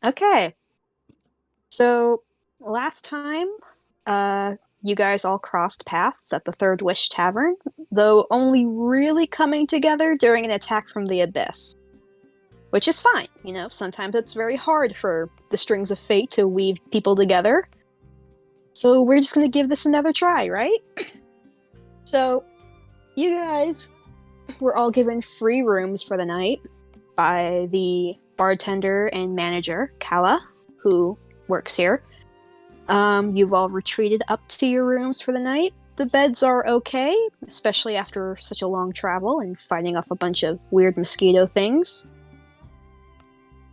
Okay. So last time, you guys all crossed paths at the Third Wish Tavern, though only really coming together during an attack from the Abyss. Which is fine, sometimes it's very hard for the strings of fate to weave people together. So we're just gonna give this another try, right? So, you guys were all given free rooms for the night by the bartender and manager, Kala, who works here. You've all retreated up to your rooms for the night. The beds are okay, especially after such a long travel and fighting off a bunch of weird mosquito things.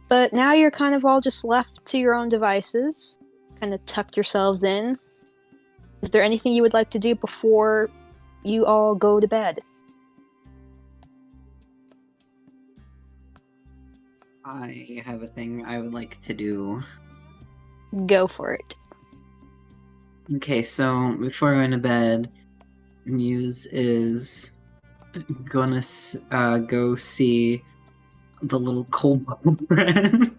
But now you're kind of all just left to your own devices, kind of tucked yourselves in. Is there anything you would like to do before you all go to bed? I have a thing I would like to do. Go for it. Okay, so before going to bed, Muse is gonna go see the little kobold friend.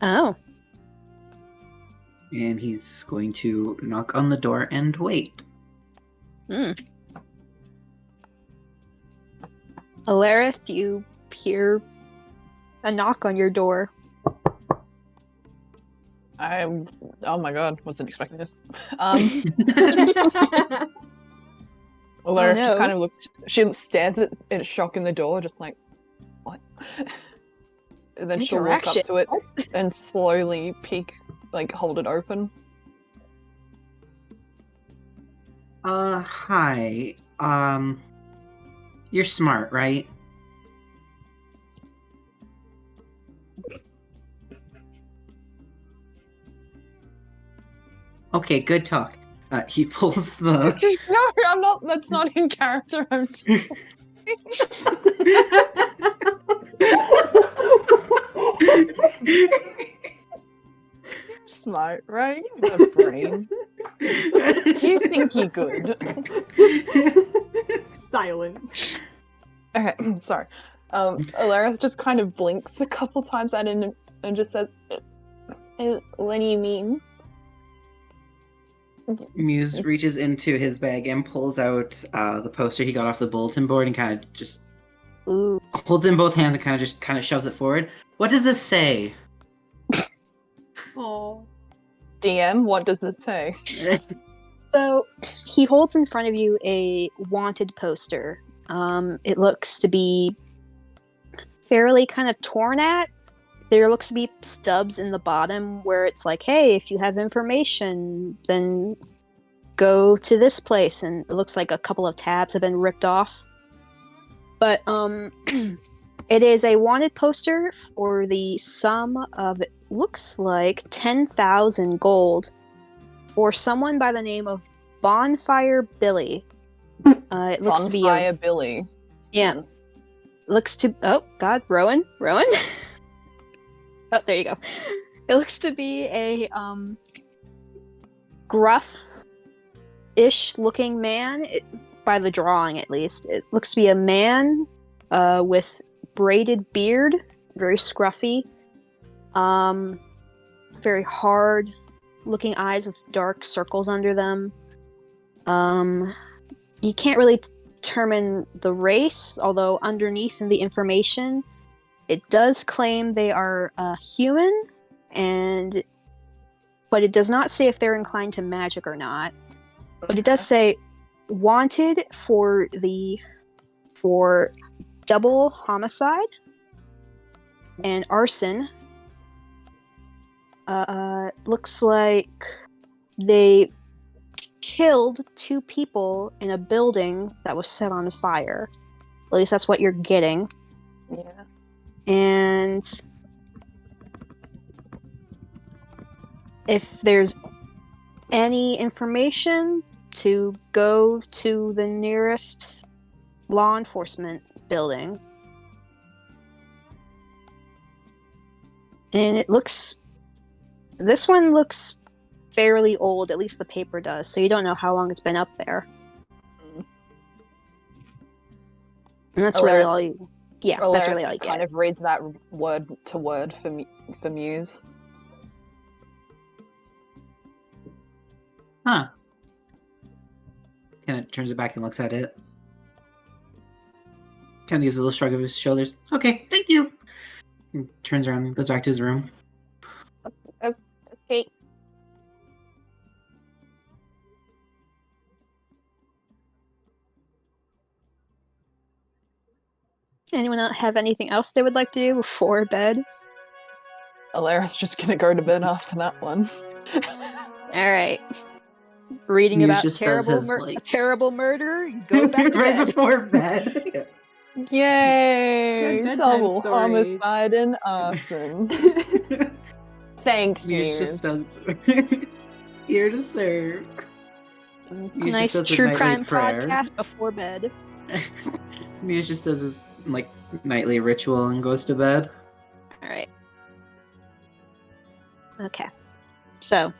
Oh. And he's going to knock on the door and wait. Alarith, you hear a knock on your door. Oh my god, wasn't expecting this. Alarith just kind of looks, she stares at it, shock in the door, just like, what? And then she'll walk up to it and slowly peek, hold it open. Hi. You're smart, right? Okay, good talk. He pulls the... No, I'm not, that's not in character, I'm You're smart, right? You have a brain. You think you're good. Silence. Okay, sorry. Alarith just kind of blinks a couple times at him and just says, what do you mean? Muse reaches into his bag and pulls out the poster he got off the bulletin board and kind of just holds it in both hands and kind of shoves it forward. What does this say? Oh. DM, what does it say? So, he holds in front of you a wanted poster. It looks to be fairly kind of torn at. There looks to be stubs in the bottom where it's like, hey, if you have information, then go to this place. And it looks like a couple of tabs have been ripped off. But it is a wanted poster for the sum of, it looks like, 10,000 gold for someone by the name of Bonfire Billy. It looks to be Bonfire Billy. Yeah. Looks to... Oh, God. Rowan? Oh, there you go. It looks to be a gruff-ish looking man, by the drawing at least. It looks to be a man with braided beard, very scruffy, very hard looking eyes with dark circles under them. You can't really determine the race, although underneath in the information it does claim they are human, but it does not say if they're inclined to magic or not. But it does say wanted for double homicide and arson. Looks like they killed 2 people in a building that was set on fire. At least that's what you're getting. Yeah. And if there's any information, to go to the nearest law enforcement building. And this one looks fairly old, at least the paper does, so you don't know how long it's been up there. And that's really all you... Yeah, Alera that's really all you just kind get. of reads that word to word for Muse. Huh. Kind of turns it back and looks at it. Kind of gives a little shrug of his shoulders. Okay, thank you. And turns around and goes back to his room. Okay. Anyone else have anything else they would like to do before bed? Alera's just gonna go to bed after that one. Alright. Reading Muse about just terrible does his, a terrible murder, go back to right bed. before bed. Yay! Bedtime Double stories. homicide and arson. Thanks, Muse Muse. just does here to serve. Muse Nice just does a true nightly crime prayer. podcast before bed. Muse just does his nightly ritual and goes to bed. Alright. Okay. So,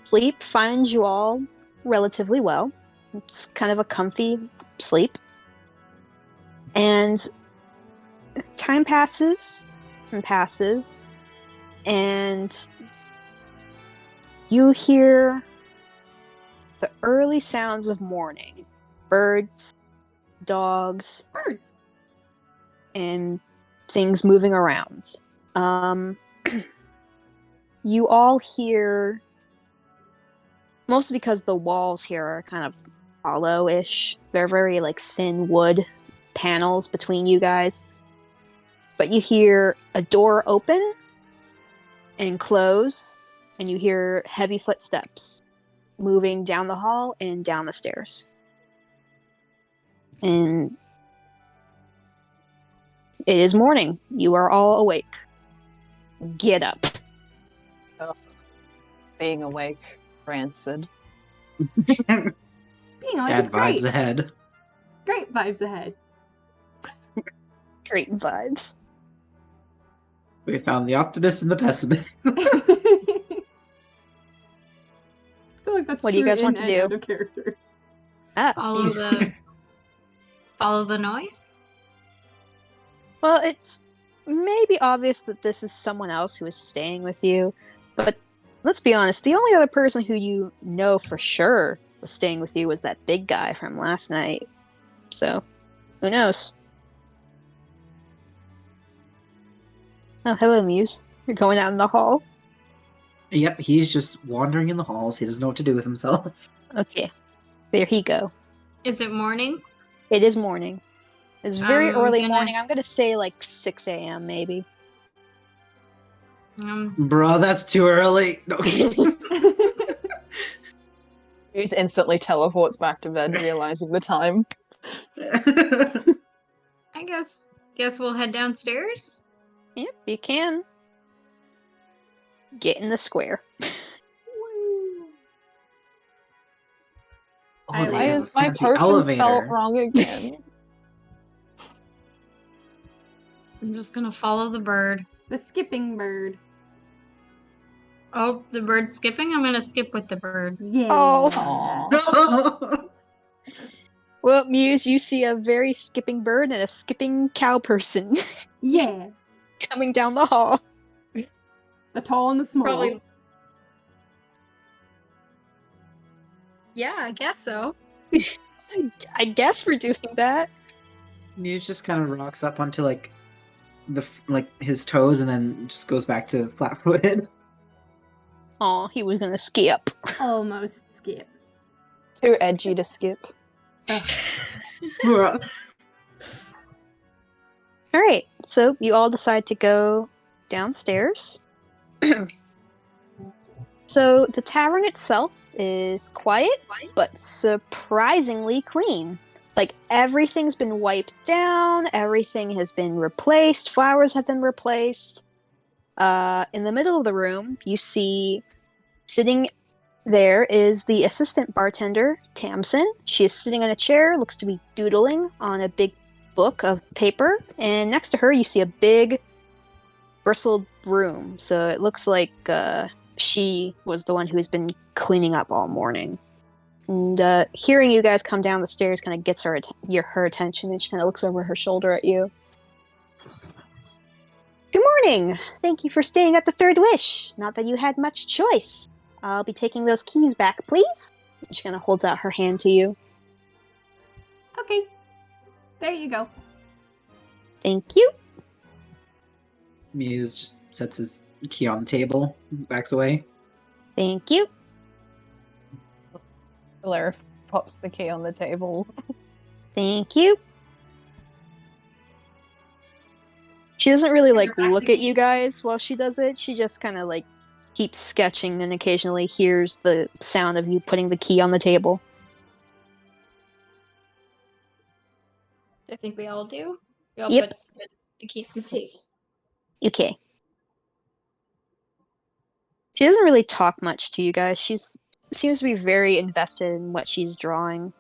sleep finds you all relatively well. It's kind of a comfy sleep. And time passes and passes, and you hear the early sounds of morning. Birds, dogs, and things moving around. You all hear, mostly because the walls here are kind of hollow-ish. They're very like thin wood panels between you guys. But you hear a door open and close, and you hear heavy footsteps moving down the hall and down the stairs. And it is morning. You are all awake. Get up. Being awake, rancid. Being like Bad it's great. vibes ahead. Great vibes ahead. Great vibes. We found the optimist and the pessimist. I feel like that's What do you true guys in want to and do? out of character. Follow the noise? Well, it's maybe obvious that this is someone else who is staying with you, but let's be honest, the only other person who you know for sure was staying with you was that big guy from last night. So, who knows? Oh, hello, Muse. You're going out in the hall? Yep, he's just wandering in the halls. He doesn't know what to do with himself. Okay. There he go. Is it morning? It is morning. It's very I'm early gonna- morning. I'm gonna say like 6 a.m. maybe. Bruh, that's too early. No. Muse instantly teleports back to bed, realizing the time. I guess we'll head downstairs. Yep, you can. Get in the square. Oh, they Why have is a my fancy token elevator. spelled wrong again? I'm just gonna follow the bird. The skipping bird. Oh, the bird's skipping? I'm gonna skip with the bird. Yeah. Aww. Well, Muse, you see a very skipping bird and a skipping cow person Yeah. coming down the hall. The tall and the small. Probably. Yeah, I guess so. I guess we're doing that. Muse just kind of rocks up onto like his toes and then just goes back to flat-footed. Aw, he was gonna skip. Almost skip. Too edgy to skip. Alright, so you all decide to go downstairs. So the tavern itself is quiet, but surprisingly clean. Like, everything's been wiped down, everything has been replaced, flowers have been replaced. In the middle of the room, you see, sitting there is the assistant bartender, Tamsin. She is sitting on a chair, looks to be doodling on a big book of paper, and next to her you see a big bristled broom. So it looks like she was the one who's been cleaning up all morning. And hearing you guys come down the stairs kind of gets her attention, and she kind of looks over her shoulder at you. Good morning! Thank you for staying at the Third Wish. Not that you had much choice. I'll be taking those keys back, please. She kind of holds out her hand to you. Okay. There you go. Thank you. Muse just sets his key on the table, backs away. Thank you. Alarith pops the key on the table. Thank you. She doesn't really look at you guys while she does it. She just kind of keeps sketching and occasionally hears the sound of you putting the key on the table. I think we all do. We all Yep. put the key on the table. Okay. She doesn't really talk much to you guys. She seems to be very invested in what she's drawing.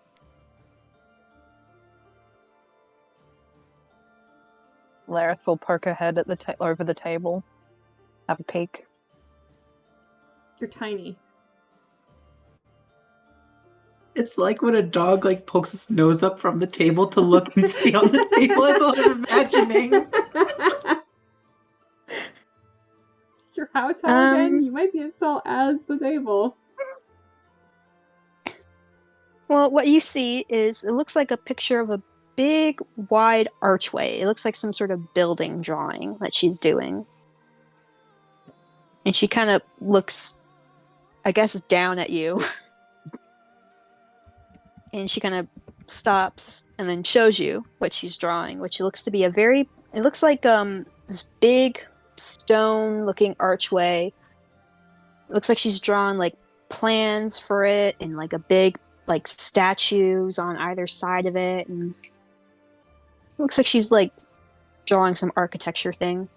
Alarith will poke her head at over the table. Have a peek. You're tiny. It's like when a dog pokes his nose up from the table to look and see on the table. That's what I'm imagining. You're how tall again? You might be as tall as the table. Well, what you see is, it looks like a picture of a big, wide archway. It looks like some sort of building drawing that she's doing. And she kind of looks, I guess, down at you. And she kind of stops and then shows you what she's drawing, which looks to be it looks like this big stone-looking archway. It looks like she's drawn plans for it and a big statues on either side of it, and it looks like she's drawing some architecture thing.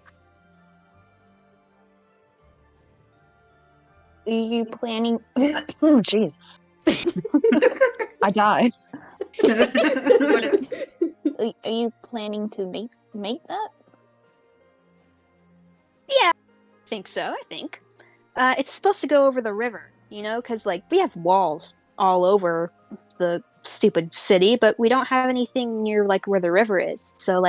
Are you planning? Oh, jeez. I died. Are you planning to make that? Yeah, I think so. I think it's supposed to go over the river, because we have walls all over the stupid city, but we don't have anything near where the river is. So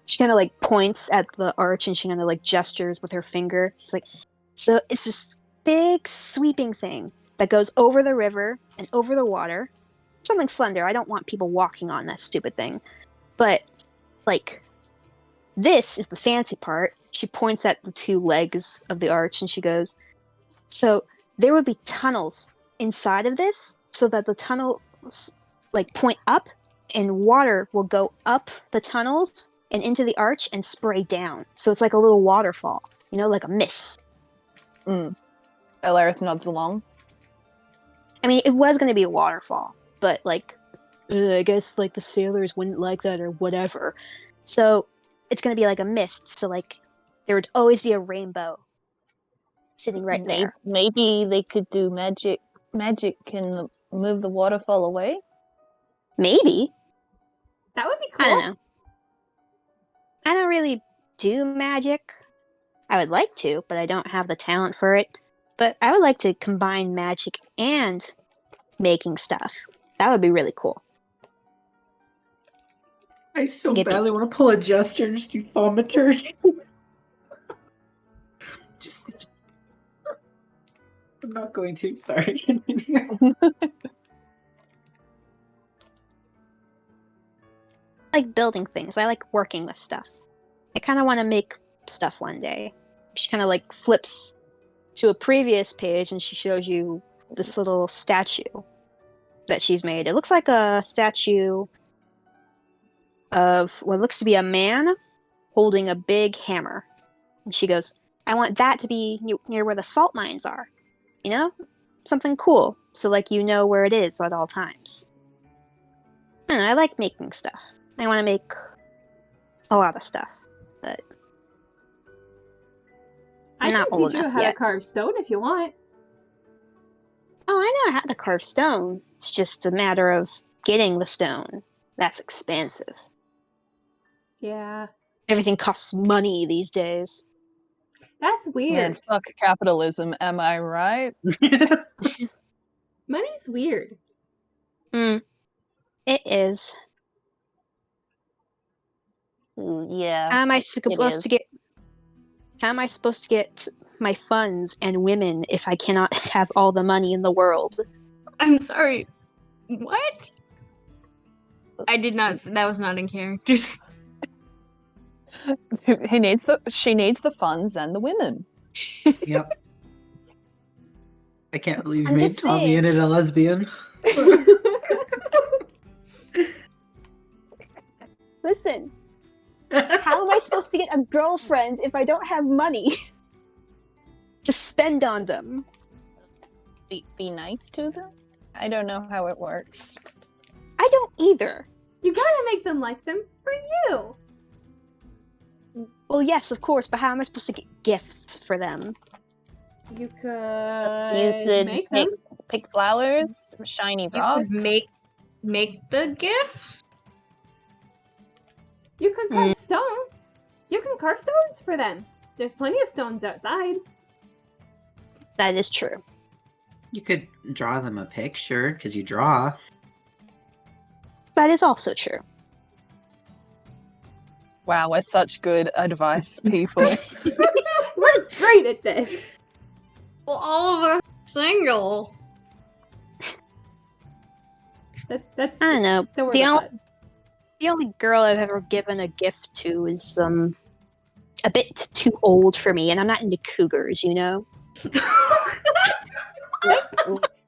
she kind of points at the arch and she kind of gestures with her finger. She's like, so it's this big sweeping thing that goes over the river and over the water. Something slender. I don't want people walking on that stupid thing. But this is the fancy part. She points at the two legs of the arch and she goes, so there would be tunnels inside of this, so that the tunnels point up and water will go up the tunnels and into the arch and spray down. So it's like a little waterfall, like a mist. Alarith nods along. I mean, it was going to be a waterfall, but I guess the sailors wouldn't like that or whatever. So it's going to be a mist. So there would always be a rainbow sitting right there. Maybe they could do magic. Magic can move the waterfall away. Maybe. That would be cool. I don't know. I don't really do magic. I would like to, but I don't have the talent for it. But I would like to combine magic and making stuff. That would be really cool. I so badly want to pull a jester and just do thaumaturgy. I'm not going to, sorry. I like building things. I like working with stuff. I kind of want to make stuff one day. She kind of flips to a previous page and she shows you this little statue that she's made. It looks like a statue of what looks to be a man holding a big hammer. And she goes, I want that to be near where the salt mines are. Something cool. So where it is at all times. I like making stuff. I want to make a lot of stuff, but I'm not old enough yet. I can teach you how to carve stone if you want. Oh, I know how to carve stone. It's just a matter of getting the stone. That's expensive. Yeah. Everything costs money these days. That's weird. Man, fuck capitalism, am I right? Money's weird. It is. Yeah. How am I supposed to get? How am I supposed to get my funds and women if I cannot have all the money in the world? I'm sorry. What? I did not. That was not in character. She needs the funds and the women. Yep. I can't believe you I'm made just Tommy saying. in it a lesbian. Listen, how am I supposed to get a girlfriend if I don't have money to spend on them? Be nice to them? I don't know how it works. I don't either. You gotta make them like them for you. Well, yes, of course, but how am I supposed to get gifts for them? You You could could make them. pick flowers, shiny You rocks. could make the gifts. You could cut stone. You can carve stones for them. There's plenty of stones outside. That is true. You could draw them a picture, because you draw. That is also true. Wow, we're such good advice people. We're great at this. Well, all of us are single. That's I don't know. don't worry The, about on- that. the only girl I've ever given a gift to is a bit too old for me, and I'm not into cougars, you know?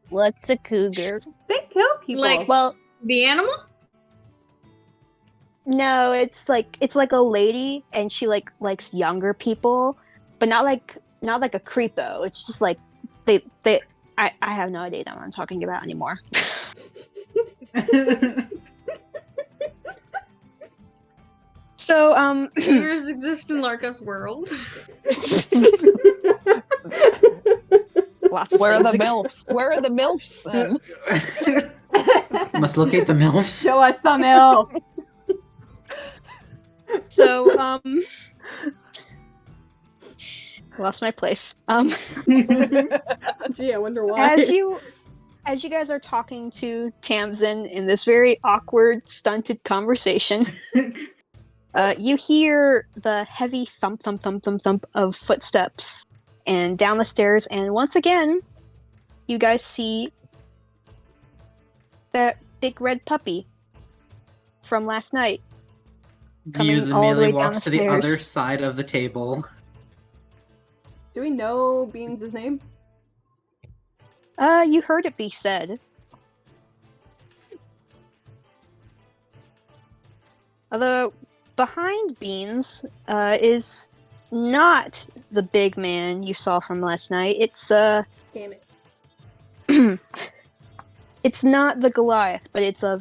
What's a cougar? They kill people. Like- Well, The animal? no, it's like a lady, and she likes younger people, but not like a creepo. It's just like I have no idea what I'm talking about anymore. So Cougars exist in Larka's world. lots of Where are the things. MILFs? Where are the MILFs then? Must locate the MILFs. Show us the milfs. So lost my place. Gee, I wonder why. As you guys are talking to Tamsin in this very awkward, stunted conversation, you hear the heavy thump, thump, thump, thump, thump of footsteps and down the stairs, and once again, you guys see that big red puppy from last night coming Muse all the way immediately down the walks to the stairs. other side of the table. Do we know Beans' name? You heard it be said. Although behind Beans is not the big man you saw from last night. It's Damn it. it's not the Goliath, but it's a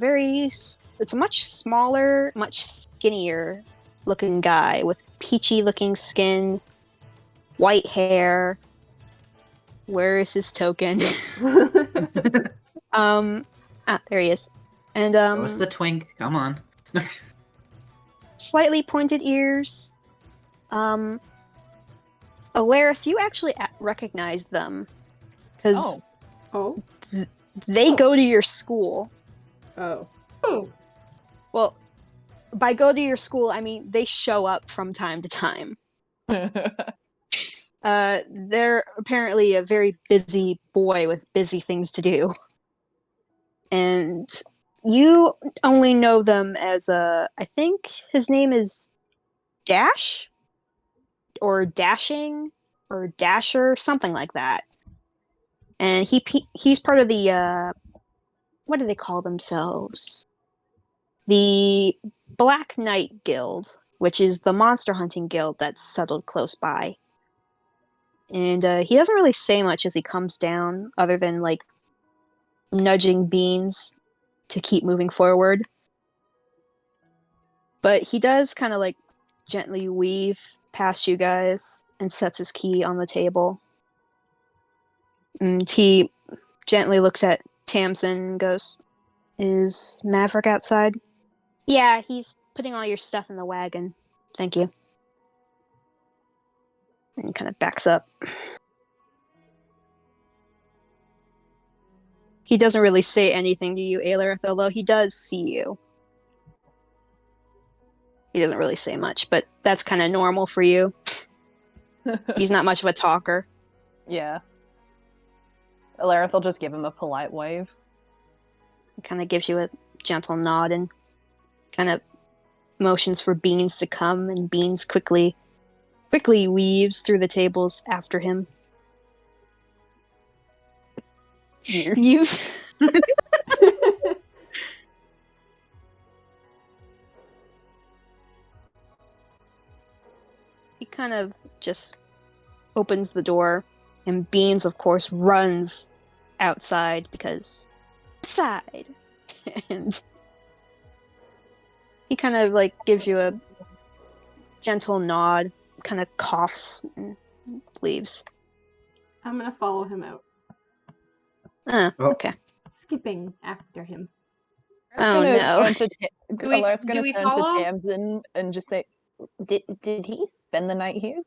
much smaller, much skinnier looking guy with peachy looking skin, white hair. Where is his token? There he is. And What's the twink? Come on. slightly pointed ears. Alarith, you actually recognize them because Oh. they go to your school. Oh. Oh, Well, by go to your school, I mean they show up from time to time. They're apparently a very busy boy with busy things to do. And you only know them as I think his name is Dash? Or Dashing? Or Dasher? Something like that. And he's part of the, what do they call themselves? The Black Knight Guild, which is the monster hunting guild that's settled close by. And he doesn't really say much as he comes down, other than like nudging Beans to keep moving forward. But he does kind of like gently weave past you guys and sets his key on the table. And he gently looks at Tamsin and goes, "Is Maverick outside?" "Yeah, he's putting all your stuff in the wagon. Thank you." And he kind of backs up. He doesn't really say anything to you, Aelarith, although he does see you. He doesn't really say much, but that's kind of normal for you. He's not much of a talker. Yeah. Alarith will just give him a polite wave. He kind of gives you a gentle nod and kind of motions for Beans to come, and Beans quickly weaves through the tables after him. You. He kind of just opens the door, and Beans, of course, runs outside because outside, and he kind of like gives you a gentle nod, kind of coughs and leaves. I'm gonna follow him out. Okay. Skipping after him. Oh no. Alarith's gonna turn to follow? Tamsin and just say, Did he spend the night here?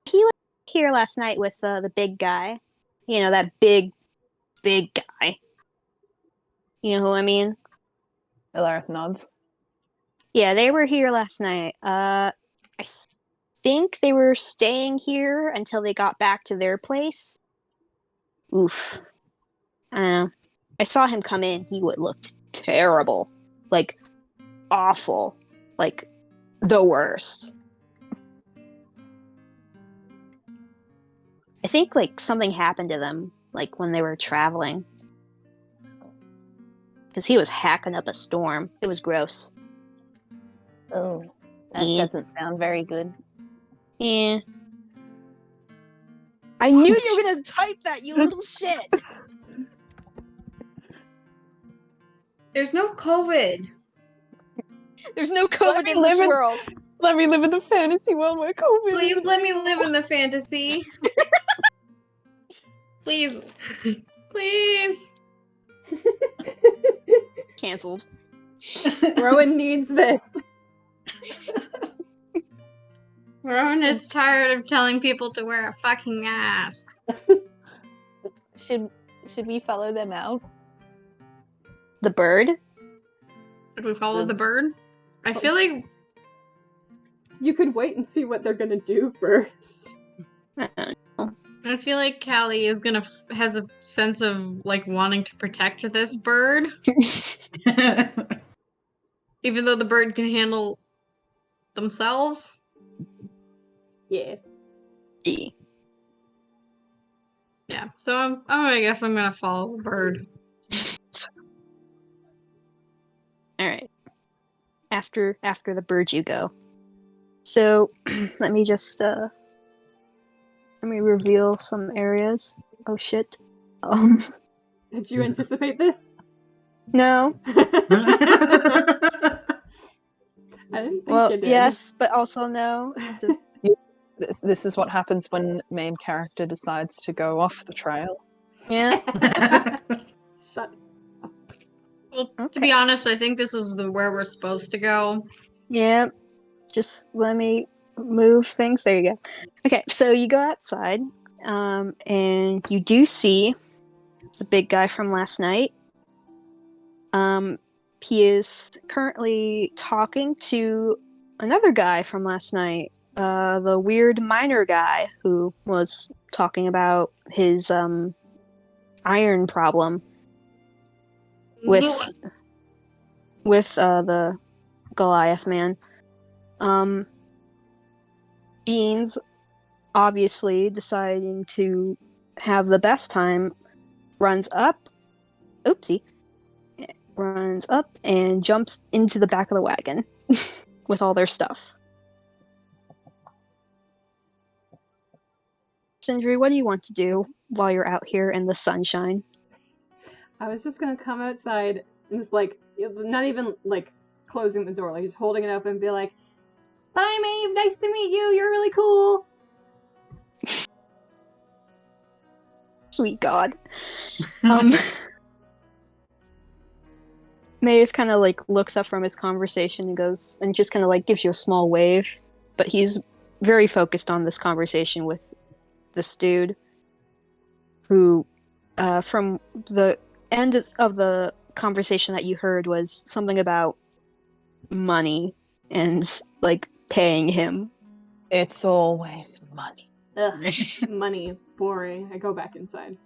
He was here last night with the big guy. You know, that big guy. You know who I mean? Alarith nods. Yeah, they were here last night. I think they were staying here until they got back to their place. Oof. I don't know. I saw him come in. He looked terrible. Like, awful. Like, the worst. I think, like, something happened to them, like, when they were traveling. Because he was hacking up a storm. It was gross. Oh, that Yeah. doesn't sound very good. Yeah. I knew you were gonna type that, you little shit! There's no COVID. There's no COVID me in this live in- world! Let me live in the fantasy world where COVID Please is let me live in the fantasy. Please. Please. Cancelled. Rowan needs this. Rowan is tired of telling people to wear a fucking mask. Should we follow them out? The bird? Should we follow the bird? I feel like You could wait and see what they're gonna do first. Callie is has a sense of like wanting to protect this bird, even though the bird can handle themselves. Yeah. Yeah, so I guess I'm gonna follow the bird. Alright. After the bird you go. So, let me just, let me reveal some areas. Oh shit. Did you anticipate this? No. I didn't think Well, you did. yes, but also no. This is what happens when main character decides to go off the trail. Yeah. Shut. Well, to Okay. be honest, I think this is where we're supposed to go. Yeah. Just let me move things. There you go. Okay, so you go outside, and you do see the big guy from last night. He is currently talking to another guy from last night, the weird miner guy who was talking about his iron problem with the Goliath man. Beans, obviously deciding to have the best time, runs up and jumps into the back of the wagon with all their stuff. Sindri, what do you want to do while you're out here in the sunshine? I was just gonna come outside and just like, not even like closing the door, like just holding it open and be like, "Bye, Maeve. Nice to meet you. You're really cool." Sweet God. Maeve kind of like looks up from his conversation and goes and just kind of like gives you a small wave, but he's very focused on this conversation with this dude who from the end of the conversation that you heard was something about money and like paying him. It's always money. Ugh, money. Boring. I go back inside.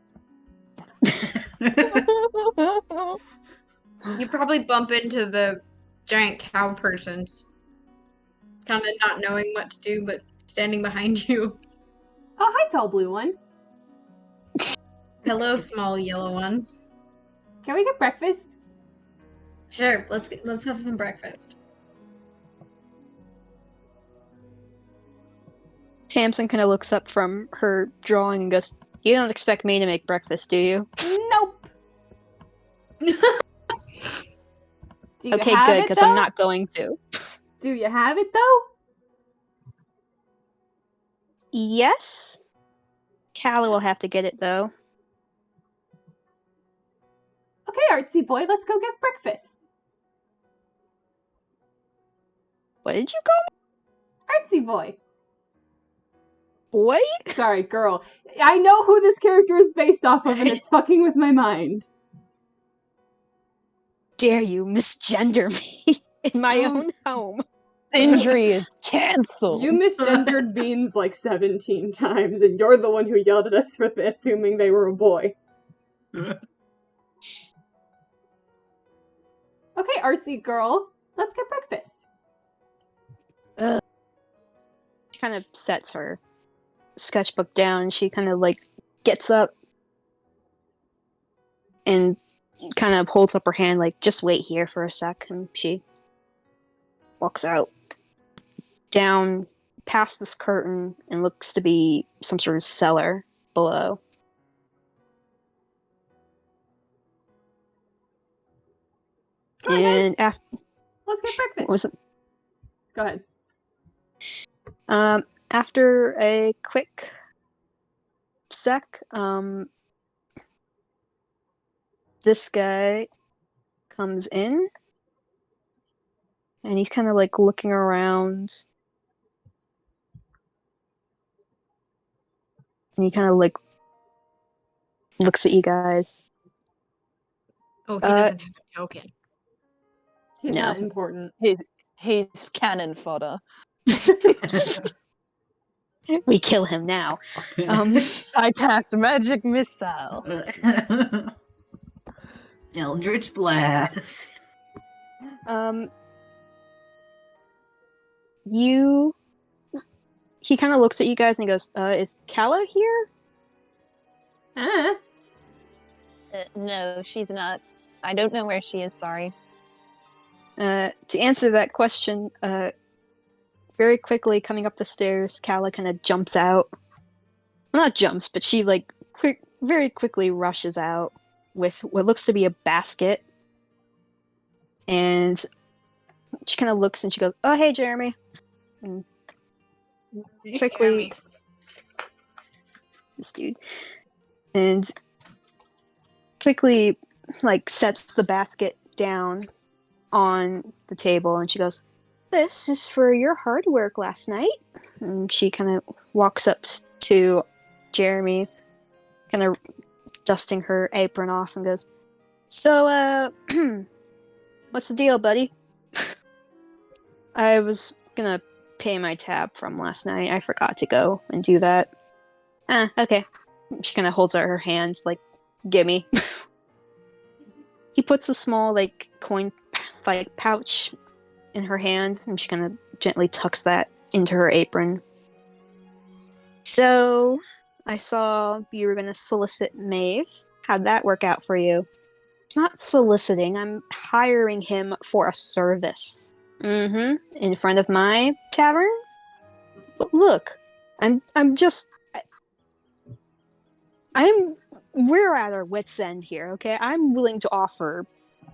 You probably bump into the giant cow person, kind of not knowing what to do, but standing behind you. Oh, hi, tall blue one. Hello, small yellow one. Can we get breakfast? Sure, let's have some breakfast. Tamsin kind of looks up from her drawing and goes, "You don't expect me to make breakfast, do you?" Nope. Do you Okay, have good, it, because though? I'm not going to. Do you have it though? Yes? Calla will have to get it, though. Okay, artsy boy, let's go get breakfast. What did you call Artsy boy. me? Boy? Sorry, girl. I know who this character is based off of, and it's fucking with my mind. Dare you misgender me in my own home? Injury is cancelled. You misgendered Beans like 17 times, and you're the one who yelled at us for assuming they were a boy. Okay, artsy girl, let's get breakfast. She kind of sets her sketchbook down. She kind of like gets up and kind of holds up her hand like, just wait here for a sec. And she walks out down past this curtain and looks to be some sort of cellar below. Okay, And after let's get breakfast. what was it? Go ahead. After a quick sec, this guy comes in and he's kind of like looking around. And he kind of like looks at you guys. Oh, he doesn't have a token. He's No. not important. He's cannon fodder. We kill him now. I cast magic missile. Eldritch Blast. He kind of looks at you guys and he goes, is Calla here? Huh? No, she's not. I don't know where she is, sorry. To answer that question, very quickly coming up the stairs, Calla kind of jumps out. Well, not jumps, but she like very quickly rushes out with what looks to be a basket. And she kind of looks and she goes, "Oh, hey, Jeremy." And quickly, Jeremy. this dude, and quickly like sets the basket down on the table, and she goes, "This is for your hard work last night." And she kind of walks up to Jeremy, kind of dusting her apron off, and goes, "So, what's the deal, buddy?" I was gonna pay my tab from last night. I forgot to go and do that. Okay. She kind of holds out her hand, like, gimme. He puts a small, like, coin, like, pouch in her hand, and she kind of gently tucks that into her apron. So, I saw you were gonna solicit Maeve. How'd that work out for you? It's not soliciting, I'm hiring him for a service. In front of my tavern? But look, we're at our wits' end here, okay? I'm willing to offer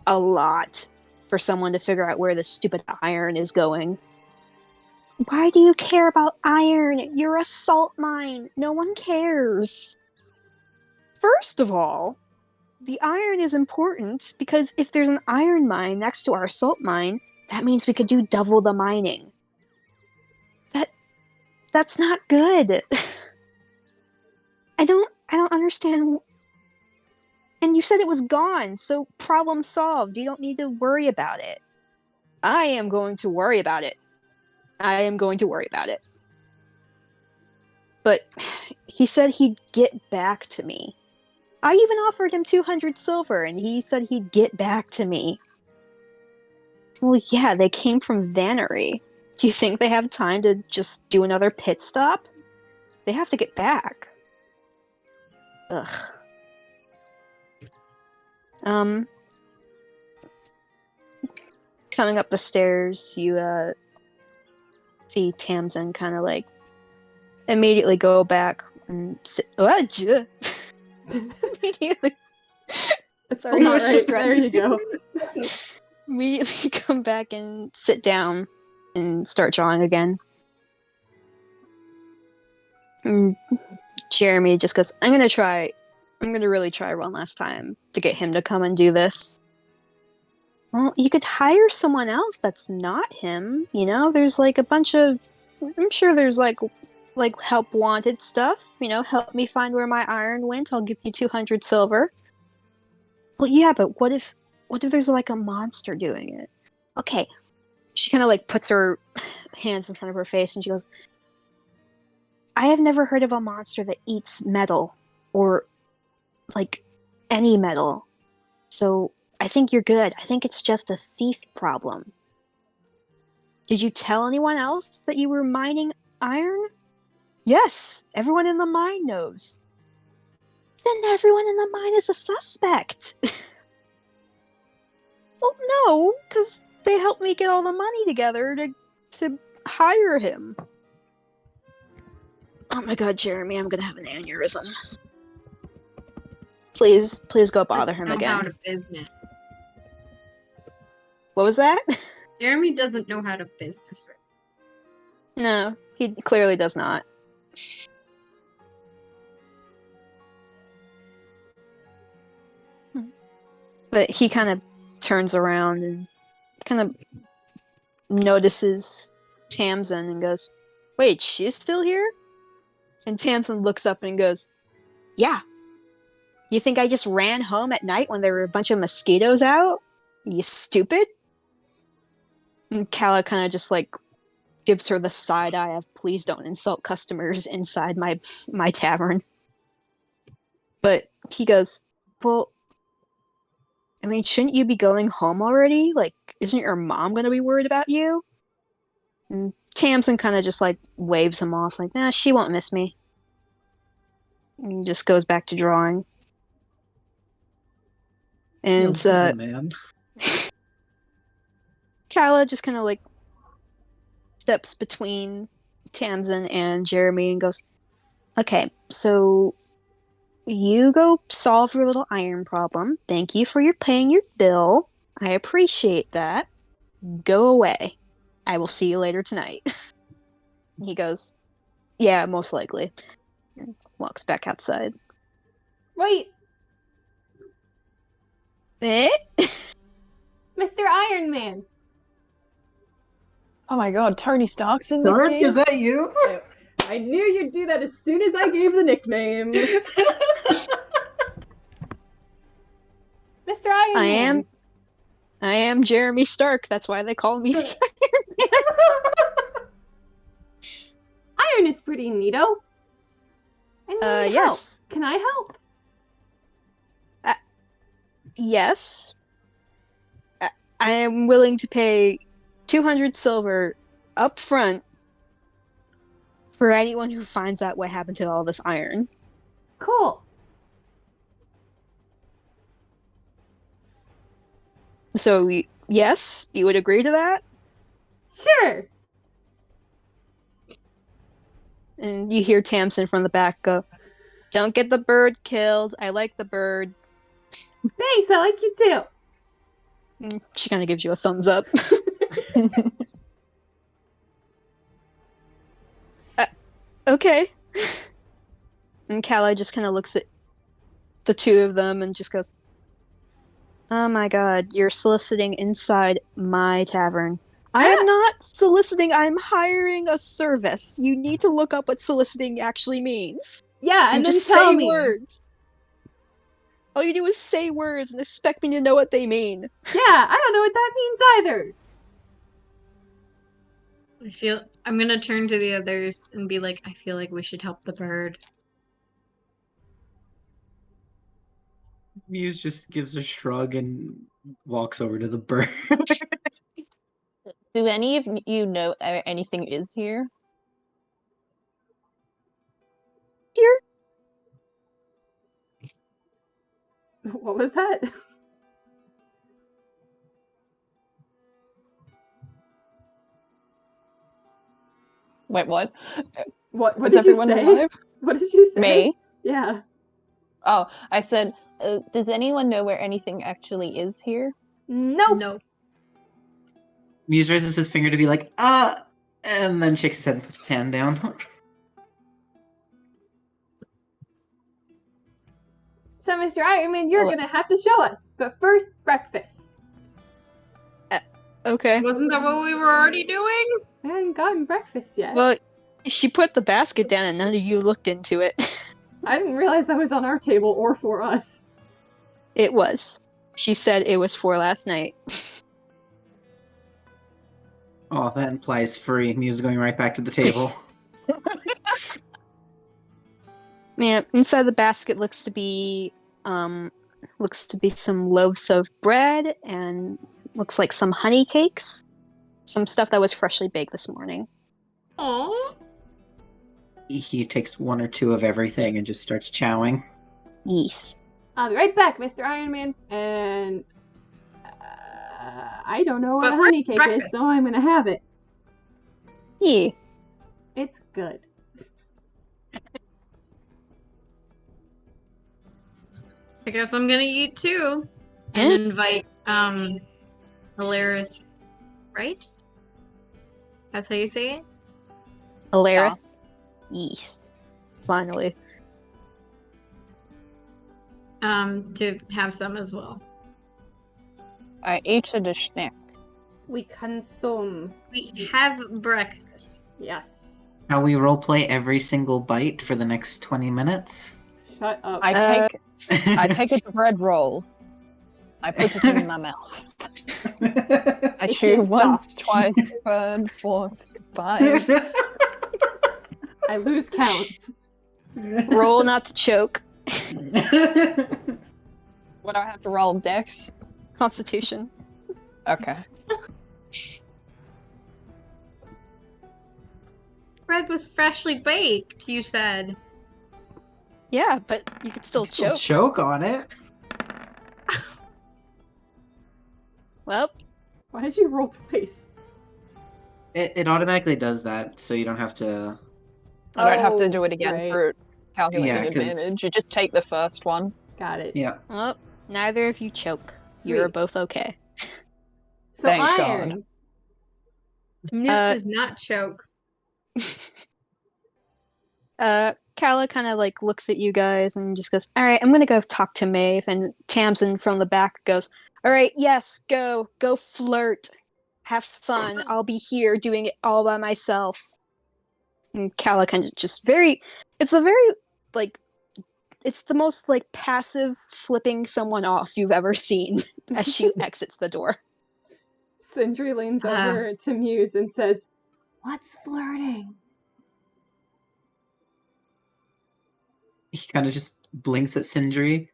a lot for someone to figure out where this stupid iron is going. Why do you care about iron? You're a salt mine. No one cares. First of all, the iron is important because if there's an iron mine next to our salt mine, that means we could do double the mining. That's not good. I don't understand. And you said it was gone, so problem solved. You don't need to worry about it. I am going to worry about it. I am going to worry about it. But he said he'd get back to me. I even offered him 200 silver, and he said he'd get back to me. Well, yeah, they came from Vannery. Do you think they have time to just do another pit stop? They have to get back. Ugh. Coming up the stairs, you, see Tamsin kind of, like, immediately go back and sit. Immediately. Sorry, All right, there you go. Immediately come back and sit down and start drawing again. And Jeremy just goes, I'm gonna really try one last time to get him to come and do this. Well, you could hire someone else that's not him, you know? There's like a bunch of... I'm sure there's like help wanted stuff, you know? Help me find where my iron went, I'll give you 200 silver. Well, yeah, but what if there's like a monster doing it? Okay. She kind of like puts her hands in front of her face and she goes, I have never heard of a monster that eats metal, or like any metal. So I think you're good. I think it's just a thief problem. Did you tell anyone else that you were mining iron? Yes, everyone in the mine knows. Then everyone in the mine is a suspect. Well, no, because they helped me get all the money together to hire him. Oh my god, Jeremy, I'm gonna have an aneurysm. Please go bother him again. How to business. What was that? Jeremy doesn't know how to business. No, he clearly does not. But he kind of turns around and kind of notices Tamsin and goes, wait, she's still here? And Tamsin looks up and goes, yeah. You think I just ran home at night when there were a bunch of mosquitoes out? You stupid? And Kala kind of just like gives her the side eye of please don't insult customers inside my tavern. But he goes, well, I mean, shouldn't you be going home already? Like, isn't your mom gonna be worried about you? And Tamsin kind of just like waves him off, like, nah, she won't miss me. And just goes back to drawing. And man. Kala just kind of like steps between Tamsin and Jeremy and goes, okay, so you go solve your little iron problem. Thank you for paying your bill. I appreciate that. Go away. I will see you later tonight. He goes, yeah, most likely. And walks back outside. Wait, Eh? Mr. Iron Man. Oh my god, Tony Stark's in this Stark, game? is that you? I knew you'd do that as soon as I gave the nickname. Mr. Iron Man. I am Jeremy Stark. That's why they call me Iron Man. Iron is pretty neato. I need yes. help. Can I help? Yes. I am willing to pay 200 silver up front for anyone who finds out what happened to all this iron. Cool. So, yes, you would agree to that? Sure. And you hear Tamsin from the back go, don't get the bird killed. I like the bird. Thanks, I like you too. And she kind of gives you a thumbs up. Okay. And Kala just kind of looks at the two of them and just goes, oh my god, you're soliciting inside my tavern. I am not soliciting, I'm hiring a service. You need to look up what soliciting actually means. Yeah, and you then just tell say me. words. All you do is say words and expect me to know what they mean. Yeah, I don't know what that means either. I'm gonna turn to the others and be like, I feel like we should help the bird. Muse just gives a shrug and walks over to the bird. Do any of you know anything is here? Here? What was that? Wait, what? What Is did you everyone say? alive? What did you say? Me? Yeah. Oh, I said, does anyone know where anything actually is here? Nope. No. Muse raises his finger to be like, and then shakes his head and puts his hand down. So, Mr. Ironman, you're Oh. gonna have to show us. But first, breakfast. Okay. Wasn't that what we were already doing? I hadn't gotten breakfast yet. Well, she put the basket down and none of you looked into it. I didn't realize that was on our table or for us. It was. She said it was for last night. Oh, that implies free. Muse is going right back to the table. Yeah, inside the basket looks to be some loaves of bread and looks like some honey cakes. Some stuff that was freshly baked this morning. Aww. He takes one or two of everything and just starts chowing. Yes. I'll be right back, Mr. Ironman. And I don't know what But a honey cake breakfast. is, so I'm gonna have it. Yeah. It's good. I guess I'm gonna eat too. And invite Alarith, right? That's how you say it? Alarith. Yes. Finally. To have some as well. I ate a snack. We consume. We have breakfast. Yes. Shall we roleplay every single bite for the next 20 minutes? Shut up. I take a bread roll. I put it in my mouth. I It chew can't once, stop. twice, third, fourth, 5. I lose count. Roll not to choke. What do I have to roll? Dex? Constitution. Okay. Bread was freshly baked, you said. Yeah, but you could still choke. Choke on it. Well, Why did you roll twice? It automatically does that, so you don't have to. I don't have to Oh, do it again right. for calculating Yeah, 'cause- advantage. You just take the first one. Got it. Yeah. well, neither of you choke. You're Sweet. both okay. So Thank Iron. Newt does not choke. Kala kind of like looks at you guys and just goes, "All right, I'm gonna go talk to Maeve." And Tamsin from the back goes, "All right, yes, go flirt, have fun. I'll be here doing it all by myself." And Kala kind of just it's the most like passive flipping someone off you've ever seen as she exits the door. Sindri leans over to Muse and says, "What's flirting?" He kind of just blinks at Sindri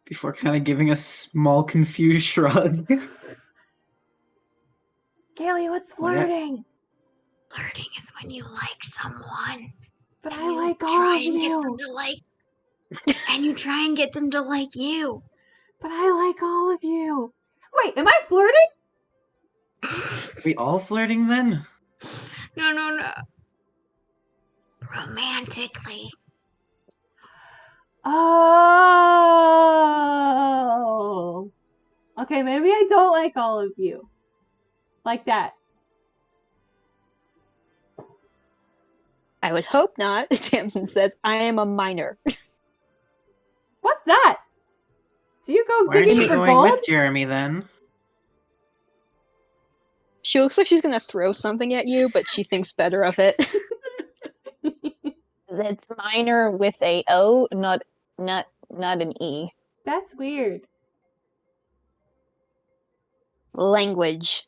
before kind of giving a small confused shrug. Kaylee, what's flirting? Flirting is when you like someone. But and I you like all try of and get you. them to like and you try and get them to like you. But I like all of you. Wait, am I flirting? Are we all flirting then? No. Romantically. Oh. Okay, maybe I don't like all of you. Like that. I would hope not. Tamsin says, "I am a minor." What's that? Do you go Why aren't digging you for going gold? with Jeremy then? She looks like she's gonna throw something at you, but she thinks better of it. That's minor with a O, not an E. That's weird. Language.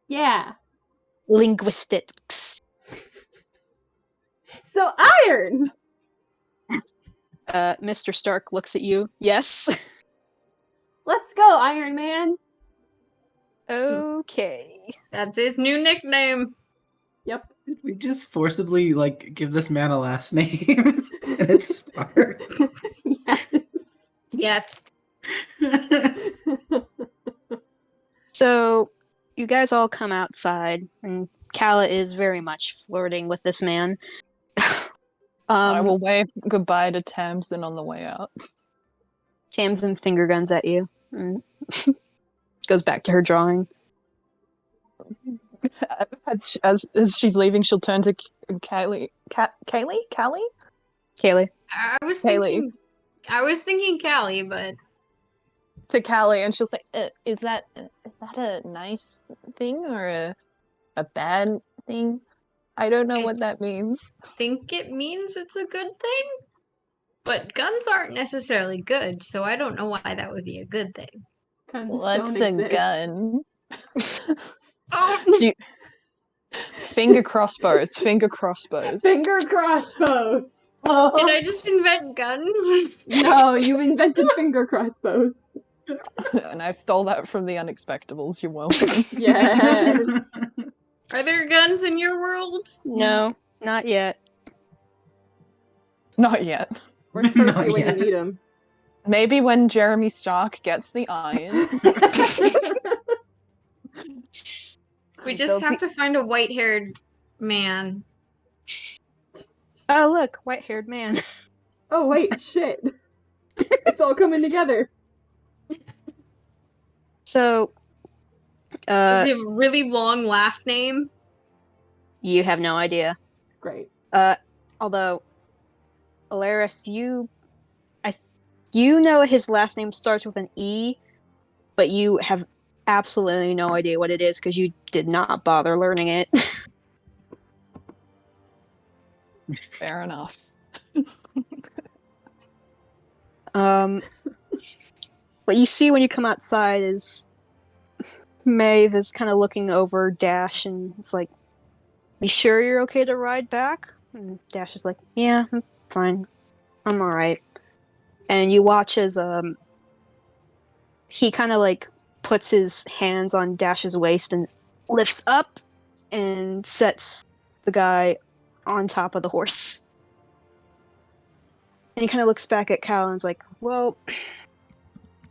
Yeah. Linguistics. So iron! Mr. Stark looks at you. Yes. Let's go, Iron Man! Okay. That's his new nickname. Yep. Did we just forcibly, give this man a last name? And it's Stark. Yes. Yes. So, you guys all come outside, and Kala is very much flirting with this man. I will wave goodbye to Tamsin on the way out. Tamsin finger guns at you. Goes back to her drawing. As she's leaving, she'll turn to Kaylee. Callie? Kaylee. I was thinking Callie, but To Callie, and she'll say, "Is that a nice thing or a bad thing? I don't know what that means." I think it means it's a good thing. But guns aren't necessarily good, so I don't know why that would be a good thing. What's a gun? Oh, Finger crossbows. Finger crossbows. Finger crossbows! did I just invent guns? No, you invented finger crossbows. And I stole that from the Unexpectables. You're welcome. Yes! Are there guns in your world? No, not yet. Not yet. We're thirsty when you need them. Maybe when Jeremy Stark gets the iron. We just have to find a white-haired man. Oh, look, white-haired man. Oh, wait, shit. It's all coming together. So, Does he have a really long last name? you have no idea. Great. Although, Alarith, you know his last name starts with an E, but you have absolutely no idea what it is because you did not bother learning it. Fair enough. What you see when you come outside is Maeve is kind of looking over Dash and it's like, "You sure you're okay to ride back?" And Dash is like, "Yeah, I'm fine. I'm alright." And you watch as he kind of puts his hands on Dash's waist and lifts up and sets the guy on top of the horse. And he kind of looks back at Cal and is like, "Well,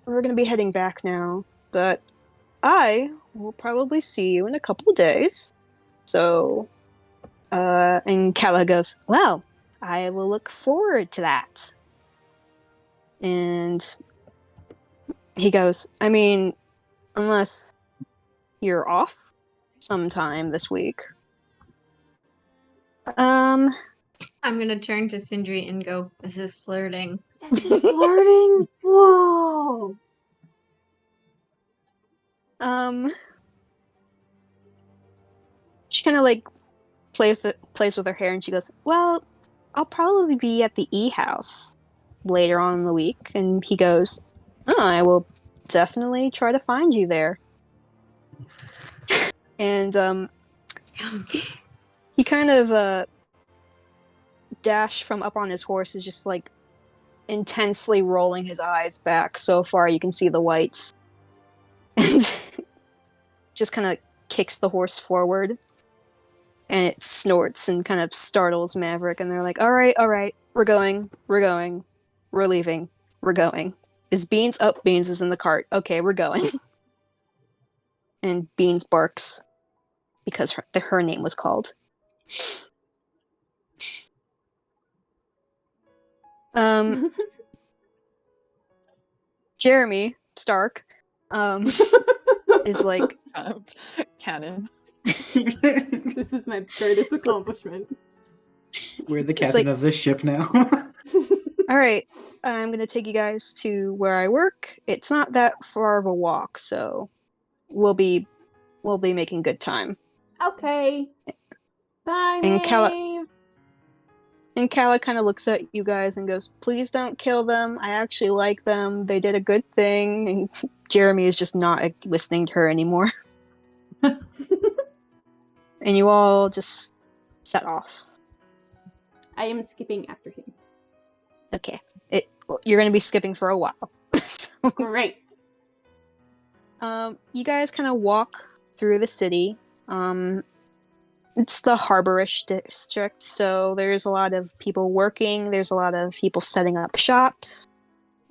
we're going to be heading back now, but I will probably see you in a couple of days." So, and Kala goes, "Well, I will look forward to that." And he goes, "I mean, unless you're off sometime this week." I'm gonna turn to Sindri and go, "This is flirting." Flirting? Whoa! She kind of plays with her hair and she goes, "Well, I'll probably be at the E house later on in the week." And he goes, "Oh, I will definitely try to find you there." And he kind of Dash from up on his horse is just intensely rolling his eyes back so far you can see the whites. And just kind of kicks the horse forward. And it snorts and kind of startles Maverick, and they're like, all right, we're going, we're leaving, we're going. Is Beans? Oh, Beans is in the cart. Okay, we're going. And Beans barks, because her name was called. Jeremy Stark is like... Canon. This is my greatest accomplishment. We're the captain of this ship now. Alright, I'm gonna take you guys to where I work. It's not that far of a walk, so we'll be making good time. Okay. Bye, And Maeve. And Kala kind of looks at you guys and goes, "Please don't kill them. I actually like them. They did a good thing." And Jeremy is just not listening to her anymore. And you all just set off. I am skipping after him. Okay. You're going to be skipping for a while. So, Great. you guys kind of walk through the city. It's the Harborish district, so there's a lot of people working. There's a lot of people setting up shops.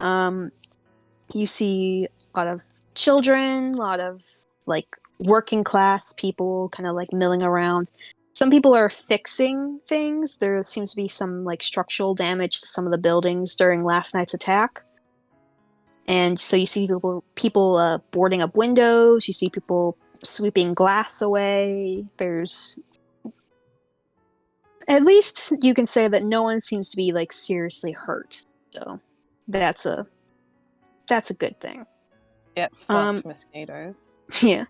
You see a lot of children, a lot of like working class people kind of like milling around. Some people are fixing things. There seems to be some like structural damage to some of the buildings during last night's attack. And so you see people boarding up windows. You see people sweeping glass away. There's at least you can say that no one seems to be like seriously hurt. So that's a good thing. Get fucked, mosquitoes. Yeah.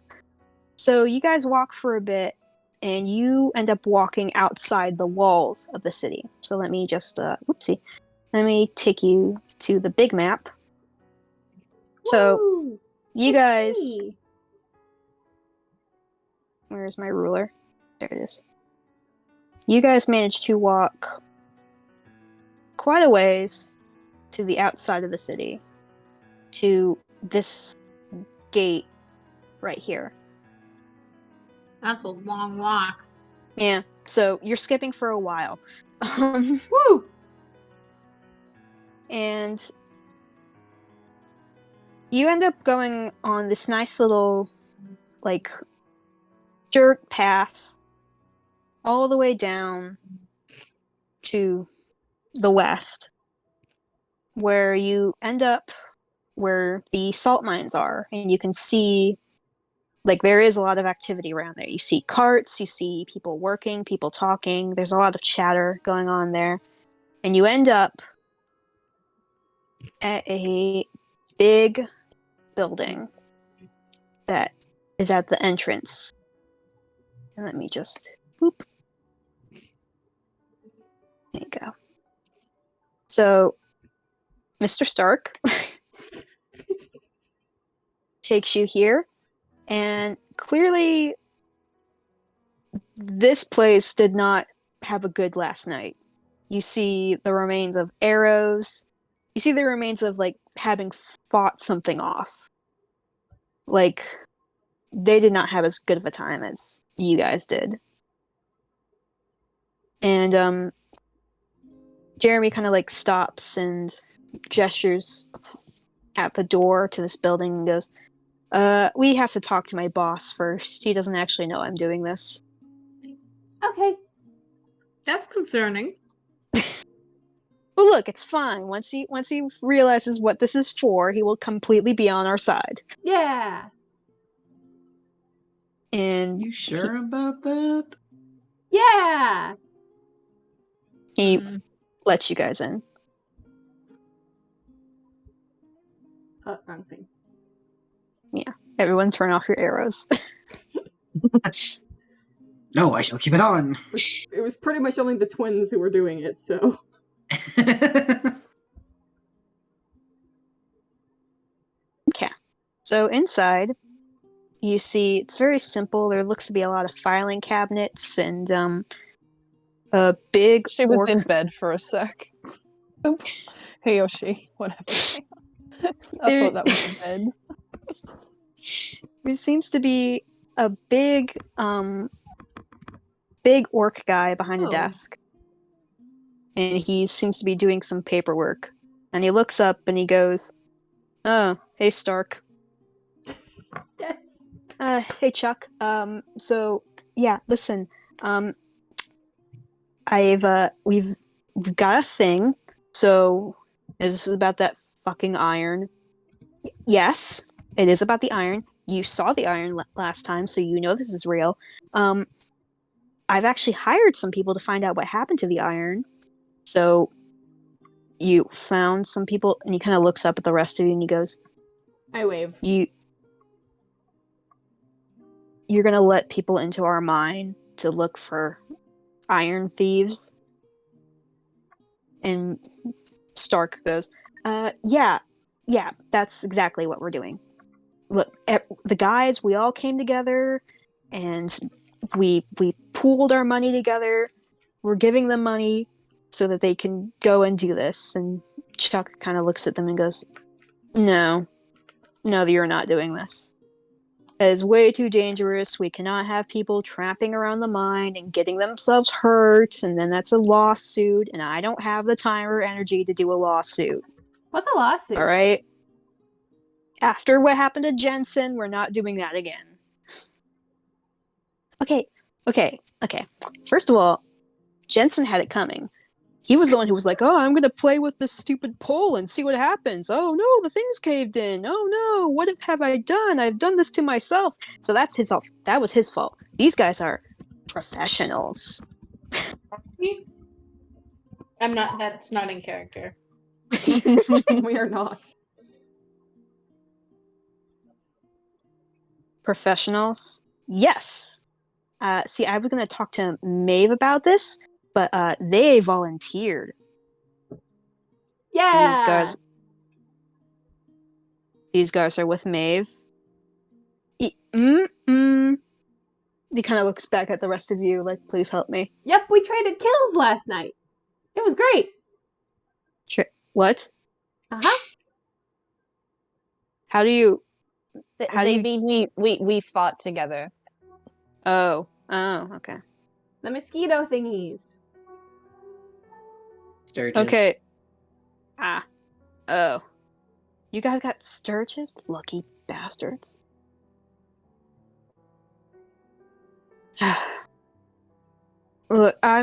So you guys walk for a bit, and you end up walking outside the walls of the city. So let me just, whoopsie. Let me take you to the big map. So, Woo! you guys... Yippee! Where's my ruler? There it is. You guys managed to walk quite a ways to the outside of the city. To this gate right here. That's a long walk. Yeah, so you're skipping for a while. Woo! And you end up going on this nice little, like, dirt path all the way down to the west, where you end up where the salt mines are, and you can see, like, there is a lot of activity around there. You see carts, you see people working, people talking, there's a lot of chatter going on there, and you end up at a big building that is at the entrance. And let me just boop. There you go. So, Mr. Stark takes you here, and clearly this place did not have a good last night. You see the remains of arrows. You see the remains of, like, having fought something off. Like, they did not have as good of a time as you guys did. And, Jeremy kind of, like, stops and gestures at the door to this building and goes, we have to talk to my boss first. He doesn't actually know I'm doing this. Okay. That's concerning. But look, it's fine. Once he realizes what this is for, he will completely be on our side. Yeah. And You sure about that? Yeah. he lets you guys in. Wrong thing. Yeah. Everyone turn off your arrows. No, I shall keep it on. It was pretty much only the twins who were doing it, so. Okay. So inside, you see it's very simple. There looks to be a lot of filing cabinets and a big She was orc. in bed for a sec. He or she, whatever. I thought that was a bed. There seems to be a big orc guy behind a desk. And he seems to be doing some paperwork. And he looks up and he goes, "Oh, hey Stark." Yes. Hey Chuck. So yeah, listen. We've got a thing. So is this about that fucking iron? Yes, it is about the iron. You saw the iron last time, so you know this is real. I've actually hired some people to find out what happened to the iron. So you found some people, and he kind of looks up at the rest of you, and he goes, I wave. You're gonna let people into our mine to look for iron thieves? And Stark goes, yeah, that's exactly what we're doing. Look, the guys, we all came together, and we pooled our money together. We're giving them money so that they can go and do this. And Chuck kind of looks at them and goes, no, you're not doing this. It is way too dangerous. We cannot have people tramping around the mine and getting themselves hurt, and then that's a lawsuit, and I don't have the time or energy to do a lawsuit. What's a lawsuit? All right? After what happened to Jensen, we're not doing that again. Okay. First of all, Jensen had it coming. He was the one who was like, oh, I'm going to play with this stupid pole and see what happens. Oh, no, the thing's caved in. Oh, no, what have I done? I've done this to myself. So that's his fault. That was his fault. These guys are professionals. I'm not. That's not in character. We are not. Professionals? Yes. See, I was going to talk to Maeve about this, but they volunteered. Yeah. These guys are with Maeve. He kind of looks back at the rest of you, like, please help me. Yep, we traded kills last night. It was great. What? Uh-huh. How do you... mean we fought together. Oh, okay. The mosquito thingies. Sturges. Okay. Oh. You guys got Sturges? Lucky bastards. Look, I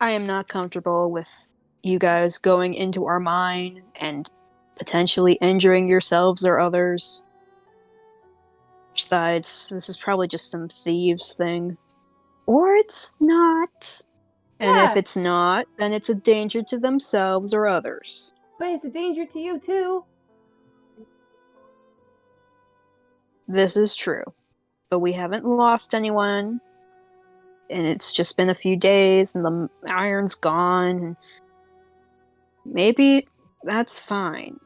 am not comfortable with you guys going into our mine and potentially injuring yourselves or others. Besides, this is probably just some thieves thing. Or it's not. And Yeah. if it's not, then it's a danger to themselves or others. But it's a danger to you, too. This is true. But we haven't lost anyone. And it's just been a few days, and the iron's gone. Maybe that's fine.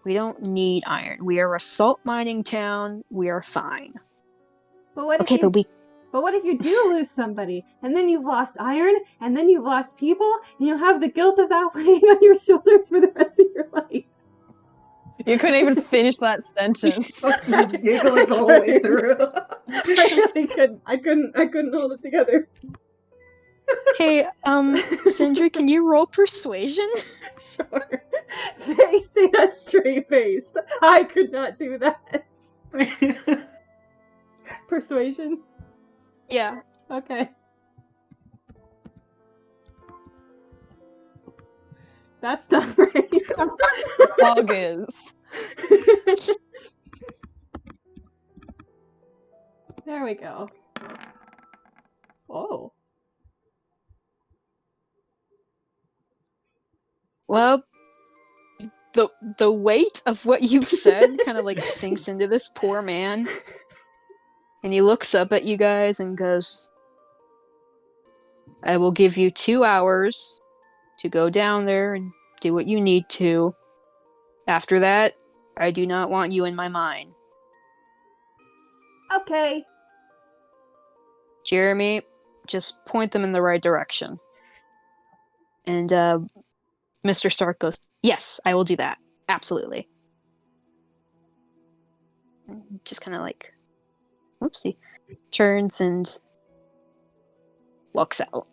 We don't need iron. We are a salt mining town. We are fine. But what Okay, if you do lose somebody, and then you've lost iron, and then you've lost people, and you'll have the guilt of that weighing on your shoulders for the rest of your life? You couldn't even finish that sentence. Giggling the whole way through. I really couldn't. I couldn't hold it together. Hey, Sindri, can you roll persuasion? Sure. Say that straight faced. I could not do that. Persuasion? Yeah. Okay. That's not right. August. There we go. Whoa. Well, the weight of what you've said kind of like sinks into this poor man. And he looks up at you guys and goes, I will give you 2 hours to go down there and do what you need to. After that, I do not want you in my mine. Okay. Jeremy, just point them in the right direction. And Mr. Stark goes, yes, I will do that. Absolutely. Just kind of like, whoopsie, turns and walks out.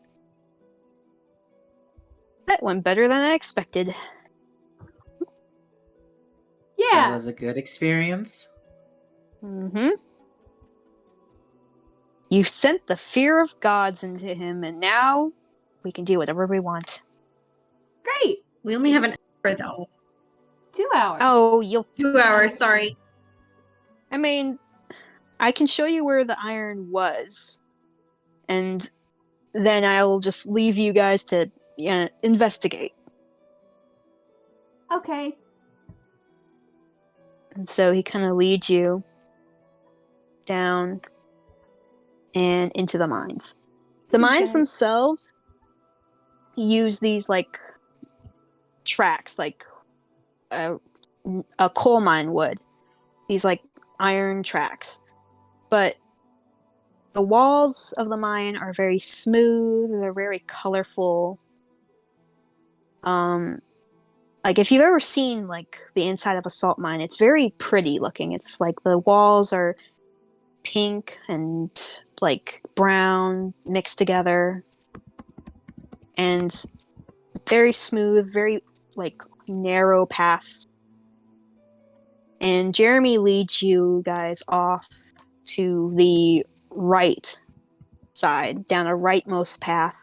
That went better than I expected. Yeah. That was a good experience. Mm-hmm. You sent the fear of gods into him, and now we can do whatever we want. Great. We only have an hour though. 2 hours. Oh, you'll... 2 hours, sorry. I mean, I can show you where the iron was. And then I'll just leave you guys to investigate. Okay. And so he kind of leads you down and into the mines. The mines themselves use these, like, tracks, like a coal mine would. These like iron tracks. But the walls of the mine are very smooth, they're very colorful. Like if you've ever seen like the inside of a salt mine, it's very pretty looking. It's like the walls are pink and like brown mixed together. And very smooth, very like narrow paths. And Jeremy leads you guys off to the right side, down a rightmost path.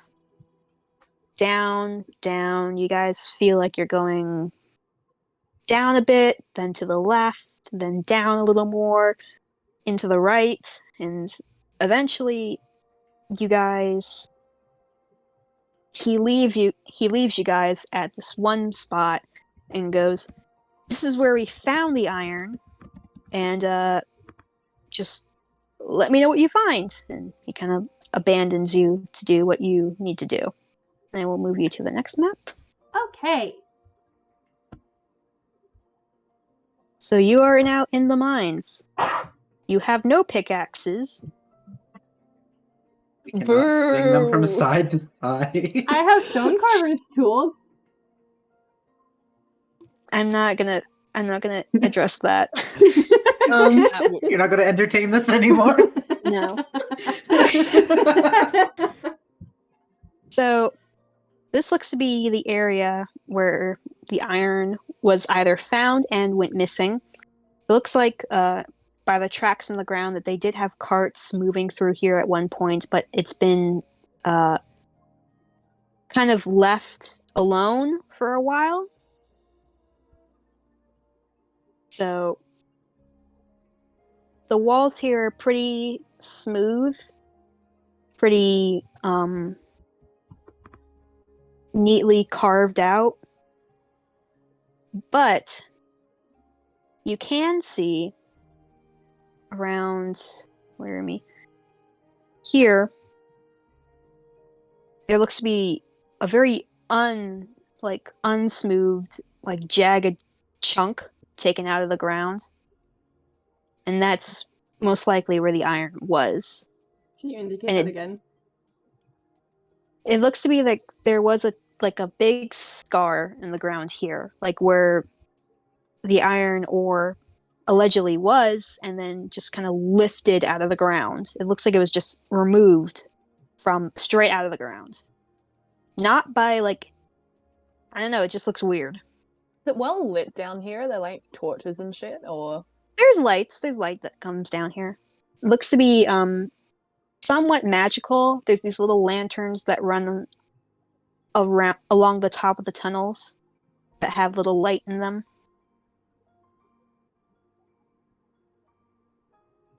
Down, down. You guys feel like you're going down a bit, then to the left, then down a little more, into the right, and eventually you guys he leaves you guys at this one spot and goes, "This is where we found the iron, and just let me know what you find." And he kind of abandons you to do what you need to do. And I will move you to the next map. Okay. So you are now in the mines. You have no pickaxes. We cannot swing them from side to side. I have stonecarver's tools. I'm not gonna address that. You're not gonna entertain this anymore? No. So this looks to be the area where the iron was either found and went missing. It looks like by the tracks in the ground that they did have carts moving through here at one point, but it's been kind of left alone for a while. So the walls here are pretty smooth, pretty neatly carved out, but you can see around here there looks to be a very unsmoothed, like jagged chunk taken out of the ground, and that's most likely where the iron was. Can you indicate that again? It looks to be like there was a big scar in the ground here, like where the iron ore allegedly was, and then just kind of lifted out of the ground. It looks like it was just removed from straight out of the ground. Not by I don't know, it just looks weird. Is it well lit down here? Are there like torches and shit, or? There's light that comes down here. It looks to be somewhat magical. There's these little lanterns that run around along the top of the tunnels that have little light in them.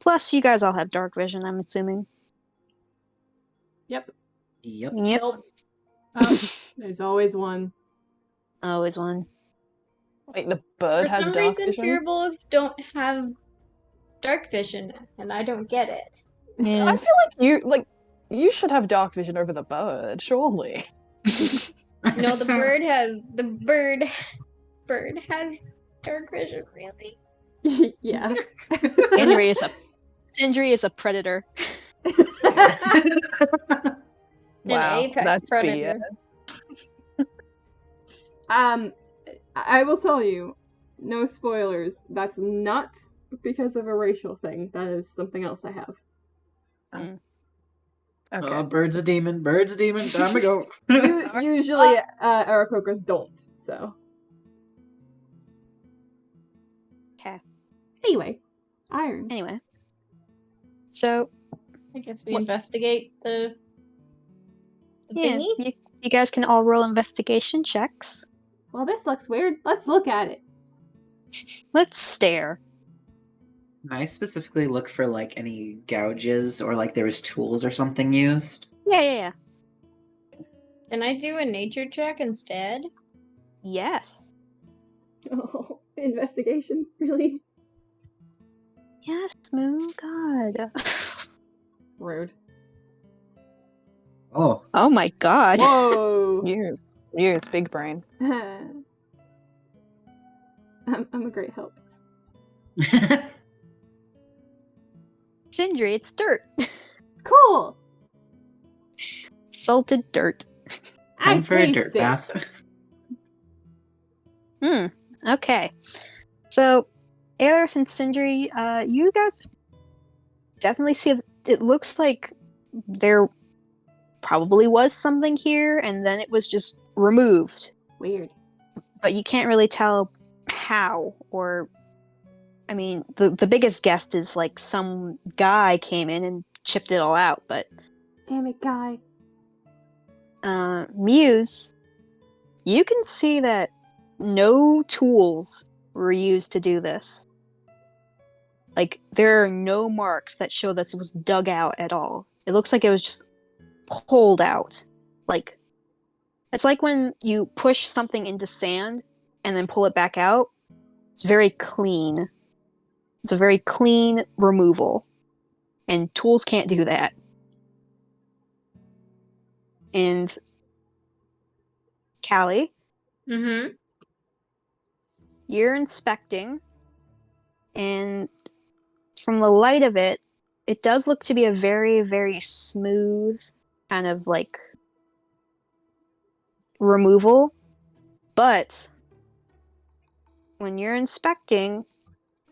Plus, you guys all have dark vision, I'm assuming. Yep. Oh, there's always one. Always one. Wait, the bird has dark vision? For some reason, fearbolgs don't have dark vision, and I don't get it. Yeah. I feel like you should have dark vision over the bird, surely. No, the bird has dark vision, really. Yeah. Sindri is a predator. Wow, An apex that's predator. I will tell you, no spoilers. That's not because of a racial thing. That is something else I have. Okay. Oh, bird's a demon. Time to go. Usually, Aarakocras don't. So. Okay. Anyway, iron. Anyway. So. I guess we investigate the thingy. You guys can all roll investigation checks. Well, this looks weird. Let's look at it. Let's stare. Can I specifically look for any gouges or there was tools or something used? Yeah. Can I do a nature check instead? Yes. Oh, investigation? Really? Yes, Moo. God. Rude. Oh. Oh my God. Whoa. Years, big brain. I'm a great help. Sindri, it's dirt. Cool. Salted dirt. Time for a taste dirt it. bath. Okay. So, Aerith and Sindri, you guys definitely see it looks like there probably was something here and then it was just removed. Weird. But you can't really tell how or I mean, the biggest guess is like some guy came in and chipped it all out, but Damn it, guy. Muse, you can see that no tools were used to do this. Like, there are no marks that show this was dug out at all. It looks like it was just pulled out. Like, it's like when you push something into sand and then pull it back out. It's very clean. It's a very clean removal. And tools can't do that. And Callie, Mm-hmm. you're inspecting, and from the light of it, it does look to be a very, very smooth kind of like removal. But when you're inspecting,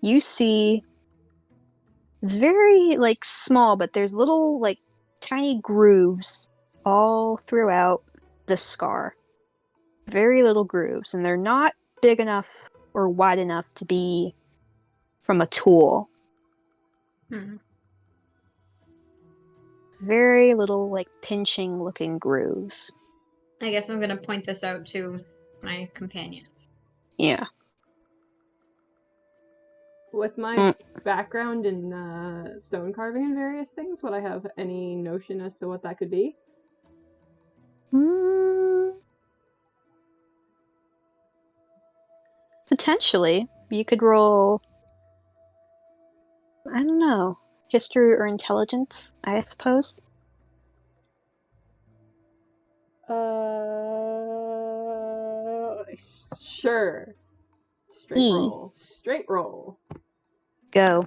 you see it's very like small, but there's little like tiny grooves all throughout the scar. Very little grooves, and they're not big enough or wide enough to be from a tool. Hmm. Very little, like, pinching looking grooves. I guess I'm gonna point this out to my companions. Yeah. With my background in stone carving and various things, would I have any notion as to what that could be? Potentially. You could roll, I don't know, history or intelligence, I suppose. Sure. Straight roll. Straight roll. Go.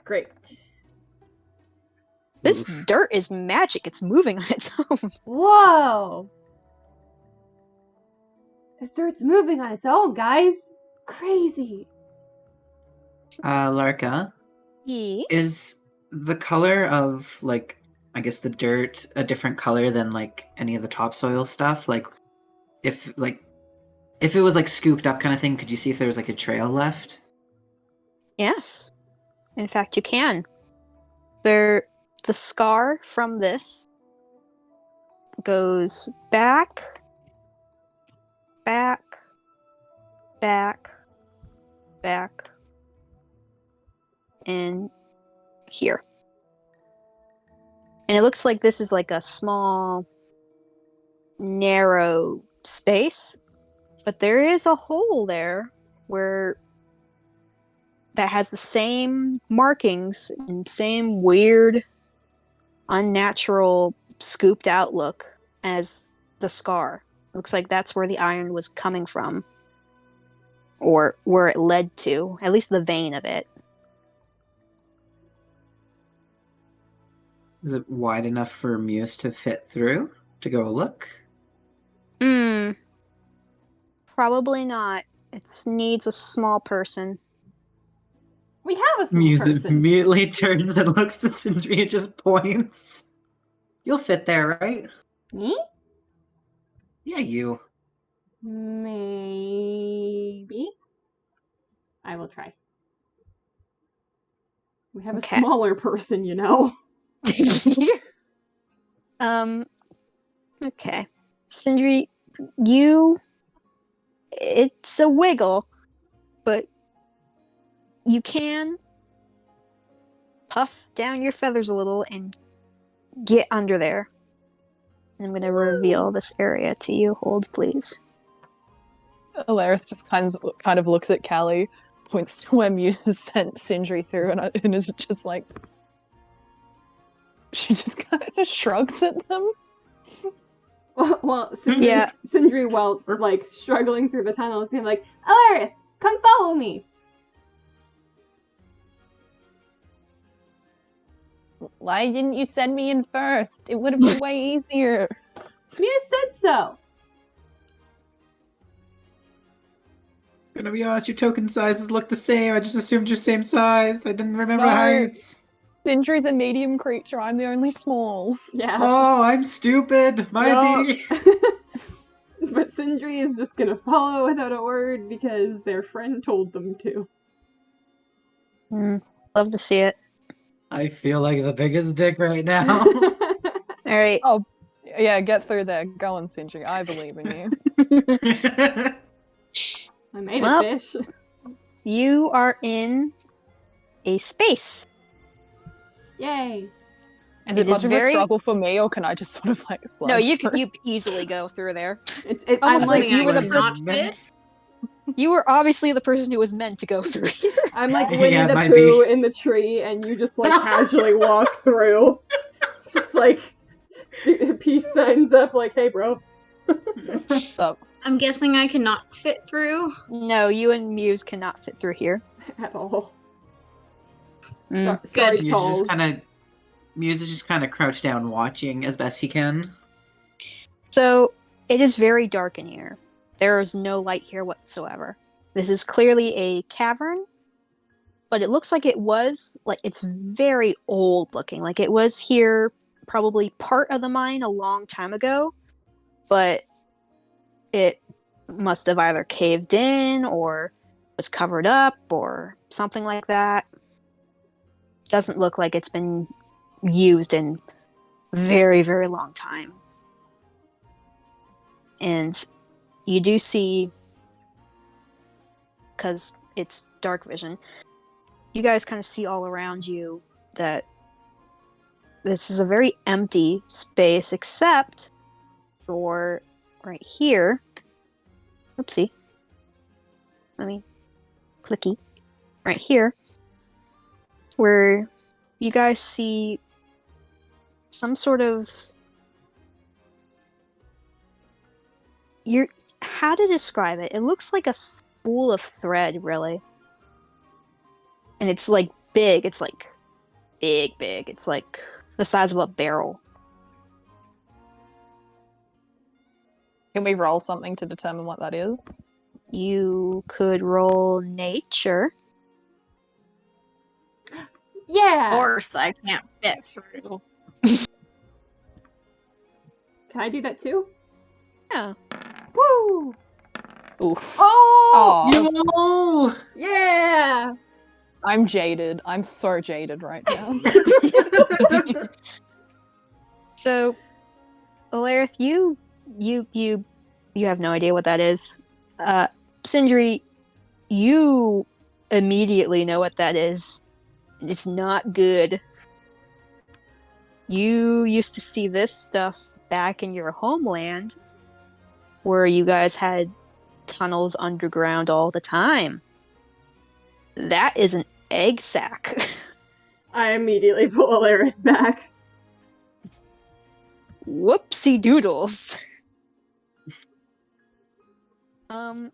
Great. This dirt is magic. It's moving on its own. Whoa! This dirt's moving on its own, guys. Crazy. Larka, Yeah. is the color of, like, I guess the dirt a different color than, like, any of the topsoil stuff? Like, if it was, like, scooped up kind of thing, could you see if there was, like, a trail left? Yes. In fact, you can. The scar from this goes back, back, back, back, and here. And it looks like this is like a small, narrow space, but there is a hole there where that has the same markings and same weird, unnatural, scooped out look as the scar. Looks like that's where the iron was coming from. Or where it led to. At least the vein of it. Is it wide enough for Muse to fit through to go look? Probably not. It needs a small person. We have a small Muse person. immediately turns and looks to Sindri and just points. You'll fit there, right? Me? Yeah, you. Maybe. I will try. We have Okay. a smaller person, you know. Okay. Sindri, it's a wiggle, but you can puff down your feathers a little and get under there. And I'm going to reveal this area to you. Hold, please. Alarith just kind of looks at Callie, points to where Muse sent Sindri through, and is just like... She just kind of shrugs at them. Well, Sindri, while, like, struggling through the tunnels, he's like, Alarith, Come follow me. Why didn't you send me in first? It would have been way easier. Mia said so. Gonna be honest, your token sizes look the same. I just assumed your same size. I didn't remember No. heights. Sindri's a medium creature. I'm the only small. Yeah. Oh, I'm stupid. My B. But Sindri is just gonna follow without a word because their friend told them to. Love to see it. I feel like the biggest dick right now. All right. Oh, yeah, get through there. Go on, Sindri. I believe in you. I made Well, a fish. You are in a space. Yay. Is It it much is of very- a struggle for me, or can I just sort of like slide No, you through? you easily go through there. I'm Almost like like you were the was person. not fit. You were obviously the person who was meant to go through here. I'm like Yeah, Winnie it the might Pooh be. in the tree, and you just like casually walk through. Just like peace signs up, like, hey, bro. So, I'm guessing I cannot fit through. No, you and Muse cannot fit through here. At all. Mm. Sorry, Good. Tolls. Muse is just kind of crouched down, watching as best he can. So it is very dark in here. There is no light here whatsoever. This is clearly a cavern, but it looks like it's very old looking. Like it was here probably part of the mine a long time ago, but it must have either caved in or was covered up or something like that. Doesn't look like it's been used in very, very long time. And you do see, because it's dark vision, you guys kind of see all around you that this is a very empty space except for right here. Oopsie. Let me clicky. Right here, where you guys see some sort of how to describe it? It looks like a spool of thread, really. And it's like big. It's like big. It's like the size of a barrel. can we roll something to determine what that is? You could roll nature. Yeah! Of course, I can't fit through. Can I do that too? Yeah. Woo! Oof. Oh! Oh, Yo! Yeah! I'm jaded. I'm so jaded right now. So, Alarith, you have no idea what that is. Sindri, you immediately know what that is. It's not good. You used to see this stuff back in your homeland, where you guys had tunnels underground all the time. That is an egg sack. I immediately pull Alarith back. Whoopsie doodles. And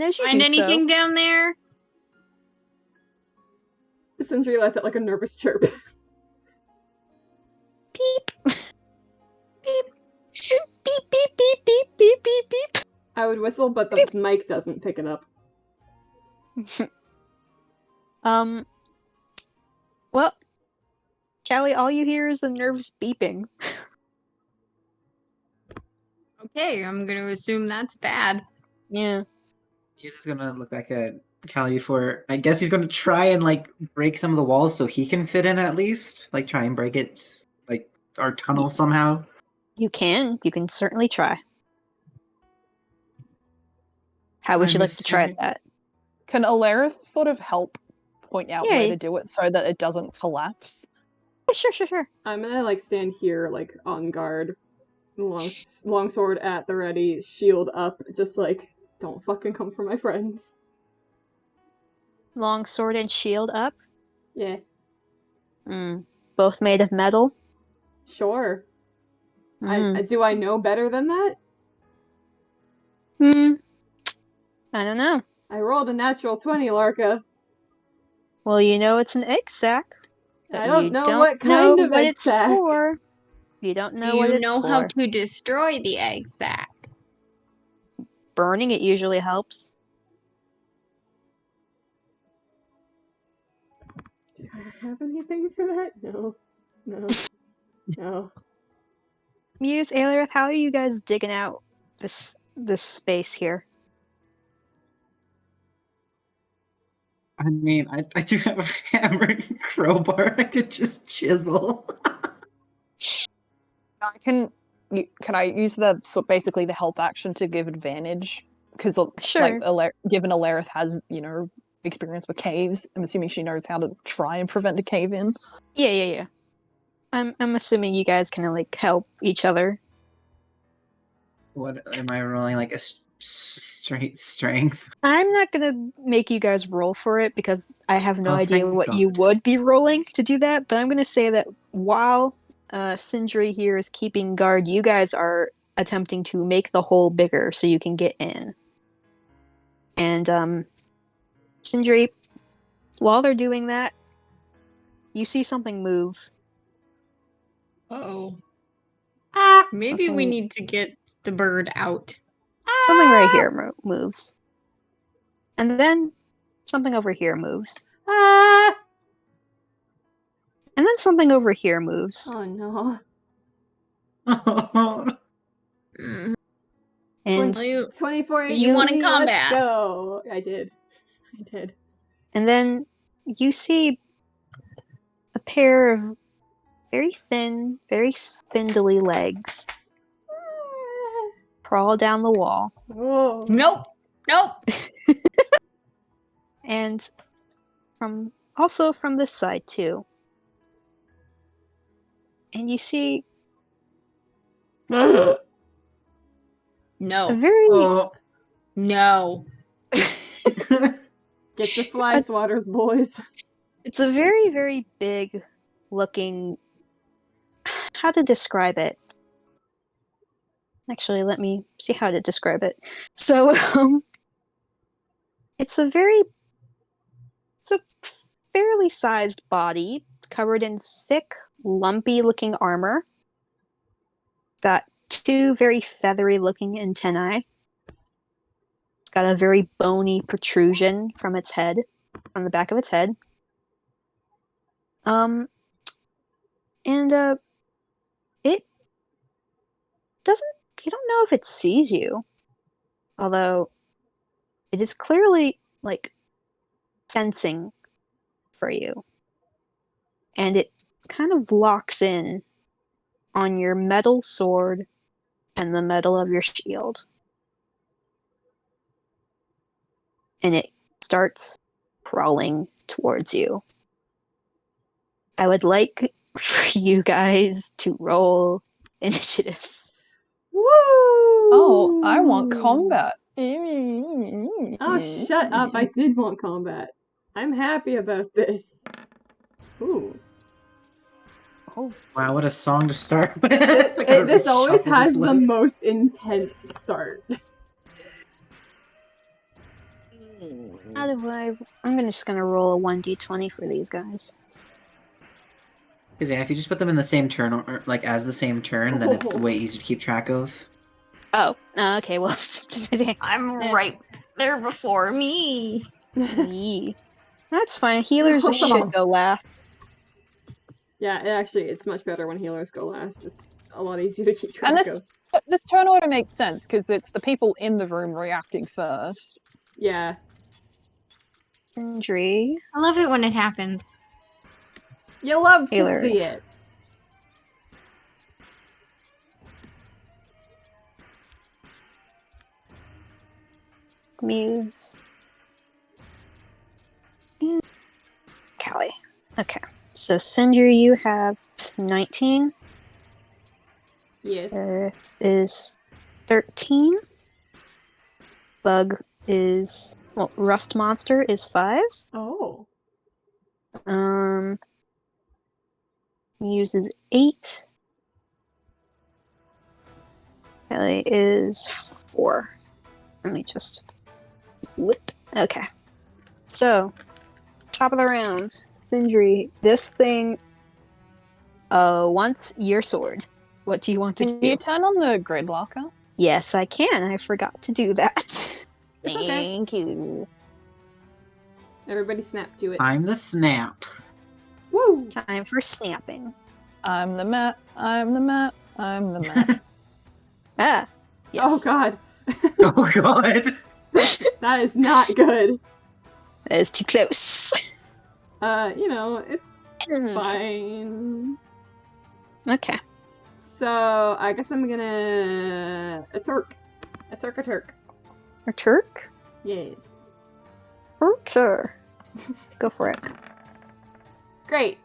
as you Find do anything so, down there? Sindri lets out like a nervous chirp. beep. Beep. Beep, beep, beep, beep, beep, beep, beep. I would whistle, but the mic doesn't pick it up. Well, Callie, all you hear is a nervous beeping. Okay, I'm gonna assume that's bad. Yeah. He's just gonna look back at Callie for. I guess he's gonna try and like break some of the walls so he can fit in at least. Like try and break it, like our tunnel somehow. You can certainly try. How would I'm you like to try assuming- that? Can Alarith sort of help point out Yeah. where to do it so that it doesn't collapse? Yeah, sure. I'm gonna like stand here, like on guard, long sword at the ready, shield up, just like don't fucking come for my friends. Long sword and shield up. Yeah, Both made of metal. sure. Mm. Do I know better than that? I don't know. I rolled a natural 20, Larka. Well, you know it's an egg sac. But I don't know what know kind of what egg it's sac. for. You don't know Do what you it's know for. how to destroy the egg sac? Burning it usually helps. Do I have anything for that? No. No. No. Muse, Aelirith, how are you guys digging out this space here? I mean, I do have a hammer and crowbar. I could just chisel. Can I use basically the help action to give advantage? Because Sure. given Alerith has experience with caves, I'm assuming she knows how to try and prevent a cave in. Yeah. I'm assuming you guys can like help each other. What am I rolling? Like a straight strength? I'm not gonna make you guys roll for it because I have no idea thank what God. you would be rolling to do that. But I'm gonna say that while Sindri here is keeping guard, you guys are attempting to make the hole bigger so you can get in. And Sindri, while they're doing that, you see something move. Uh-oh. Ah! Maybe we Something- need to get the bird out. Something right here moves. And then something over here moves. Ah! And then something over here moves. Oh no. Mm. And 24 You want in let's combat. go. I did. and then you see a pair of very thin, very spindly legs crawl down the wall. Oh. Nope. And also from this side too. And you see a No. very Oh. No. Get the fly swatters, boys. it's a very, very big looking, how to describe it. Actually, let me see how to describe it. So, it's a fairly sized body covered in thick, lumpy looking armor. It's got two very feathery looking antennae. It's got a very bony protrusion from its head, on the back of its head. It doesn't, you don't know if it sees you. Although, it is clearly, like, sensing for you. And it kind of locks in on your metal sword and the metal of your shield. And it starts crawling towards you. I would like for you guys to roll initiative. Woo! Oh, I want combat. Oh, shut up. I did want combat. I'm happy about this. Ooh. Oh, Wow, what a song to start with. This always has the list. most intense start. how do I'm just gonna roll a 1d20 for these guys. Because yeah, if you just put them in the same turn, or like as the same turn, then it's way easier to keep track of. Oh, okay, well. I'm right there before me. Yee. That's fine. Healers should go last. Yeah, it's much better when healers go last. It's a lot easier to keep track And this of. this turn order makes sense because it's the people in the room reacting first. Yeah. Sindri. I love it when it happens. You love to Healers. see it. Muse. And Callie. Okay. So Sindri, you have 19. Yes. Earth is 13. Bug is Rust Monster is 5. Oh. Muse is 8. Kelly is 4. Let me just whip Okay. So, top of the round. Sindri, this thing wants your sword. What do you want to do? Can you turn on the grid locker? Yes, I can. I forgot to do that. It's okay. Thank you. Everybody snap to it. Time to snap. Woo! Time for snapping. I'm the map. I'm the map. I'm the map. Ah. Yes. Oh god. Oh god. That is not good. That is too close. It's fine. Okay. So, I guess I'm gonna... A Turk. A Turk. A Turk? Yes. Okay. Go for it. Great.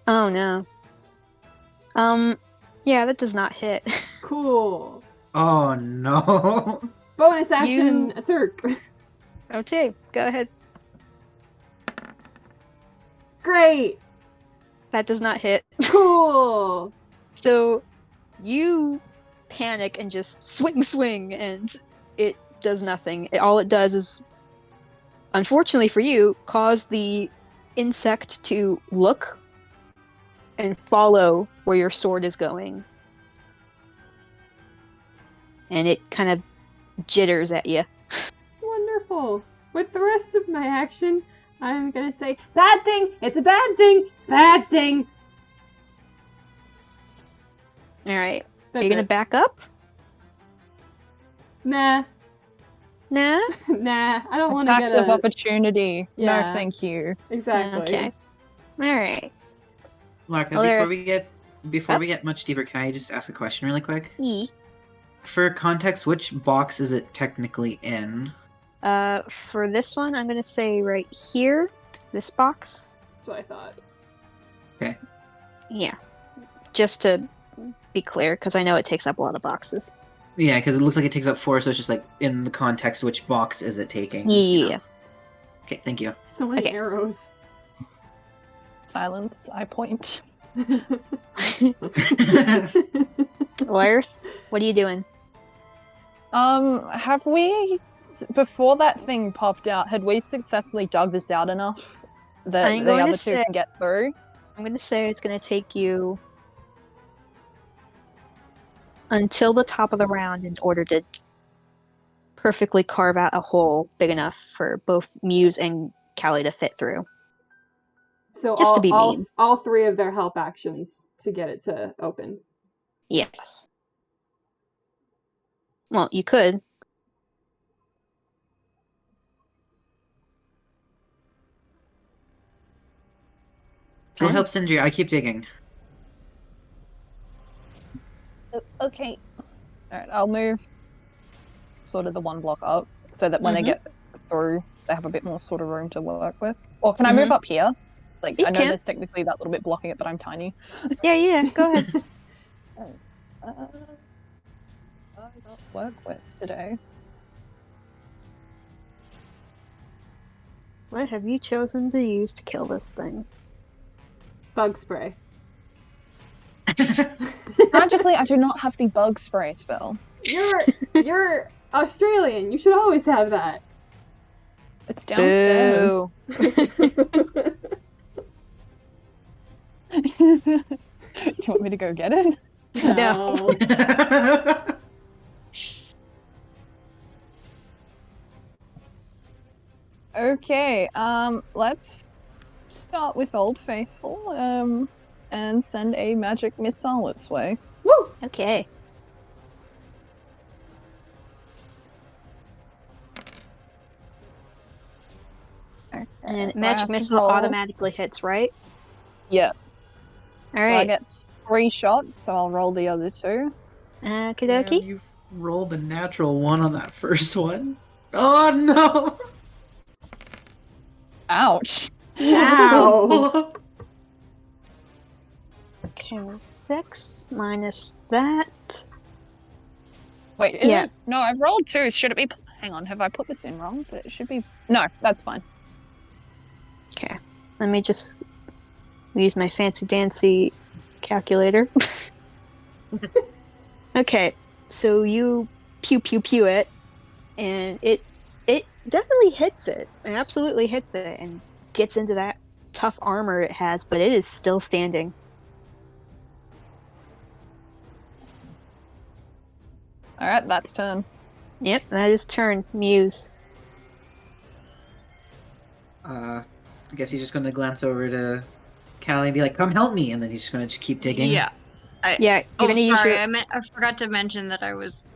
Oh no. Yeah, that does not hit. Cool. Oh no. Bonus action, a Turk. Okay, go ahead. Great. That does not hit. Cool. So, you panic and just swing, and it does nothing. All it does is, unfortunately for you, cause the insect to look and follow where your sword is going. And it kind of jitters at you. Wonderful. With the rest of my action, I'm gonna say, bad thing! It's a bad thing! Bad thing! Alright. Are That's you gonna it. back up? Nah. Nah? Nah, I don't want to Attacks get of opportunity. Yeah. No, thank you. Exactly. Okay. Alright. Larka, Well, before we get much deeper, can I just ask a question really quick? E. For context, which box is it technically in? For this one, I'm gonna say right here, this box. That's what I thought. Okay. Yeah. Just to be clear, because I know it takes up a lot of boxes. Yeah, because it looks like it takes up 4, so it's just like in the context, which box is it taking? Yeah. Okay, thank you. So many Okay. arrows. Silence. I point. Larth, what are you doing? Have we, before that thing popped out, had we successfully dug this out enough that I'm the going to other two say- can get through? I'm gonna say it's gonna take you until the top of the round in order to perfectly carve out a hole big enough for both Muse and Callie to fit through. So Just to be mean. all three of their help actions to get it to open. Yes. Well, you could. Go help Sindri, I keep digging. Okay. Alright, I'll move sort of the one block up so that when they get through, they have a bit more sort of room to work with. Or can I move up here? Like, You I know can. there's technically that little bit blocking it, but I'm tiny. Yeah, go ahead. I got work with today. What have you chosen to use to kill this thing? Bug spray. Tragically, I do not have the bug spray spell. You're Australian. You should always have that. It's downstairs. Boo. Do you want me to go get it? No. Okay, let's start with Old Faithful, and send a magic missile its way. Woo! Okay. And so I magic have to missile roll- automatically hits, right? Yeah. All So I right. get 3 shots, so I'll roll the other 2. Okie Yeah, dokie. you rolled a natural 1 on that first one. Oh no! Ouch! Ow! Okay, 6 minus that. Wait, is Yeah. it? No, I've rolled 2. Should it be? Hang on, have I put this in wrong? But it should be. No, that's fine. Okay. Let me just use my fancy dancy calculator. Okay, so you pew pew pew it, and it definitely hits it. It absolutely hits it and gets into that tough armor it has, but it is still standing. All right, that's turn. Yep, that is turn. Muse. I guess he's just going to glance over to Callie and be like, "Come help me," and then he's just going to keep digging. Yeah. Yeah, you're gonna use your. I forgot to mention that I was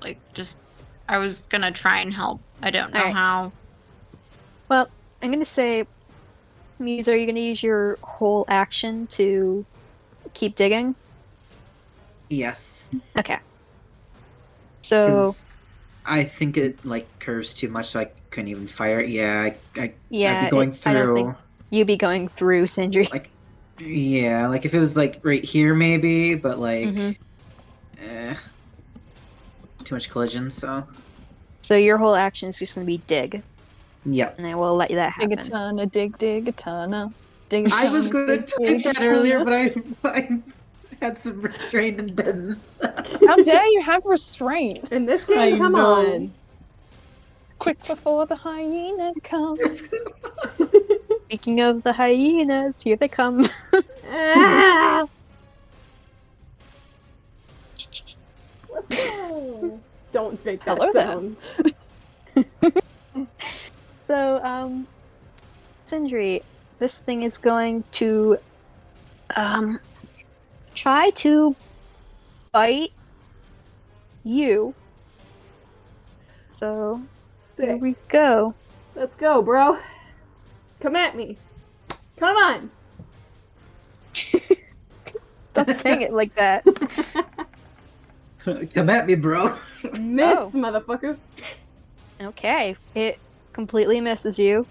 I was gonna try and help. I don't know how. Well, I'm gonna say, Muse, are you gonna use your whole action to keep digging? Yes. Okay. So 'Cause I think it like curves too much, so I couldn't even fire it. Yeah, I'd be going I don't through. think you'd be going through, Sindri. Like, yeah, like if it was like right here, maybe, but like, too much collision. So your whole action is just gonna be dig, Yep. and I will let that happen. Dig a ton of dig a ton of dig. A I was ton gonna of type that earlier, but I had some restraint and didn't. How dare you have restraint? In this game, I come know. on. Quick before the hyena comes. Speaking of the hyenas, here they come. Ah! Let's go. Don't make that Hello there. sound. So, Sindri, this thing is going to try to bite you. So here Sick. we go. Let's go, bro. Come at me. Come on. Stop saying it like that. Come at me, bro. Miss, Oh. motherfucker. Okay, it completely misses you,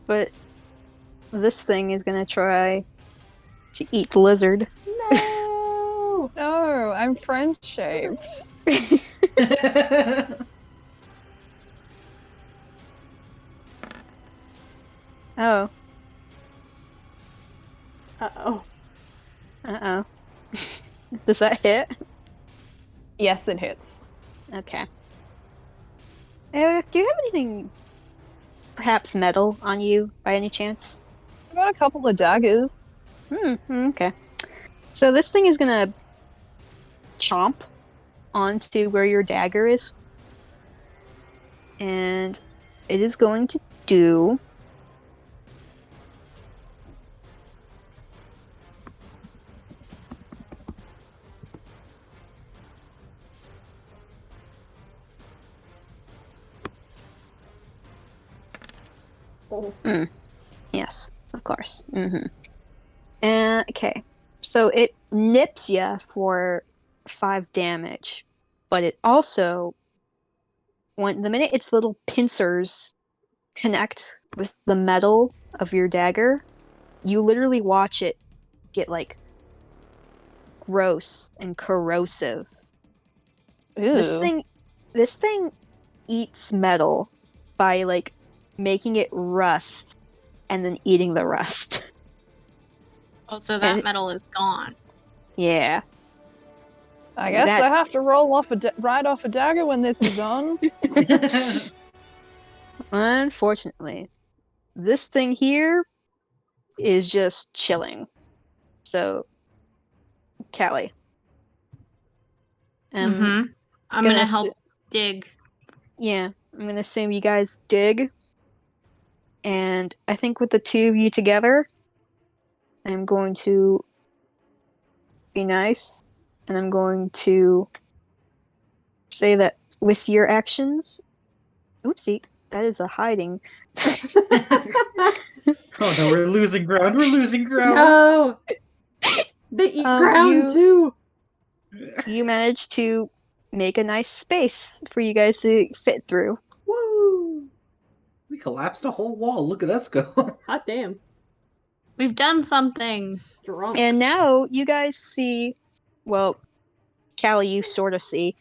but this thing is gonna try to eat the lizard. No. No, I'm friend shaped. Oh, Uh-oh. uh-oh. Does that hit? Yes, it hits. Okay. Eric, do you have anything, perhaps metal, on you by any chance? I got a couple of daggers. Okay. So this thing is gonna chomp onto where your dagger is. And it is going to do... Oh. Yes, of course. And okay, so it nips ya for 5 damage, but it also, when the minute its little pincers connect with the metal of your dagger, you literally watch it get like gross and corrosive. Ew. This thing eats metal by like making it rust and then eating the rust. Oh, so that metal is gone. Yeah. I guess I have to roll off right off a dagger when this is on. Unfortunately, this thing here is just chilling. So, Callie. I'm gonna help dig. Yeah, I'm gonna assume you guys dig. And I think with the two of you together, I'm going to be nice. And I'm going to say that with your actions... Oopsie, that is a hiding. Oh no, we're losing ground. We're losing ground. No. They eat ground too. You managed to make a nice space for you guys to fit through. Woo! We collapsed a whole wall. Look at us go. Hot damn. We've done something. Strong. And now you guys see, well, Callie, you sort of see,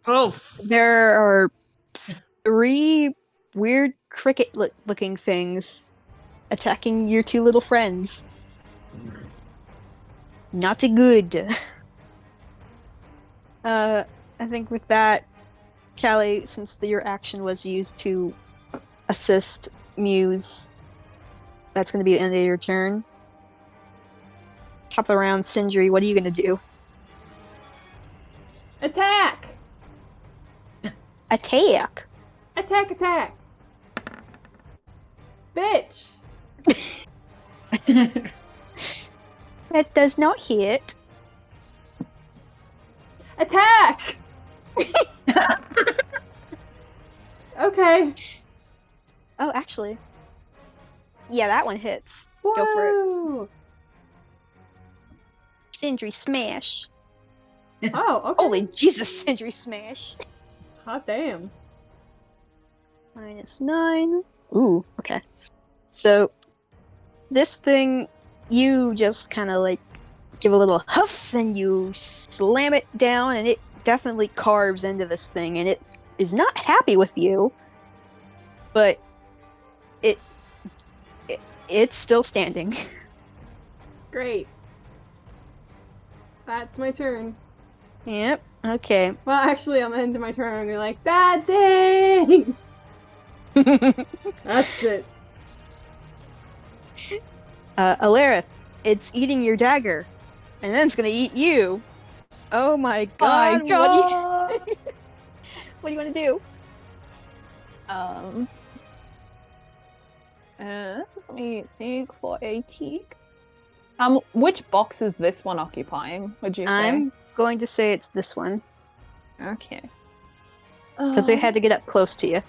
Oh, there are 3 weird cricket-looking things attacking your 2 little friends. Not good. I think with that, Callie, since your action was used to assist Muse, that's going to be the end of your turn. Top of the round, Sindri, what are you going to do? Attack! Attack! Attack! Bitch! That does not hit. Attack! Okay. Oh, actually. Yeah, that one hits. Whoa. Go for it. Sindri smash. Oh, okay. Holy Jesus, Sindri smash. Hot damn. -9. Ooh, okay. So, this thing, you just kind of like give a little huff and you slam it down, and it definitely carves into this thing, and it is not happy with you, but it's still standing. Great. That's my turn. Yep, okay. Well, actually, on the end of my turn, I'm gonna be like, bad thing! That's it. Alarith, it's eating your dagger, and then it's gonna eat you. Oh my god, what do you want to do? Just let me think for a teak. Which box is this one occupying, would you say? I'm going to say it's this one, Okay. because it had to get up close to you.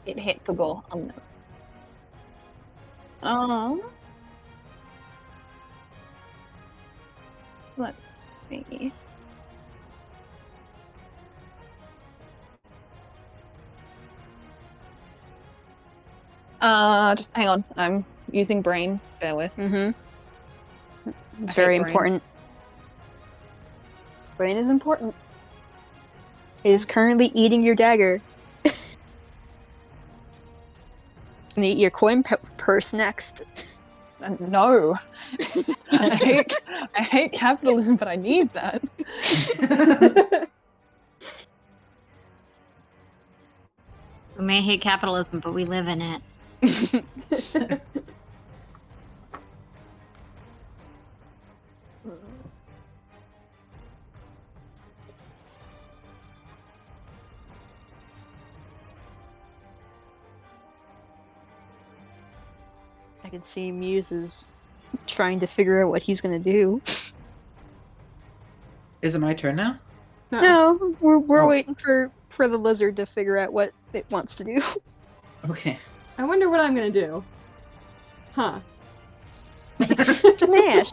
It hit the goal. Let's see. Just hang on. I'm using brain. Bear with. Mm-hmm. It's I very hate brain. important. Brain is important. It is currently eating your dagger. It's gonna eat your coin purse next. No. I hate capitalism, but I need that. We may hate capitalism, but we live in it. I can see Muse is trying to figure out what he's gonna do. Is it my turn now? No, we're Oh. waiting for the lizard to figure out what it wants to do. Okay. I wonder what I'm gonna do. Huh. Smash!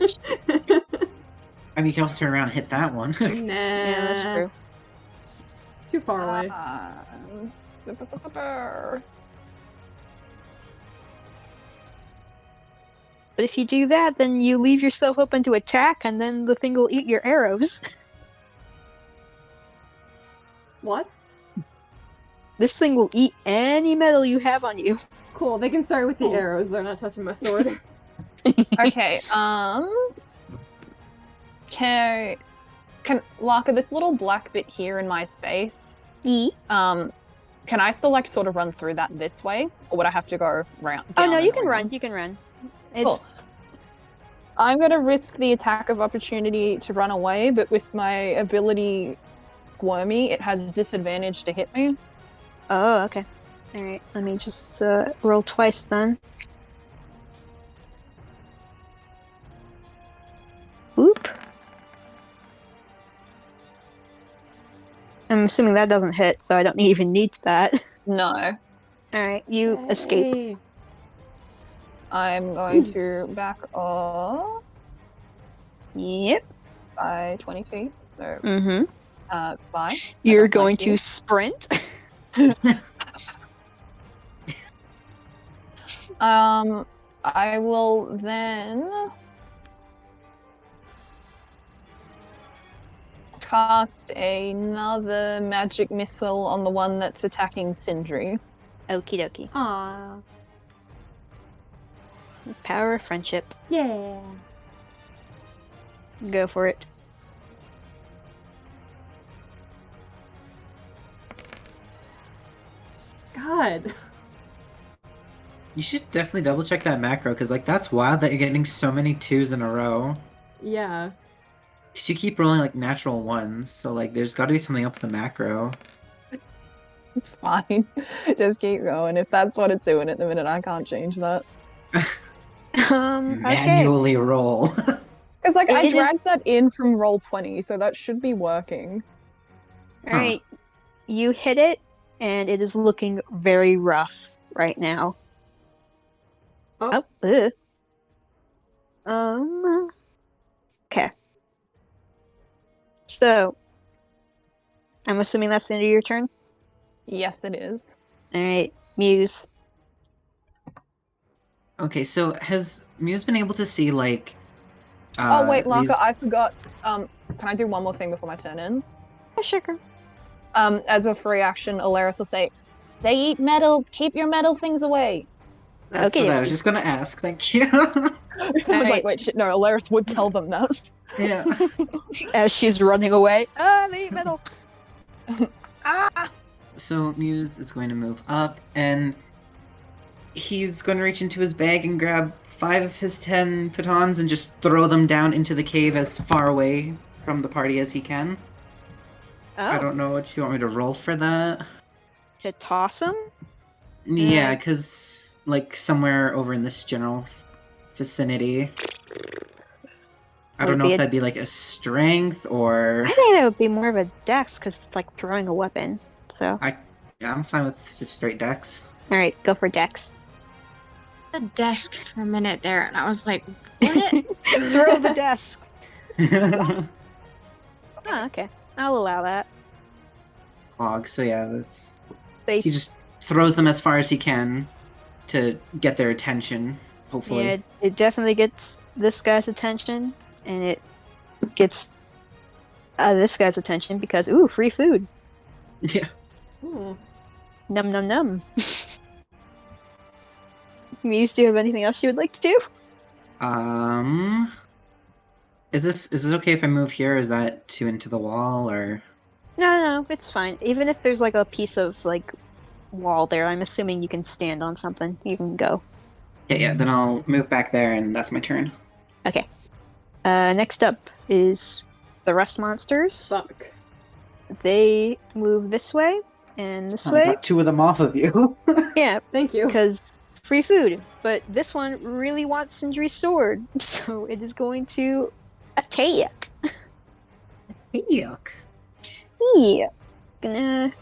I mean, you can also turn around and hit that one. Nah. Yeah, that's true. Too far away. But if you do that, then you leave yourself open to attack, and then the thing will eat your arrows. What? This thing will eat any metal you have on you. Cool, they can start with the Oh. arrows, they're not touching my sword. Okay, can Larka, this little black bit here in my space, E. can I still like sort of run through that this way? Or would I have to go round? Oh down no, and you can around? run. You can run. It's Cool. I'm gonna risk the attack of opportunity to run away, but with my ability Wormy, it has disadvantage to hit me. Oh, okay. Alright, let me just roll twice then. Oop. I'm assuming that doesn't hit, so I don't even need that. No. Alright, you escape. Yay. I'm going to back off Yep. by 20 feet. So, Mm-hmm. bye. You're I don't going like to you. sprint. I will then cast another magic missile on the one that's attacking Sindri. Okie dokie. Aww. Power of friendship. Yeah. Go for it. God. You should definitely double check that macro, because like that's wild that you're getting so many 2s in a row. Yeah. Because you keep rolling like natural 1s, so like there's got to be something up with the macro. It's fine. Just keep going. If that's what it's doing at the minute, I can't change that. Okay. Manually roll. Because like I It is- dragged that in from roll 20, so that should be working. All right. You hit it, and it is looking very rough right now. Oh. Ugh. Okay. So, I'm assuming that's the end of your turn? Yes, it is. Alright, Muse. Okay, so has Muse been able to see like? Oh wait, Larka, these- I forgot. Can I do one more thing before my turn ends? Yeah, sure. As a free action, Alarith will say, "They eat metal. Keep your metal things away." That's Okay, what I was just gonna ask. Thank you. I was Alright. like, wait, shit, no, Alarith would tell them that. Yeah. As she's running away. Ah, they eat metal! Ah! So Muse is going to move up, and he's going to reach into his bag and grab 5 of his 10 pitons and just throw them down into the cave as far away from the party as he can. I Oh, don't know what you want me to roll for that. to toss them? Yeah, because like somewhere over in this general vicinity. I don't know if that'd be like a strength or. I think that would be more of a dex, because it's like throwing a weapon. So, Yeah, I'm fine with just straight dex. alright, go for dex. The desk for a minute there, and I was like, what? Throw the desk! Clog, Oh, okay. I'll allow that. so yeah, that's. They He just throws them as far as he can to get their attention, hopefully. Yeah, it definitely gets this guy's attention, and it gets this guy's attention because, ooh, free food. Yeah. Hmm. Num num num. Muse, do you have anything else you would like to do? Is this okay if I move here? Is that too into the wall or? No, it's fine. Even if there's like a piece of like wall there, I'm assuming you can stand on something. You can go. Yeah, then I'll move back there and that's my turn. Okay. Next up is the rust monsters. Fuck. They move this way and this I way. got 2 of them off of you. Yeah, Thank you. because free food. But this one really wants Sindri's sword, so it is going to attack. Yuck. Yeah. Gonna.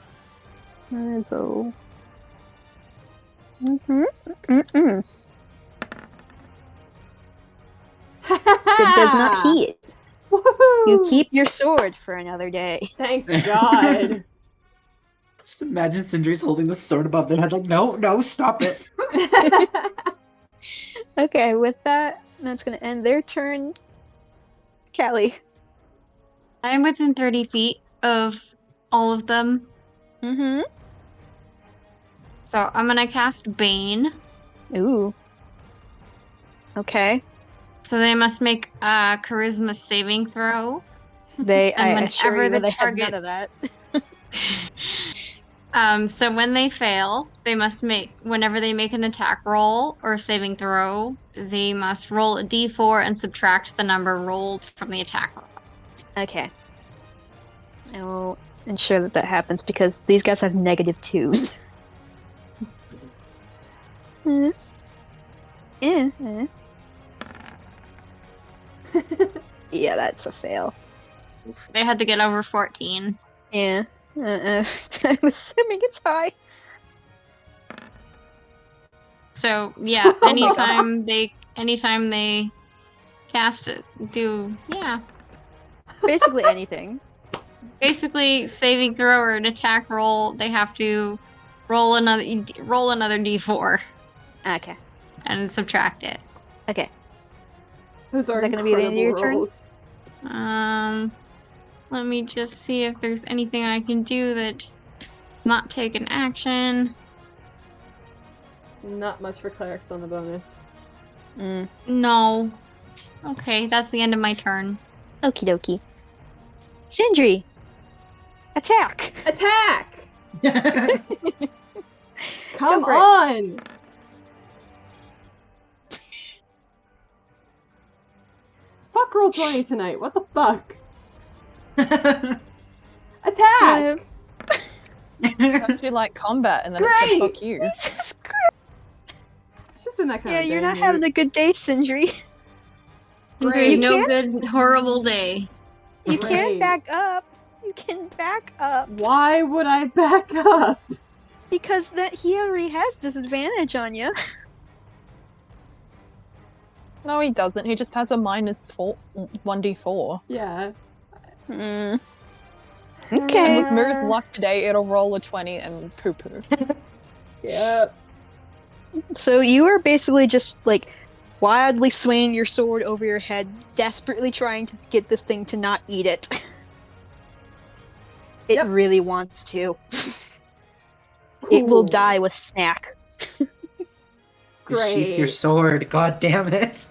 So. It does not hit. Woohoo! You keep your sword for another day. Thank God. Just imagine Sindri's holding the sword above their head like, no, stop it. Okay, with that, that's gonna end their turn. Callie. I'm within 30 feet of all of them, Mm-hmm. so I'm gonna cast Bane. Ooh. Okay. So they must make a charisma saving throw. They, And I assure you, whenever the they had target- none of that. So when they fail, they must whenever they make an attack roll or saving throw, they must roll a d4 and subtract the number rolled from the attack roll. Okay. I will ensure that that happens because these guys have -2s. Yeah, that's a fail. They had to get over 14. Yeah. I'm assuming it's high. So yeah, Oh my God. anytime they cast it, Basically anything. basically saving throw or an attack roll, they have to roll another d4 Okay. and subtract it. Okay. Those are Is that gonna be the end of your incredible turn? rolls. Let me just see if there's anything I can do that not take an action. Not much for clerics on the bonus. No. Okay, that's the end of my turn. Okie dokie. Sindri! Attack! Attack! Come on! Fuck roll 20 tonight. What the fuck? Attack! Don't you like combat? And then it said, Great! fuck you. Jesus Christ. It's just been that kind Yeah, of day. you're not having a good day, Sindri. There's You no can't- good, horrible day. You Great. can't back up. You can back up. Why would I back up? Because that he already has disadvantage on you. No, he doesn't. He just has a -1d4. Yeah. Mm. And Okay. with Moo's luck today, it'll roll a 20 and poo-poo. Yeah. So you are basically just like wildly swinging your sword over your head, desperately trying to get this thing to not eat it. It Yep. really wants to. It will Cool. die with snack. Great. Sheath your sword. God damn it.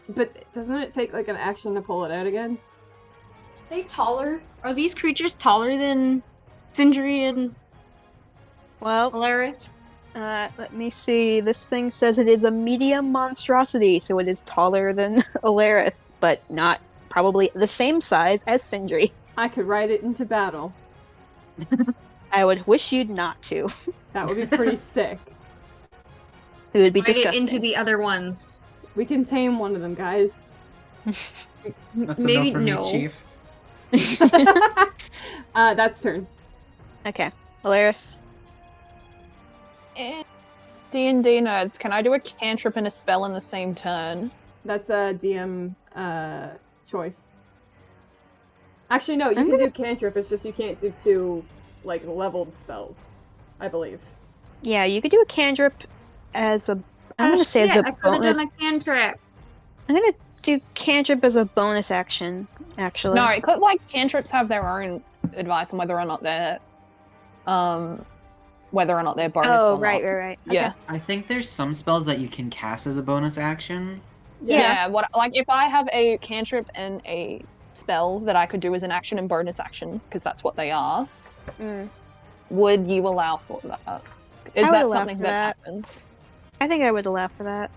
But doesn't it take like an action to pull it out again? Are they taller? Are these creatures taller than Sindri and Well, Alarith? let me see. This thing says it is a medium monstrosity, so it is taller than Alarith, but not probably the same size as Sindri. I could ride it into battle. I would wish you'd not to. That would be pretty sick. It would be Ride it disgusting. into the other ones. We can tame one of them, guys. That's Maybe enough for no. me, Chief. That's turn. Okay, Alarith. D&D nerds, can I do a cantrip and a spell in the same turn? That's a DM choice. Actually, no, you can do cantrip. It's just you can't do 2 like leveled spells, I believe. Yeah, you could do a cantrip as a. I'm gonna say as a I could have bonus. done a cantrip. I'm gonna do cantrip as a bonus action. Actually, No, it could, like, cantrips have their own advice on whether or not they're bonus Oh, or right, not. right. Yeah. I think there's some spells that you can cast as a bonus action. Yeah, like if I have a cantrip and a spell that I could do as an action and bonus action, because that's what they are, Mm. would you allow for that? Is I would that allow something for that that. happens? I think I would allow for that.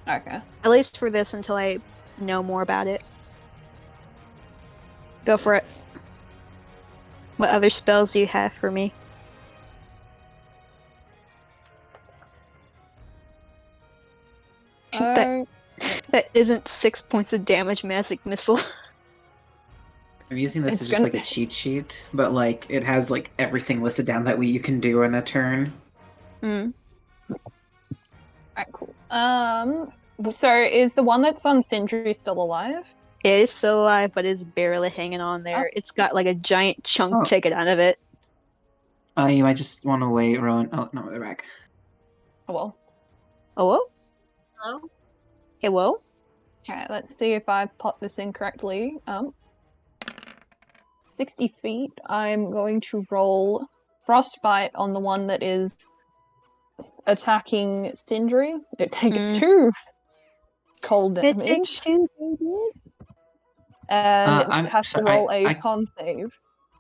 Okay. At least for this until I know more about it. Go for it. What other spells do you have for me? That isn't 6 points of damage magic missile. I'm using this It's as just gonna- like a cheat sheet, but like it has like everything listed down that you can do in a turn. Mm. Alright, cool. So is the one that's on Sindri still alive? It is still alive, but is barely hanging on there. Oh. It's got like a giant chunk Oh. taken out of it. You might just want to wait, Rowan. Oh no, they're back. Oh well. Oh, whoa? Hello? Hey, whoa? Alright, let's see if I've popped this in correctly. 60 feet. I'm going to roll Frostbite on the one that is attacking Sindri. It takes Mm. 2 cold It damage. takes 2, baby. And I'm it has to sorry, roll a I- con save.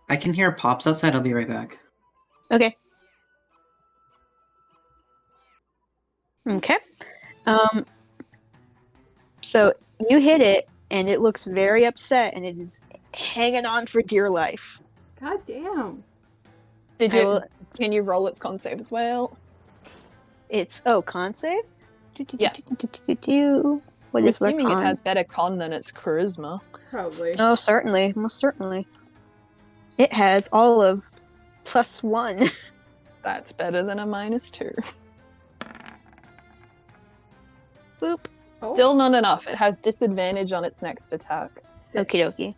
I can hear pops outside. I'll be right back. Okay. Okay. So you hit it, and it looks very upset, and it is hanging on for dear life. God damn. Did I you? will- Can you roll its con save as well? It's con save. Yeah. What I'm is their assuming con? it has better con than its charisma. Probably. Oh, certainly, most certainly. It has all of +1. That's better than a -2. Boop. Oh, Still not enough. It has disadvantage on its next attack. Okie dokie.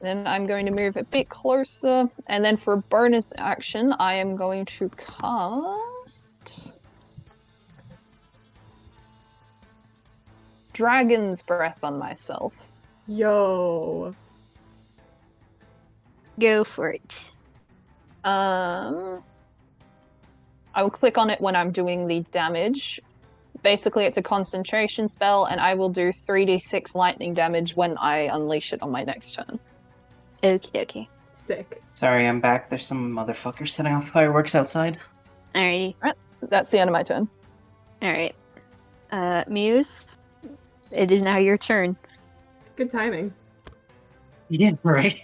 Then I'm going to move a bit closer, and then for a bonus action, I am going to cast Dragon's Breath on myself. yo. Go for it. I will click on it when I'm doing the damage. Basically, it's a concentration spell, and I will do 3d6 lightning damage when I unleash it on my next turn. Okie dokie. Sick. Sorry, I'm back. There's some motherfuckers setting off fireworks outside. Alrighty. That's the end of my turn. Alright. Muse, it is now your turn. Good timing. Yeah, right.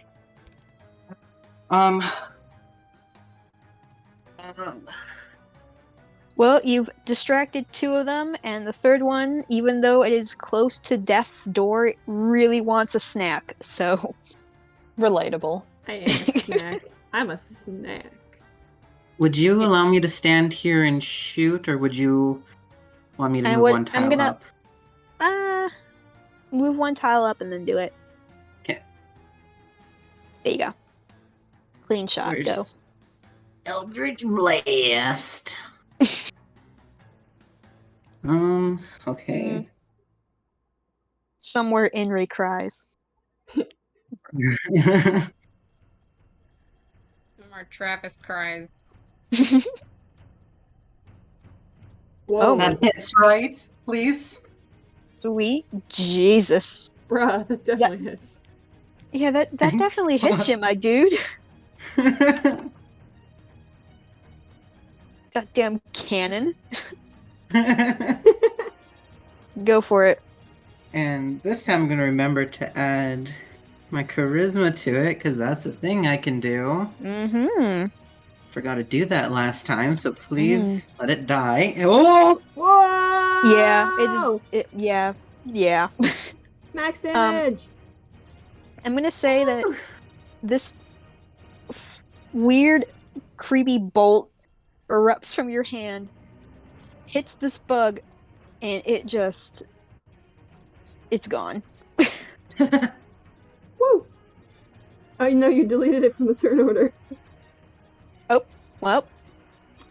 Well, you've distracted 2 of them, and the third one, even though it is close to death's door, it really wants a snack, so... Relatable. I am a snack. I'm a snack. Would you allow me to stand here and shoot, or would you want me to move one tile up? Move 1 tile up and then do it. Okay. There you go. Clean shot, go. Eldritch Blast. Okay. Somewhere Inri cries. More Travis cries. Oh, that hits, right? Please? Sweet Jesus. Bruh, that definitely hits. Yeah, that definitely hits you, my dude. Goddamn cannon. Go for it. And this time I'm going to remember to add my charisma to it, because that's a thing I can do. Mm-hmm. Forgot to do that last time, so please let it die. Oh! Whoa! Yeah, yeah. Max damage! I'm gonna say that this weird, creepy bolt erupts from your hand, hits this bug, and it's gone. Woo! I know you deleted it from the turn order. Oh, well.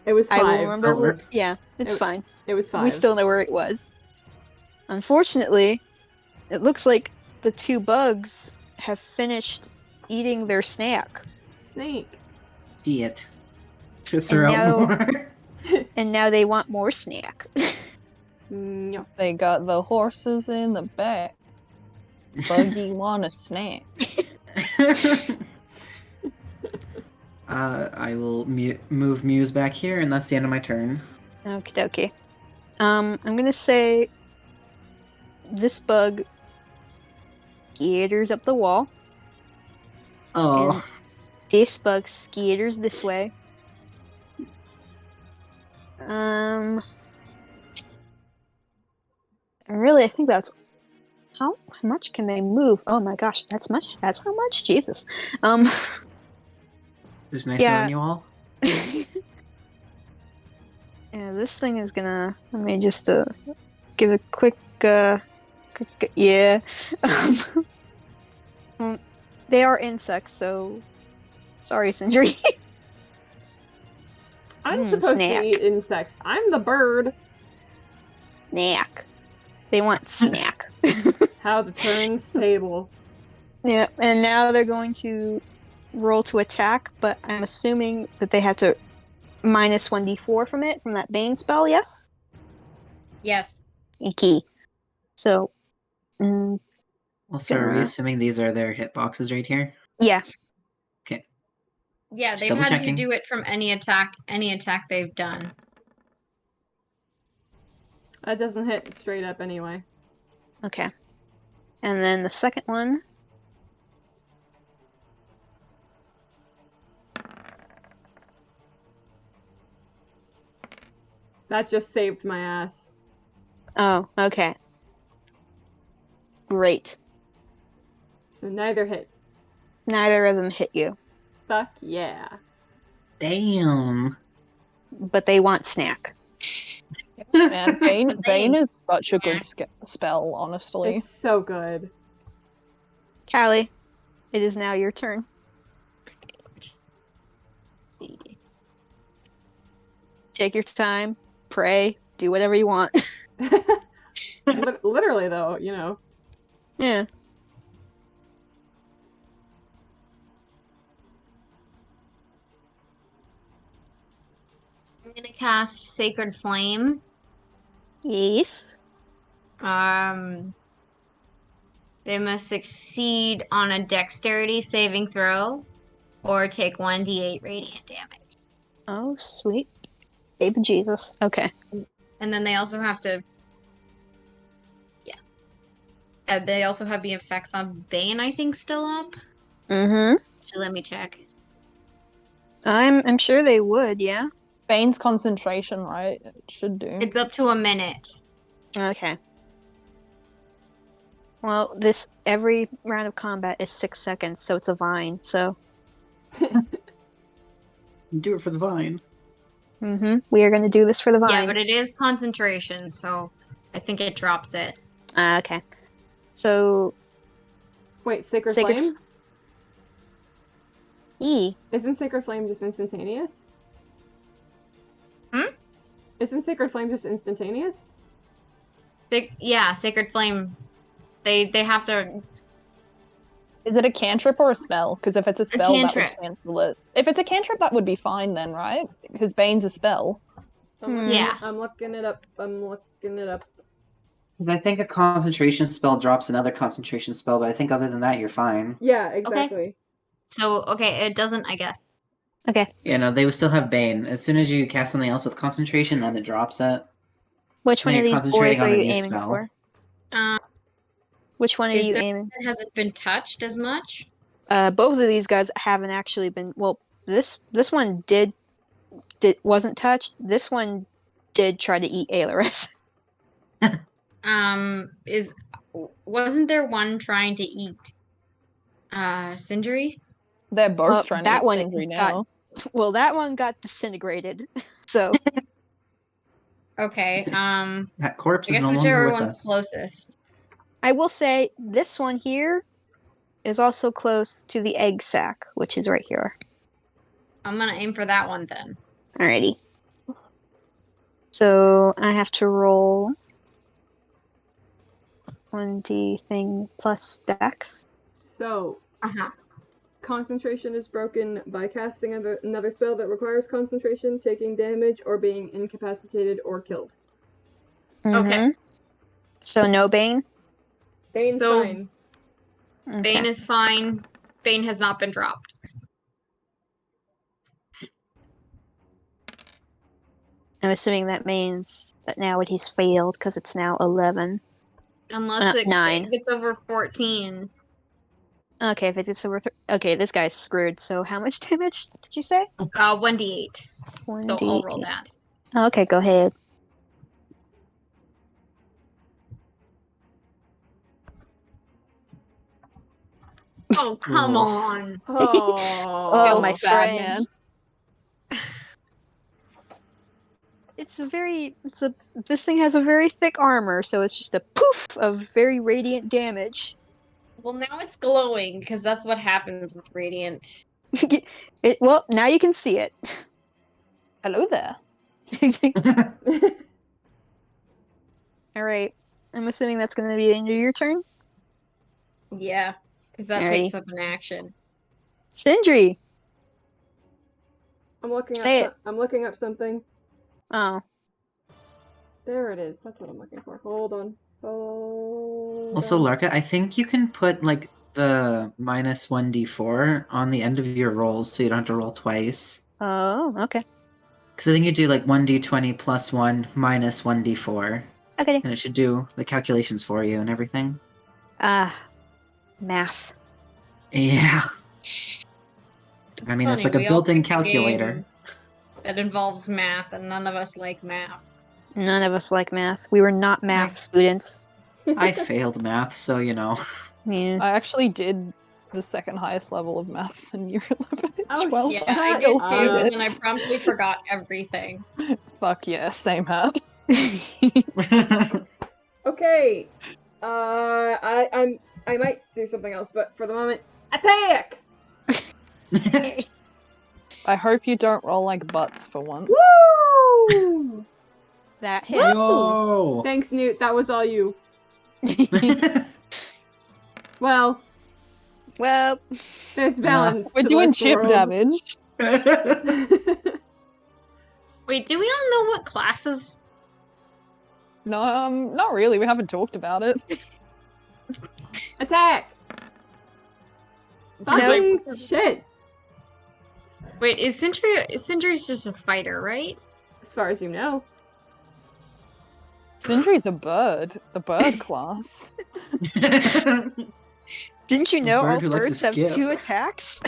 It was 5. I will remember. Yeah, it's fine. It was 5. We still know where it was. Unfortunately, it looks like the 2 bugs have finished eating their snack. Snake. Shit. To throw out more. And now they want more snack. No. They got the horses in the back. Buggy want a snack. I will move Muse back here, and that's the end of my turn. Okie dokie. I'm gonna say this bug skitters up the wall. Oh. And this bug skitters this way. Really, I think that's how much can they move? Oh my gosh, that's much. That's how much. Jesus. Just nice Yeah. knowing you all. Yeah, this thing is gonna. Let me just give a quick. Yeah. They are insects, so sorry, Sindri. I'm supposed snack. to eat insects. I'm the bird. Snack. They want snack. How the turns table. Yeah, and now they're going to roll to attack, but I'm assuming that they had to minus 1d4 from that Bane spell, yes? Yes. Icky. So, Well, so are we Gonna- assuming these are their hitboxes right here? yeah. Okay. Yeah, Just they've double had checking. to do it from any attack they've done. That doesn't hit straight up anyway. Okay. And then the second one. That just saved my ass. Oh, okay. Great. So neither hit. Neither of them hit you, Fuck yeah. Damn. but they want snack. Man, Bane is such a good spell, honestly. It's so good. Callie, it is now your turn. Take your time, pray, do whatever you want. Literally, though, you know. Yeah. I'm gonna cast Sacred Flame. Yes. They must succeed on a dexterity saving throw. or take 1d8 radiant damage. Oh, sweet. Baby Jesus. Okay. And then they also have to... Yeah. They also have the effects on Bane, I think, still up. Mm-hmm. So let me check. I'm sure they would, yeah. Bane's concentration, right? It should do. It's up to a minute. Okay. Well, every round of combat is 6 seconds, so it's a vine, so... Do it for the vine. Mm-hmm. We are going to do this for the vine. Yeah, but it is concentration, so I think it drops it. Okay. So... Wait, Sacred Sacred Flame? E. Isn't Sacred Flame just instantaneous? Hmm? Isn't Sacred Flame just instantaneous? Yeah, Sacred Flame. They have to... Is it a cantrip or a spell? Because if it's a spell, that would cantrip. cancel it. If it's a cantrip, that would be fine then, right? Because Bane's a spell. Yeah. I'm looking it up. Because I think a concentration spell drops another concentration spell, but I think other than that, you're fine. Yeah, exactly. So, okay, it doesn't, I guess. Okay. Yeah, no, they would still have Bane. As soon as you cast something else with concentration, then it drops it. Which one When of you're these boys concentrating are on a you new aiming spell. for? Uh, Which one are is you there aiming? that hasn't been touched as much? Both of these guys haven't actually been... Well, this one wasn't touched. This one did try to eat Aelorith. Wasn't there one trying to eat Sindri? They're both Well, trying that to one get Sindri got- now. Well, that one got disintegrated. So, Okay, That corpse I is guess no longer whichever with one's us. closest. I will say this one here is also close to the egg sac, which is right here. I'm gonna aim for that one then. Alrighty. So, I have to roll 1d thing plus dex. So, Uh-huh. concentration is broken by casting another spell that requires concentration, taking damage, or being incapacitated or killed. Okay. Mhm. So, no Bane? Bane's So- fine. Okay. Bane is fine. Bane has not been dropped. I'm assuming that means that now he's failed because it's now 11. Unless 9. if it's over 14. Okay, if it's over... Okay, this guy's screwed. So how much damage did you say? 1d8. 1d8. So I'll roll that. Okay, go ahead. Oh, come on. Oh, Oh, my Feels bad, friend. man. This thing has a very thick armor, so it's just a poof of very radiant damage. Well, now it's glowing, because that's what happens with Radiant. Well, now you can see it. Hello there. Alright. I'm assuming that's going to be the end of your turn? Yeah, because that Alrighty. takes up an action. Sindri! I'm looking Say up. I'm looking up something. Oh. There it is. That's what I'm looking for. Hold on. Also, Larka, I think you can put like the minus 1d4 on the end of your rolls so you don't have to roll twice. Oh, okay. Because I think you do like 1d20 plus 1 minus 1d4. Okay. And it should do the calculations for you and everything. Math. Yeah. I mean, it's funny, like a we all built-in picked a calculator. game that involves math, and none of us like math. None of us like math. We were not math students. I failed math, so you know. Yeah. I actually did the second highest level of maths in year 11 and Oh, 12. Yeah, and I did still too, failed and it. then I promptly forgot everything. Fuck yeah, same hat. Okay. I might do something else, but for the moment, attack! I hope you don't roll like butts for once. Woo! That hits. Yo! Thanks, Newt. That was all you. Well, Well, there's balance. We're to doing this chip world. damage. Wait, do we all know what classes? No, not really. We haven't talked about it. Attack! Fucking shit! Wait, is Sindri's just a fighter, right? As far as you know. Sindri's a bird. The bird class. Didn't you know bird all who likes to birds have skip. 2 attacks?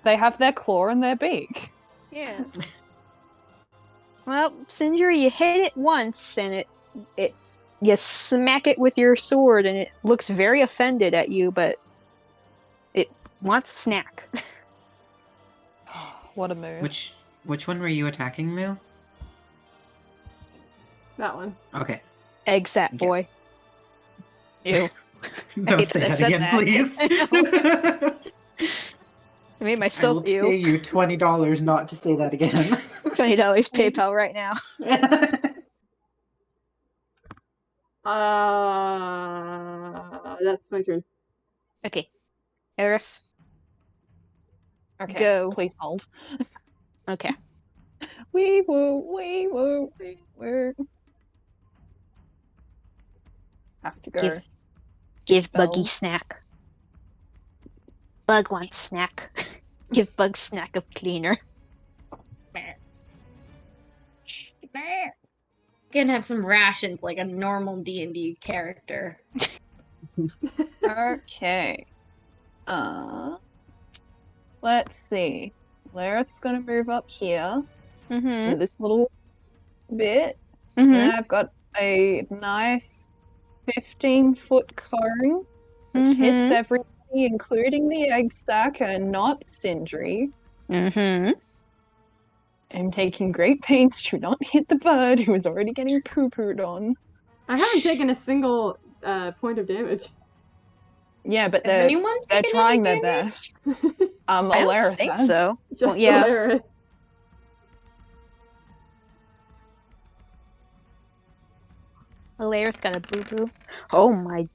They have their claw and their beak. Yeah. Well, Sindri, you hit it once, and it you smack it with your sword, and it looks very offended at you, but it wants snack. What a mood. Which one were you attacking, Moo? That one. Okay. Egg sat boy. Ew. Don't say that again, please. I made I myself will ew. pay you $20 not to say that again. $20 PayPal right now. That's my turn. Okay. Aerith, Okay, go. please hold. Okay. Wee woo, wee woo, wee woo. Have to go. Give Buggy Spells. snack. Bug wants snack. Give Bug snack of cleaner. You can have some rations like a normal D&D character. Okay. Let's see. Lareth's gonna move up here Mm-hmm. in this little bit. Mm-hmm. And I've got a nice 15-foot cone, which hits Mm-hmm. everybody, including the egg sack and not Sindri. Mm-hmm. I'm taking great pains to not hit the bird who is already getting poo-pooed on. I haven't taken a single point of damage. Yeah, but Has they're anyone taken trying any their damage? best. I don't Alarith think has. so. Just Well, yeah. Alarith. Alarith got a boo-boo. Oh my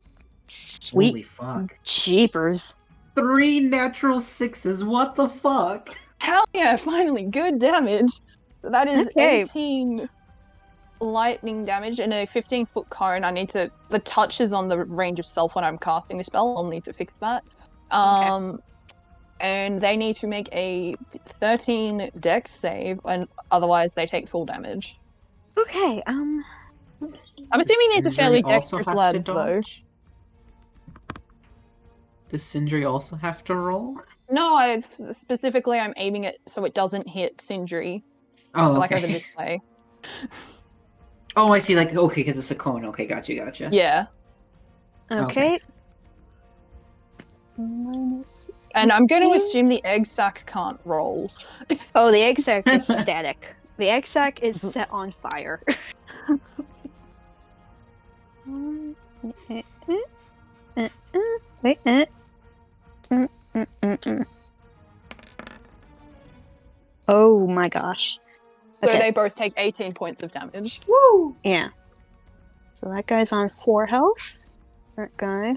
sweet Holy fuck. jeepers. 3 natural 6s, what the fuck? Hell yeah, finally, good damage. So that is Okay. 18 lightning damage in a 15-foot cone. I need to... The touch is on the range of self when I'm casting the spell. I'll need to fix that. And they need to make a 13 dex save, and otherwise they take full damage. Okay, I'm assuming these are fairly dexterous lads, though. Does Sindri also have to roll? No, specifically I'm aiming it so it doesn't hit Sindri. Oh, okay. Like over this way. Oh, I see, like, okay, because it's a cone. Okay, gotcha. Yeah. Okay. Minus... And I'm going to assume the egg sac can't roll. Oh, the egg sac is static. The egg sac is set on fire. Oh my gosh. So Okay. they both take 18 points of damage. Woo! Yeah. So that guy's on 4 health. That guy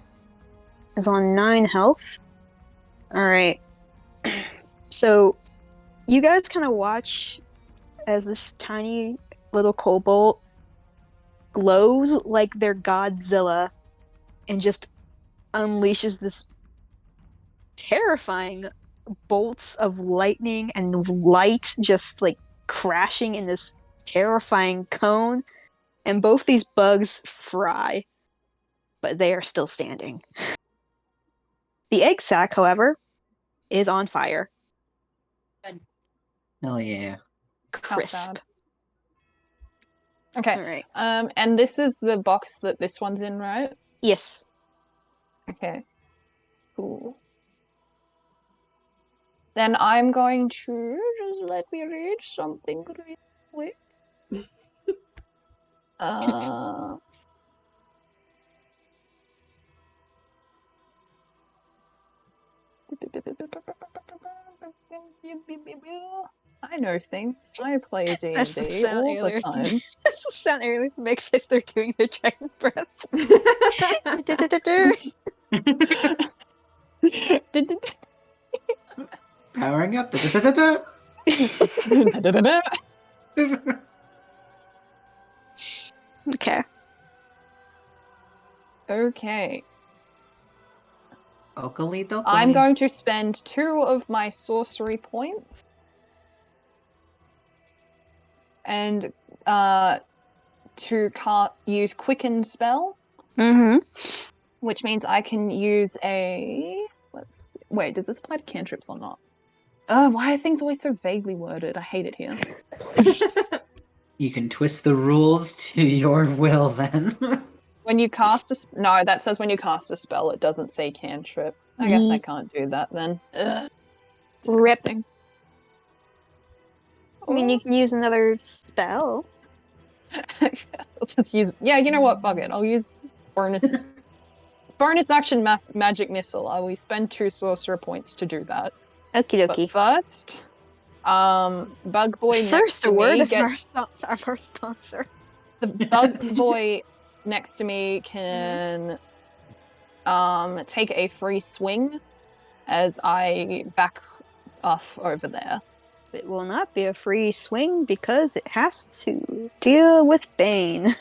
is on 9 health. Alright. So you guys kind of watch as this tiny little kobold glows like they're Godzilla and just unleashes this terrifying bolts of lightning and light just like crashing in this terrifying cone, and both these bugs fry, but they are still standing. The egg sac, however, is on fire. Hell yeah. Crisp. Okay. All right. And this is the box that this one's in, right? Yes. Okay. Cool. Then I'm going to just let me read something really quick. I know things. I play D&D That's the sound all the time. That's the sound Aerith makes as they're doing their dragon breath. Powering up. Okay. Okay. Okali dokali. I'm going to spend 2 of my sorcery points and to use Quicken spell, which means I can use a. Let's see. Wait, does this apply to cantrips or not? Why are things always so vaguely worded? I hate it here. You can twist the rules to your will then. When you cast a no, that says when you cast a spell, it doesn't say cantrip. I guess I can't do that then. Ugh. Disgusting. I mean, you can use another spell. I'll just use. Yeah, you know what? Fuck it. I'll use bonus action magic missile. I will spend 2 sorcerer points to do that. Okie But dokie. first, Bug Boy next to me gets our first sponsor. the Bug Boy next to me can take a free swing as I back off over there. It will not be a free swing because it has to deal with Bane.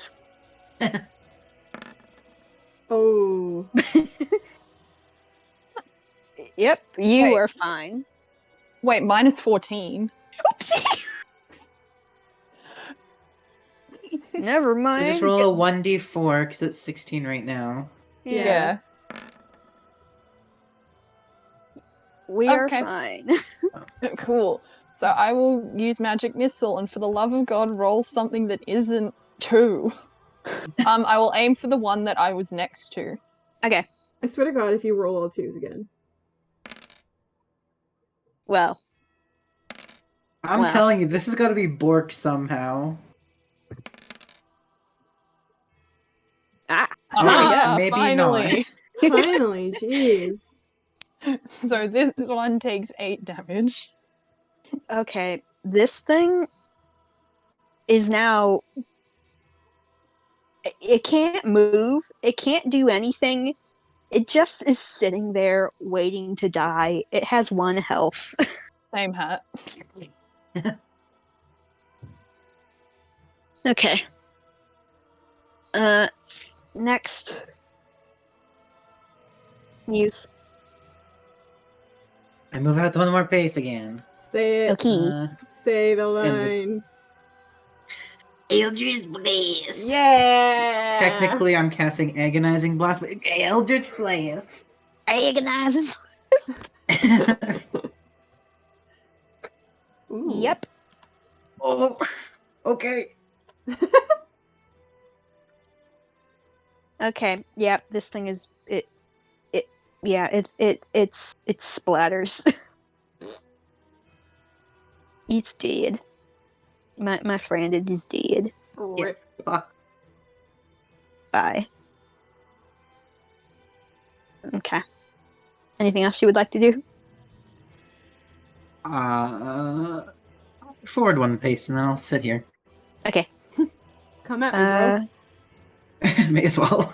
Oh. Yep, you Wait. are fine. Wait, minus 14. Oopsie! Never So mind. just roll a 1d4 because it's 16 right now. Yeah. We are Okay. fine. Cool. So I will use magic missile, and for the love of God, roll something that isn't 2. I will aim for the one that I was next to. Okay. I swear to God, if you roll all 2s again. Well. I'm telling you, this has got to be Bork somehow. Maybe finally. not. Finally, jeez. So this one takes 8 damage. Okay, this thing is now. It can't move. It can't do anything. It just is sitting there waiting to die. It has 1 health. Same hat. Okay. Next. Muse. I move out one more pace again. Say it. Okay. Say the and just- line. Eldritch Blast! Yeah! Technically, I'm casting Agonizing Blast, but Eldritch Blast! Agonizing. Ooh. Yep. Oh, okay. Okay. Yep. This thing is it. Yeah. It splatters. It's dead. My friend, it is dead. Rip. Fuck. Bye. Okay. Anything else you would like to do? Forward one pace, and then I'll sit here. Okay. Come at me, bro. May as well.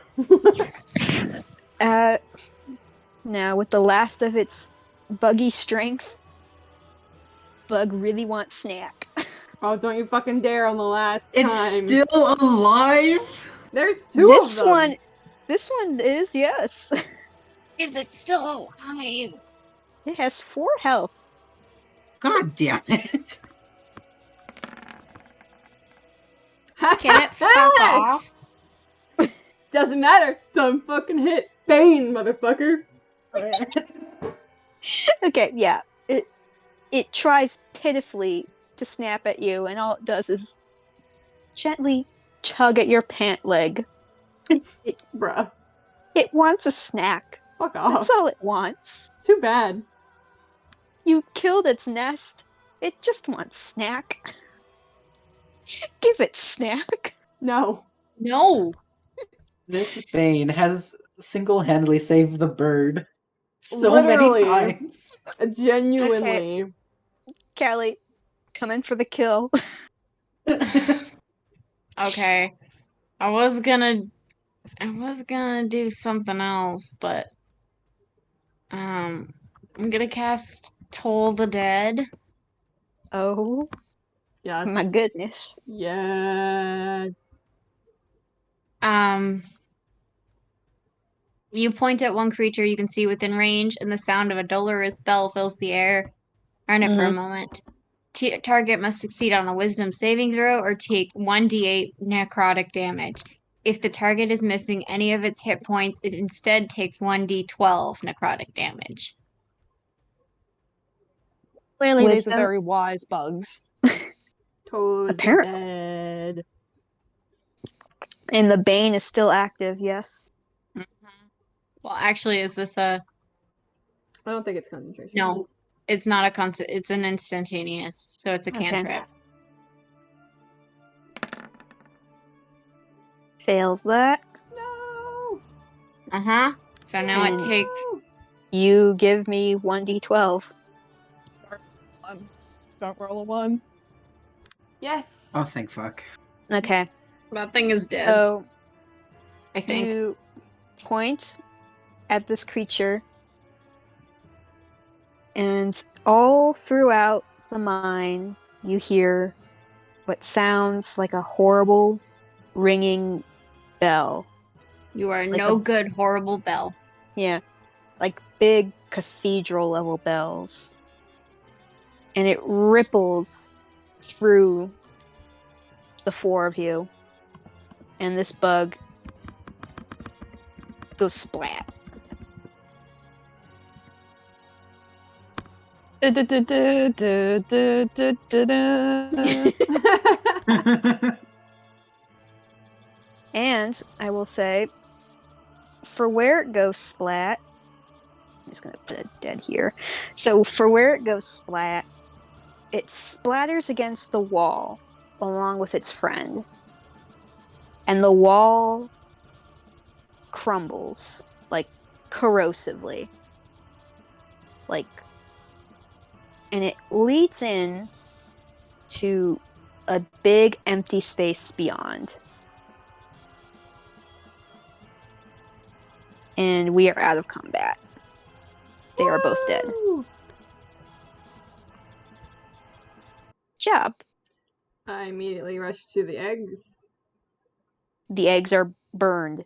Now with the last of its buggy strength, Bug really wants snack. Oh, don't you fucking dare on the last It's time. still alive? There's 2 This of them. this one is, yes. If it's still alive. It has 4 health. God damn it. Can it fuck off? Doesn't matter. Some fucking hit. Bane, motherfucker. Okay, yeah. It tries pitifully to snap at you, and all it does is gently tug at your pant leg. Bruh. It wants a snack. Fuck off. That's all it wants. Too bad. You killed its nest. It just wants snack. Give it snack. No. No. This Bane has single-handedly saved the bird so Literally. many times. Genuinely. Callie, come in for the kill. Okay. I was gonna do something else, but I'm gonna cast Toll the Dead. Oh Yes. my goodness. Yes. You point at one creature you can see within range, and the sound of a dolorous bell fills the air. Earn it for a moment. Target must succeed on a wisdom saving throw or take 1d8 necrotic damage. If the target is missing any of its hit points, it instead takes 1d12 necrotic damage. Clearly, these are Wisdom? very wise bugs. Toad's Apparently. dead. And the Bane is still active, yes. Well, actually, is this a... I don't think it's concentration. No, it's not a it's an instantaneous, so it's a Okay. cantrip. Fails that. No! Uh-huh. So now And- it takes... You give me 1d12. Don't roll a 1. Yes! Oh, thank fuck. Okay. That thing is dead, So I think. you point at this creature, and all throughout the mine, you hear what sounds like a horrible ringing bell. You are like no a- good, horrible bell. Yeah, like big cathedral level bells. And it ripples through the four of you. And this bug goes splat. And I will say, for where it goes splat, I'm just going to put a dead here. So for where it goes splat, it splatters against the wall along with its friend. And the wall crumbles, like, corrosively. Like, and it leads in to a big empty space beyond. And we are out of combat. They are both dead. Woo! Job. I immediately rush to the eggs. The eggs are burned.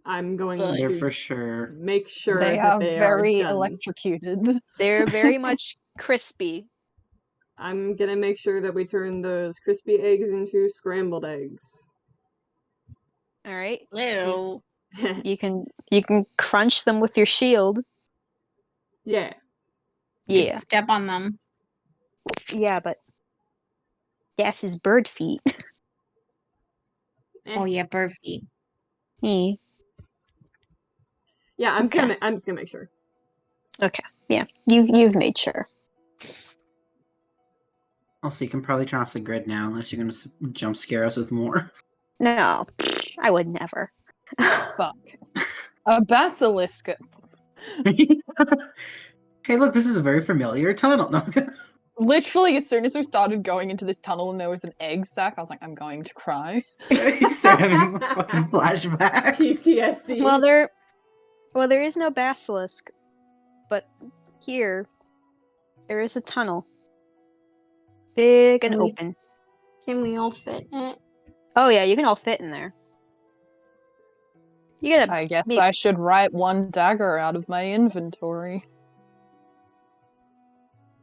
I'm going Good. They're to for sure. make sure They that are they very are done. electrocuted. They're very much crispy. I'm gonna make sure that we turn those crispy eggs into scrambled eggs. All right. Ew. You can crunch them with your shield. Yeah. Yeah. Step on them. Yeah, but that's his bird feet. Oh yeah, bird feet. Hmm. Yeah, I'm Okay. just gonna make sure. Okay. Yeah. You've made sure. Also, you can probably turn off the grid now, unless you're going to jump scare us with more. No, I would never. Fuck. A basilisk. Hey, look, this is a very familiar tunnel. No. Literally, as soon as we started going into this tunnel and there was an egg sack, I was like, I'm going to cry. You start having fucking flashbacks. PTSD. Well, there is no basilisk, but here there is a tunnel, big and open. Can we all fit in it? Oh yeah, you can all fit in there. You gotta. I guess I should write one dagger out of my inventory.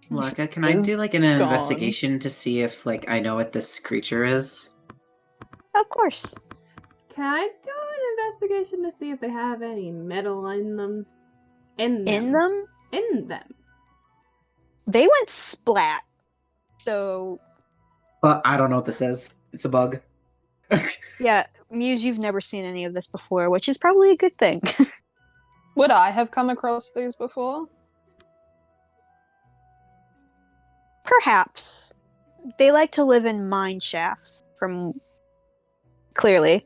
Larka, can I do like an Gone. investigation to see if like I know what this creature is? Of course. Can I do an investigation to see if they have any metal in them? In them? They went splat. So But I don't know what this is. It's a bug. yeah, Muse, you've never seen any of this before, which is probably a good thing. Would I have come across these before? Perhaps. They like to live in mine shafts, clearly.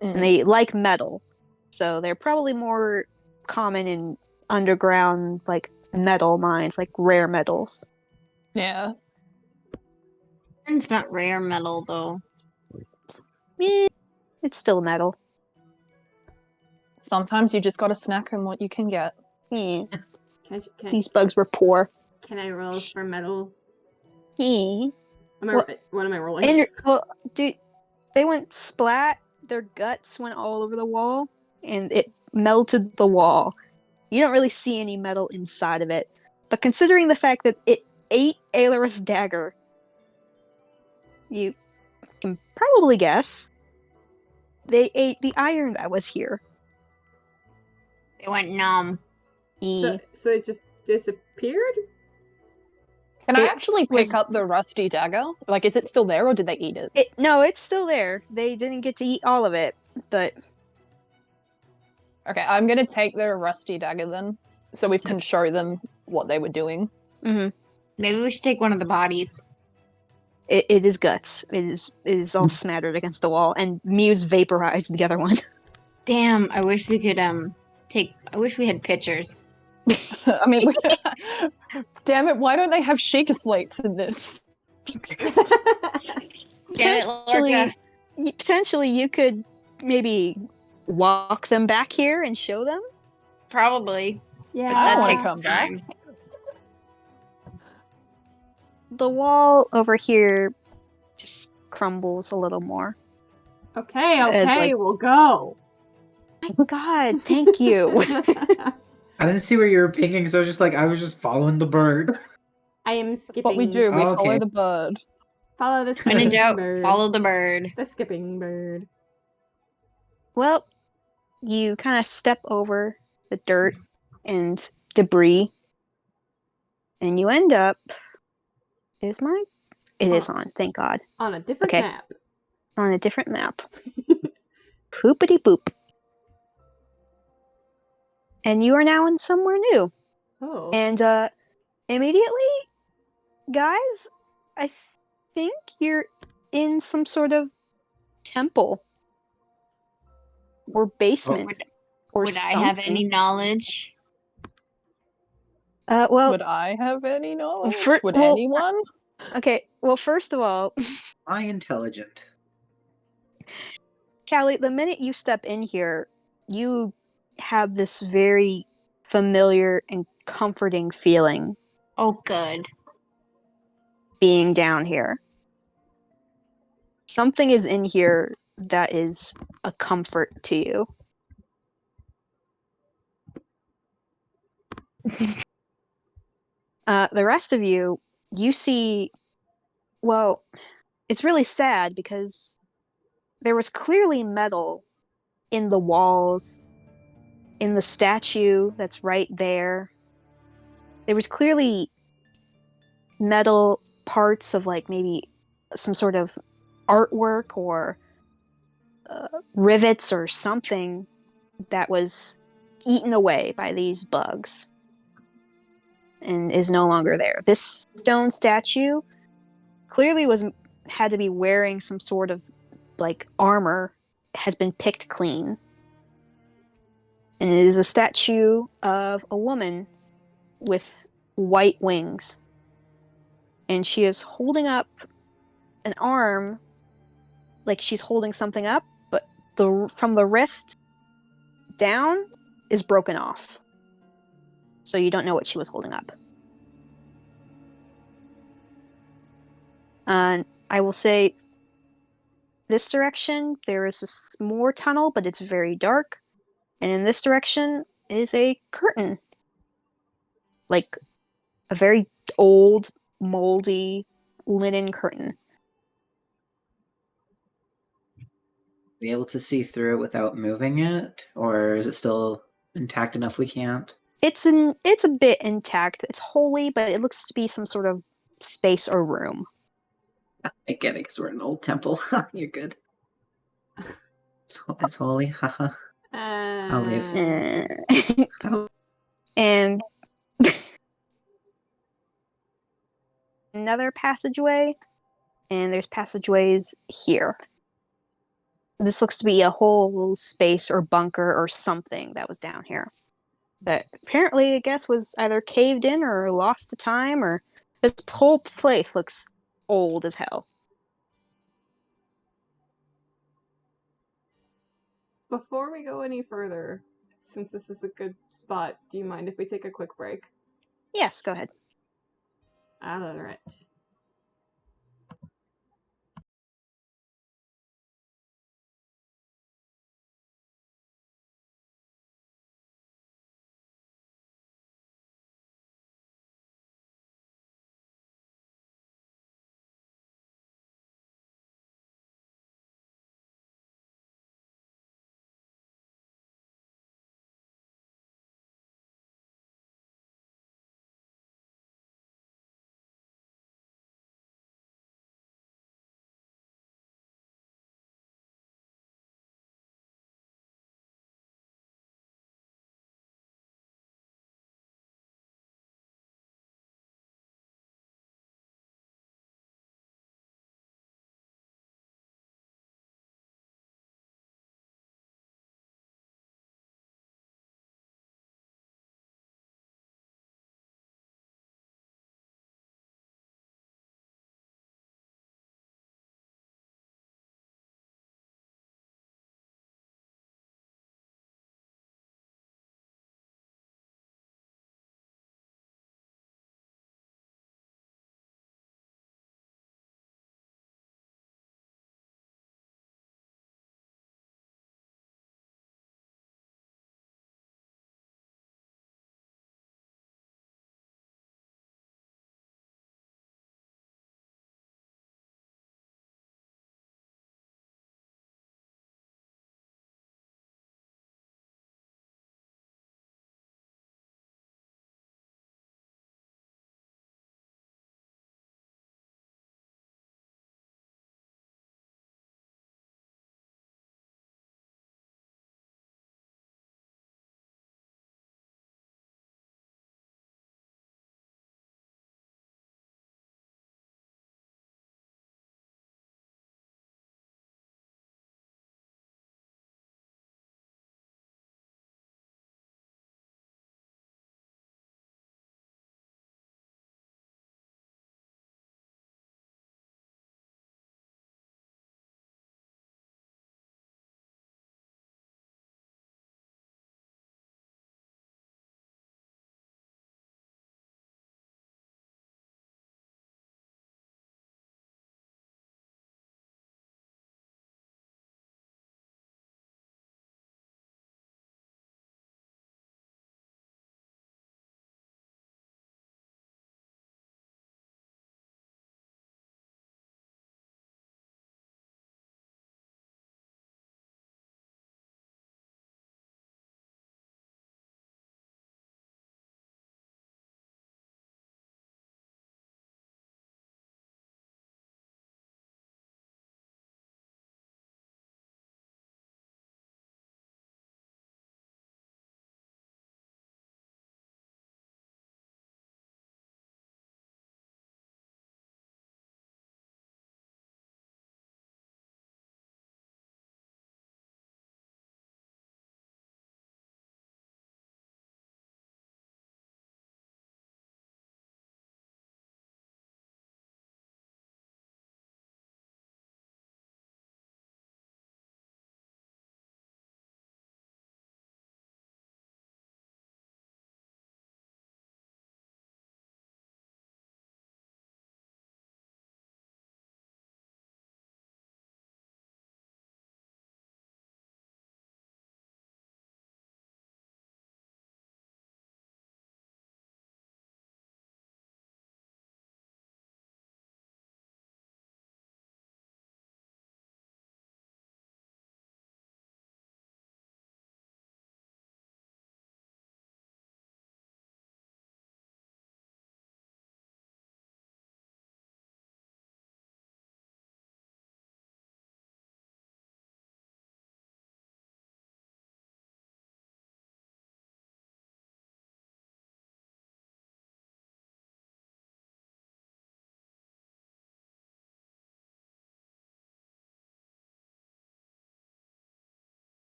And they like metal. So they're probably more common in underground, like, metal mines, like rare metals. Yeah. It's not rare metal though. It's still metal. Sometimes you just gotta snack on what you can get. Can These bugs were poor. I roll for metal? Yeah. What am I rolling? Dude, they went splat. Their guts went all over the wall, and it melted the wall. You don't really see any metal inside of it. But considering the fact that it ate Aelorith's dagger, you can probably guess they ate the iron that was here. They went numb. So it just disappeared? Can I actually pick up the rusty dagger? Like, is it still there, or did they eat it? No, it's still there. They didn't get to eat all of it, but... Okay, I'm gonna take the rusty dagger then, so we can show them what they were doing. Mm-hmm. Maybe we should take one of the bodies. It is guts. It is all smattered against the wall, and Muse vaporized the other one. Damn, I wish we could I wish we had pictures. I mean, damn it! Why don't they have shaker slates in this? Potentially, you could maybe walk them back here and show them. Probably. Yeah, I that want takes to come time. back. The wall over here just crumbles a little more. Okay, we'll go. My God, thank you. I didn't see where you were pinging, so I was just following the bird. I am skipping. What we do, we Oh, okay. follow the bird. Follow the When in skipping doubt, bird. follow the bird. The skipping bird. Well, you kind of step over the dirt and debris, and you end up... Is mine? It is on, thank God. On a different Okay. map. On a different map. Poopity boop. And you are now in somewhere new. Oh. And immediately, guys, I think you're in some sort of temple or basement or Would something. I have any knowledge? Well, Would I have any knowledge? Would well, anyone? Okay, well, first of all, I intelligent. Callie, the minute you step in here, you have this very familiar and comforting feeling Oh, good. being down here. Something is in here that is a comfort to you. The rest of you, you see, well, it's really sad because there was clearly metal in the walls, in the statue that's right there. There was clearly metal parts of like maybe some sort of artwork or rivets or something that was eaten away by these bugs and is no longer there. This stone statue clearly had to be wearing some sort of like armor, has been picked clean. And it is a statue of a woman with white wings. And she is holding up an arm like she's holding something up, but from the wrist down is broken off. So you don't know what she was holding up. I will say this direction, there is a more tunnel, but it's very dark. And in this direction is a curtain. Like a very old, moldy linen curtain. Be able to see through it without moving it, or is it still intact enough we can't? It's a bit intact. It's holy, but it looks to be some sort of space or room. I get it, because we're in an old temple. You're good. It's holy, haha. I'll leave. And another passageway, and there's passageways here. This looks to be a whole space or bunker or something that was down here. That apparently, I guess, was either caved in or lost to time, or this whole place looks old as hell. Before we go any further, since this is a good spot, do you mind if we take a quick break? Yes, go ahead. Alright.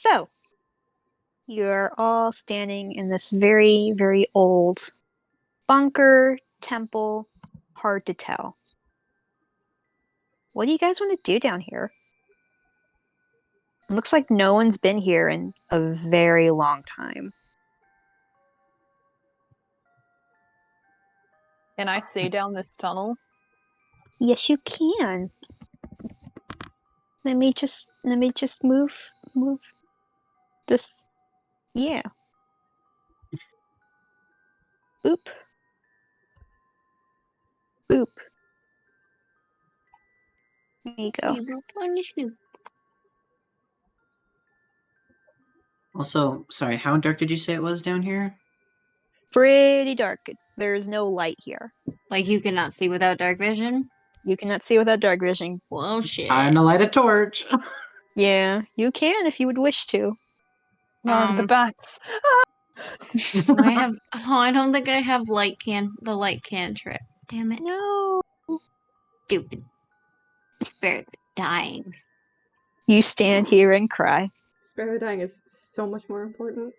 So, you're all standing in this very, very old bunker, temple, hard to tell. What do you guys want to do down here? It looks like no one's been here in a very long time. Can I see down this tunnel? Yes, you can. Let me just move this. Yeah. Boop. Boop. There you go. We will punish you. Also, sorry, how dark did you say it was down here? Pretty dark. There's no light here. Like you cannot see without dark vision? You cannot see without dark vision. Well, shit. I'm gonna light a torch. Yeah, you can if you would wish to. No, the bats. I have. Oh, I don't think I have the light cantrip. Damn it. No. Stupid. Spare the dying. You stand here and cry. Spare the dying is so much more important.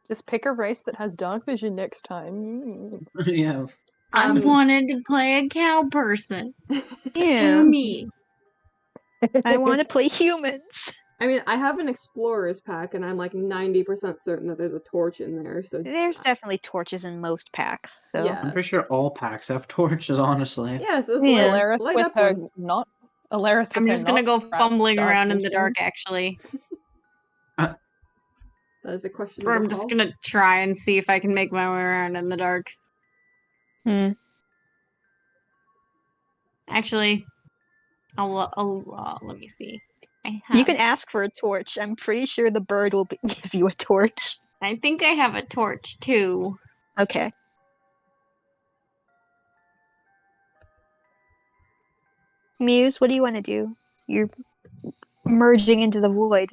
Just pick a race that has dark vision next time. Yeah. I wanted to play a cow person. Yeah. Sue me. I want to play humans. I mean, I have an explorer's pack, and I'm like 90% certain that there's a torch in there. So There's definitely torches in most packs, so Yeah. I'm pretty sure all packs have torches, honestly. yeah, so it's Yeah. Alarith light with up her one. not. Alarith with I'm her just gonna not go crap fumbling dark around in the vision. dark, actually. That is a question. Or I'm just gonna try and see if I can make my way around in the dark. Actually, I'll let me see. You can ask for a torch. I'm pretty sure the bird will give you a torch. I think I have a torch too. Okay. Muse, what do you want to do? You're merging into the void.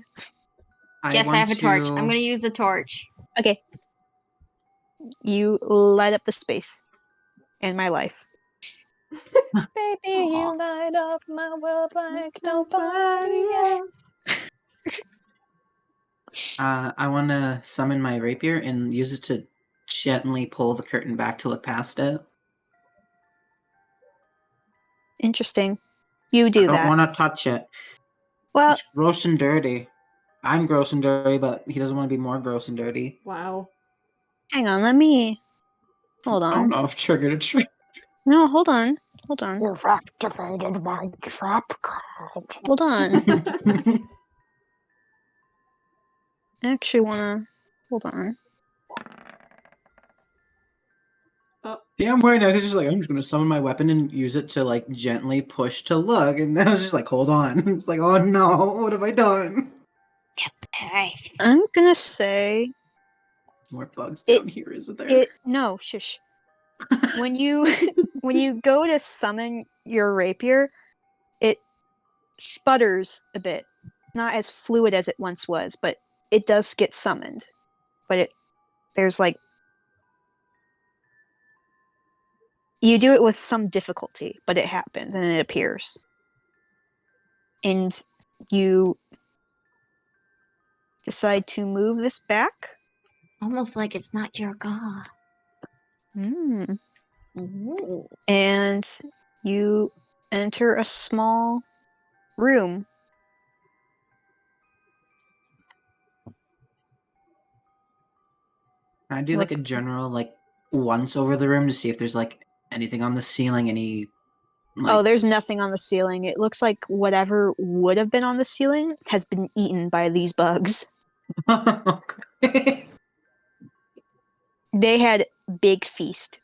Yes, I have a torch. I'm gonna use the torch. Okay. You light up the space. And my life. Baby, you light up my world like nobody else. I want to summon my rapier and use it to gently pull the curtain back to look past it. Interesting. You do I that. don't want to touch it. Well, It's gross and dirty. I'm gross and dirty, but he doesn't want to be more gross and dirty. Wow. hang on, let me... Hold I don't on. know if triggered a trick. No, hold on. Hold on. You've activated my trap card. Hold on. I actually wanna... Hold on. Yeah, I'm worried now because he's like, I'm just gonna summon my weapon and use it to like gently push to look, and I was just like, hold on. It's like, oh no, what have I done? Alright. I'm gonna say... More bugs down here, isn't there? No, shush. When you go to summon your rapier, it sputters a bit. Not as fluid as it once was, but it does get summoned. But there's like... You do it with some difficulty, but it happens and it appears. And you decide to move this back. Almost like it's not your god. Mm. Ooh. And you enter a small room. Can I do like a general like once over the room to see if there's like anything on the ceiling, any like... Oh, there's nothing on the ceiling. It looks like whatever would have been on the ceiling has been eaten by these bugs. Okay. They had big feast.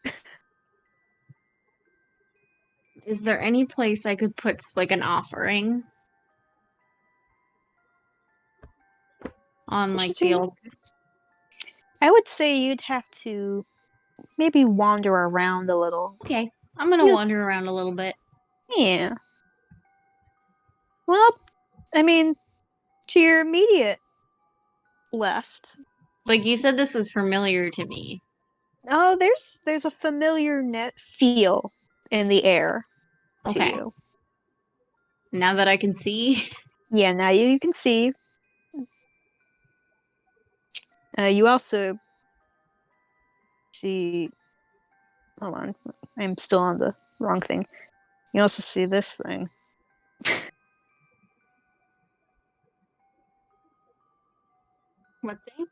Is there any place I could put like an offering? On like the old... I would say you'd have to maybe wander around a little. Okay, I'm gonna wander around a little bit. Yeah. Well, I mean, to your immediate left. Like you said, this is familiar to me. Oh, there's a familiar net feel in the air to Okay. you. Now that I can see. Yeah, now you can see. You also see. Hold on, I'm still on the wrong thing. You also see this thing. What thing?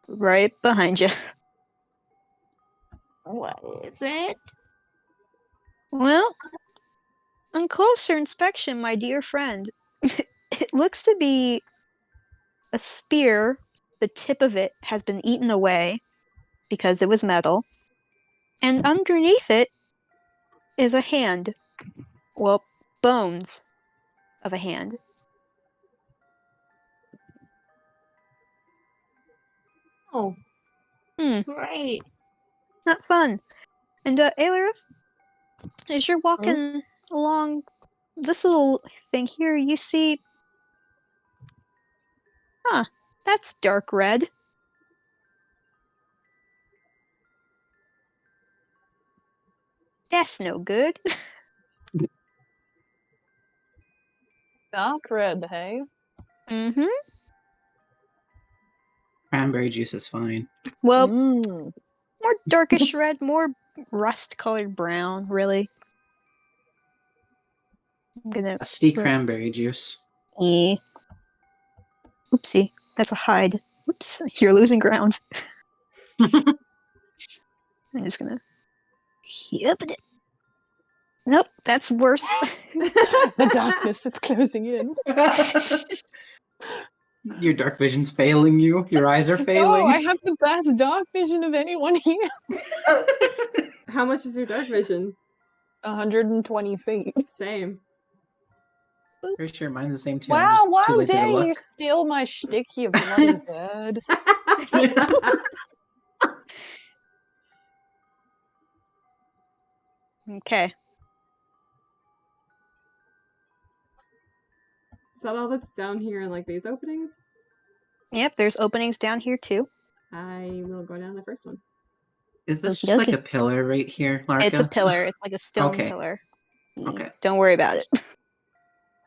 Right behind you. What is it? Well, on closer inspection, my dear friend, it looks to be a spear. The tip of it has been eaten away because it was metal. And underneath it is a hand. Well, bones of a hand. Oh. Hmm. Right. Not fun. And, Aelirith, as you're walking along this little thing here, you see. Huh, that's dark red. That's no good. Dark red, hey? Mm-hmm. Cranberry juice is fine. Well, Mm. more darkish red, more rust-colored brown, really. I'm gonna. Dusty cranberry juice. Eh. Oopsie, that's a hide. Oops, you're losing ground. I'm just gonna. Yep. Nope, that's worse. The darkness, it's closing in. Your dark vision's failing you. Your eyes are No, failing. I have the best dark vision of anyone here. How much is your dark vision? 120 feet. Same. Pretty sure mine's the same too. I'm Wow, just too why lazy to dare you look. steal my shtick, you bloody bird. Okay. Is that all that's down here in like these openings? Yep, there's openings down here too. I will go down the first one. Is this Okie just like dokie. a pillar right here, Larka? It's a pillar. It's like a stone Okay. pillar. Okay. Don't worry about it.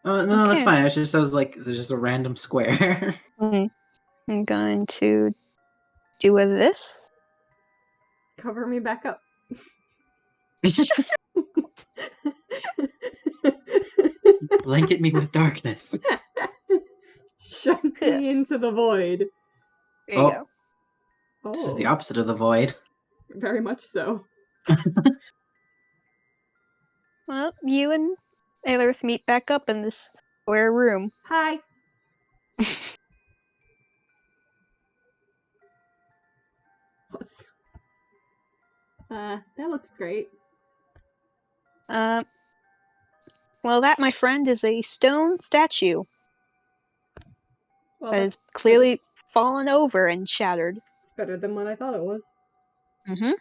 Oh no, that's Okay. fine. I was like, there's just a random square. I'm going to do with this. Cover me back up. Blanket me with darkness. Shut me into the void. There you Oh. go. Oh, This is the opposite of the void. very much so. Well, you and Aelirith meet back up in this square room. Hi. That looks great. Well, that, my friend, is a stone statue Well, that is clearly fallen over and shattered. it's better than what I thought it was. Mm-hmm.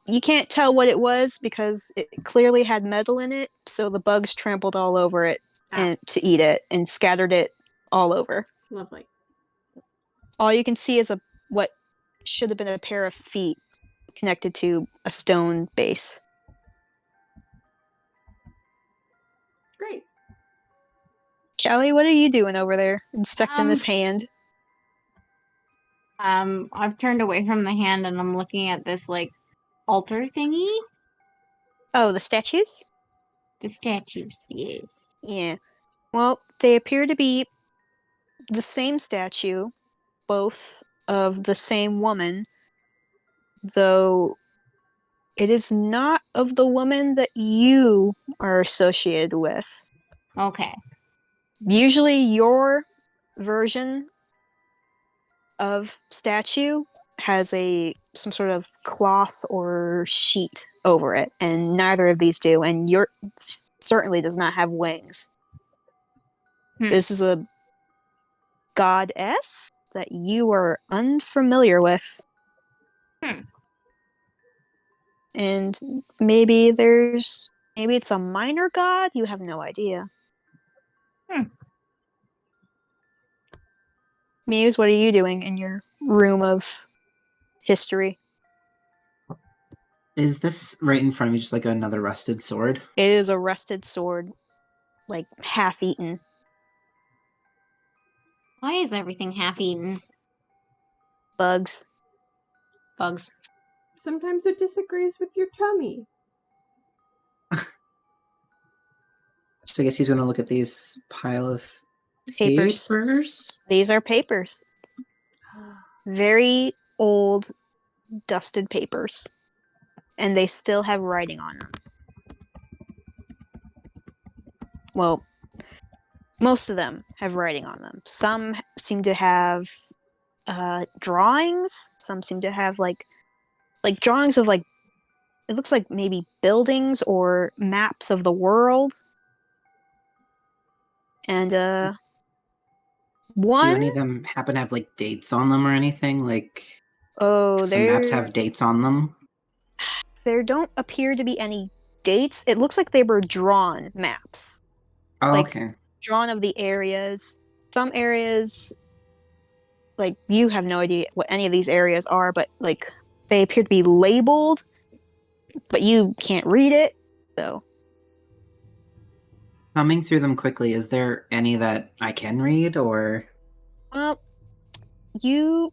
You can't tell what it was because it clearly had metal in it, so the bugs trampled all over it and to eat it and scattered it all over. Lovely. All you can see is what should have been a pair of feet connected to a stone base. Great. Callie, what are you doing over there, inspecting this hand? I've turned away from the hand and I'm looking at this, like, altar thingy. Oh, the statues? The statues, yes. Yeah. Well, they appear to be the same statue, both of the same woman, though it is not of the woman that you are associated with. Okay. Usually your version of statue has some sort of cloth or sheet over it, and neither of these do, and your certainly does not have wings. This is a goddess that you are unfamiliar with. And maybe it's a minor god, you have no idea. Muse, what are you doing in your room of history? Is this right in front of me just like another rusted sword? It is a rusted sword. like half-eaten. Why is everything half-eaten? Bugs. Bugs. Sometimes it disagrees with your tummy. So I guess he's going to look at these pile of Papers. papers. These are papers. Very old, dusted papers. And they still have writing on them. Well, most of them have writing on them. Some seem to have drawings. Some seem to have like drawings of like, it looks like maybe buildings or maps of the world. And one. Do any of them happen to have like dates on them or anything? Like, oh, some maps have dates on them. There don't appear to be any dates. It looks like they were drawn maps. Oh, like, okay. Drawn of the areas. Some areas, like, you have no idea what any of these areas are, but like they appear to be labeled, but you can't read it. So Coming through them quickly, is there any that I can read, or? well, you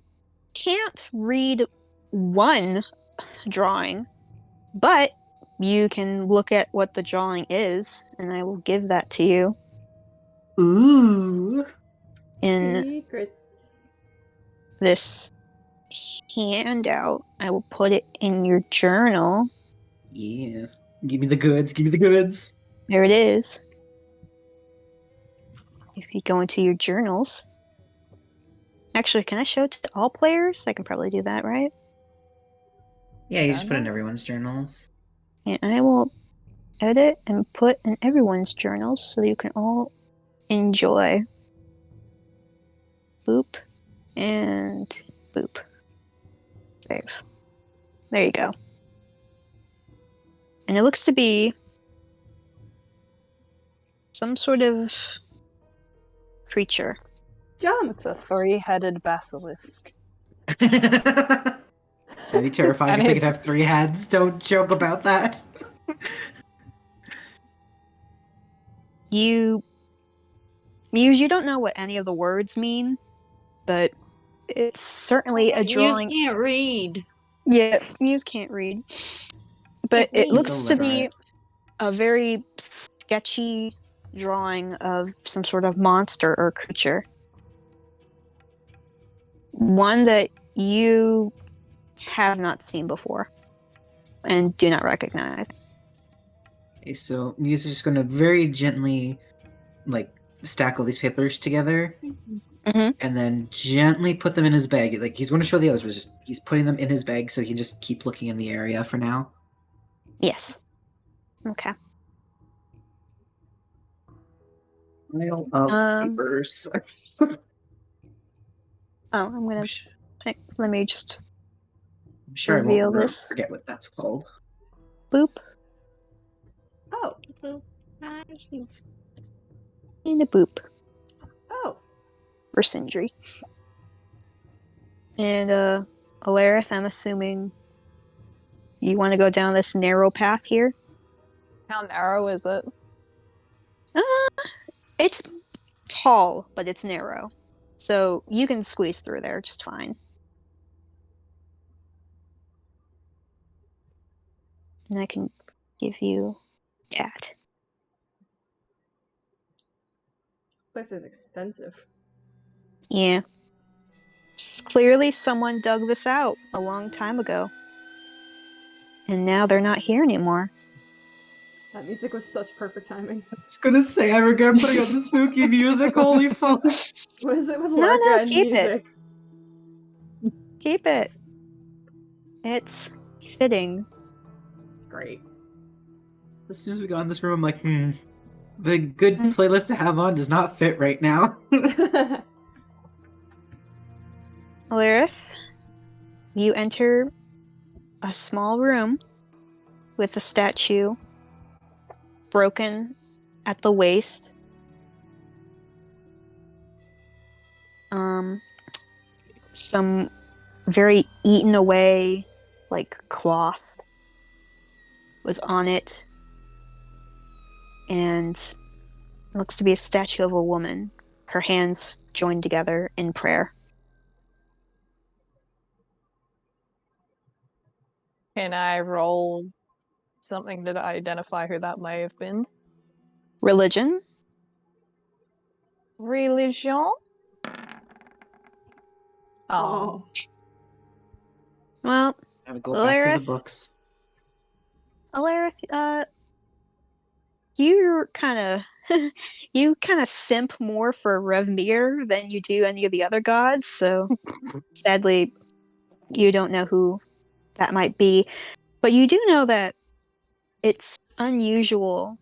can't read one drawing, but you can look at what the drawing is, and I will give that to you. Ooh. In Secrets. this handout, I will put it in your journal. Yeah. Give me the goods. Give me the goods. There it is. If you go into your journals. Actually, can I show it to all players? I can probably do that, right? Yeah, you just put it in everyone's journals. Yeah, I will edit and put in everyone's journals so that you can all enjoy. Boop. And boop. Save. There you go. And it looks to be some sort of creature. Jump! It's a 3-headed basilisk. That'd be terrifying And if they could it's- have 3 heads. Don't joke about that. You don't know what any of the words mean, but it's certainly a drawing. You can't read. Yeah, Muse can't read. But it looks to be a very sketchy drawing of some sort of monster or creature. One that you have not seen before and do not recognize. Okay, so Muse is just going to very gently, like, stack all these papers together, Mm-hmm. and then gently put them in his bag. Like, he's going to show the others, but just he's putting them in his bag so he can just keep looking in the area for now. Yes. Okay. Pile of papers. I'm gonna. Let me just I'm sure reveal I won't this. forget what that's called. Boop. Oh. And a boop. Oh. For Sindri. And Alarith, I'm assuming you want to go down this narrow path here? How narrow is it? It's tall, but it's narrow. So you can squeeze through there just fine. And I can give you that. This place is extensive. Yeah. Clearly someone dug this out a long time ago. And now they're not here anymore. That music was such perfect timing. I was gonna say, I regret putting on the spooky music. Holy fuck. What is it with No, Larka and keep music? Keep it. It's fitting. Great. As soon as we got in this room, I'm like, the good playlist to have on does not fit right now. Lyrith, you enter a small room with a statue broken at the waist. Some very eaten away, like, cloth was on it. And It looks to be a statue of a woman, her hands joined together in prayer. Can I roll something to identify who that may have been? Religion? Religion? Oh. Well, Gotta go back to the Alarith, books. you kind of simp more for Revmir than you do any of the other gods, so sadly you don't know who that might be. But you do know that it's unusual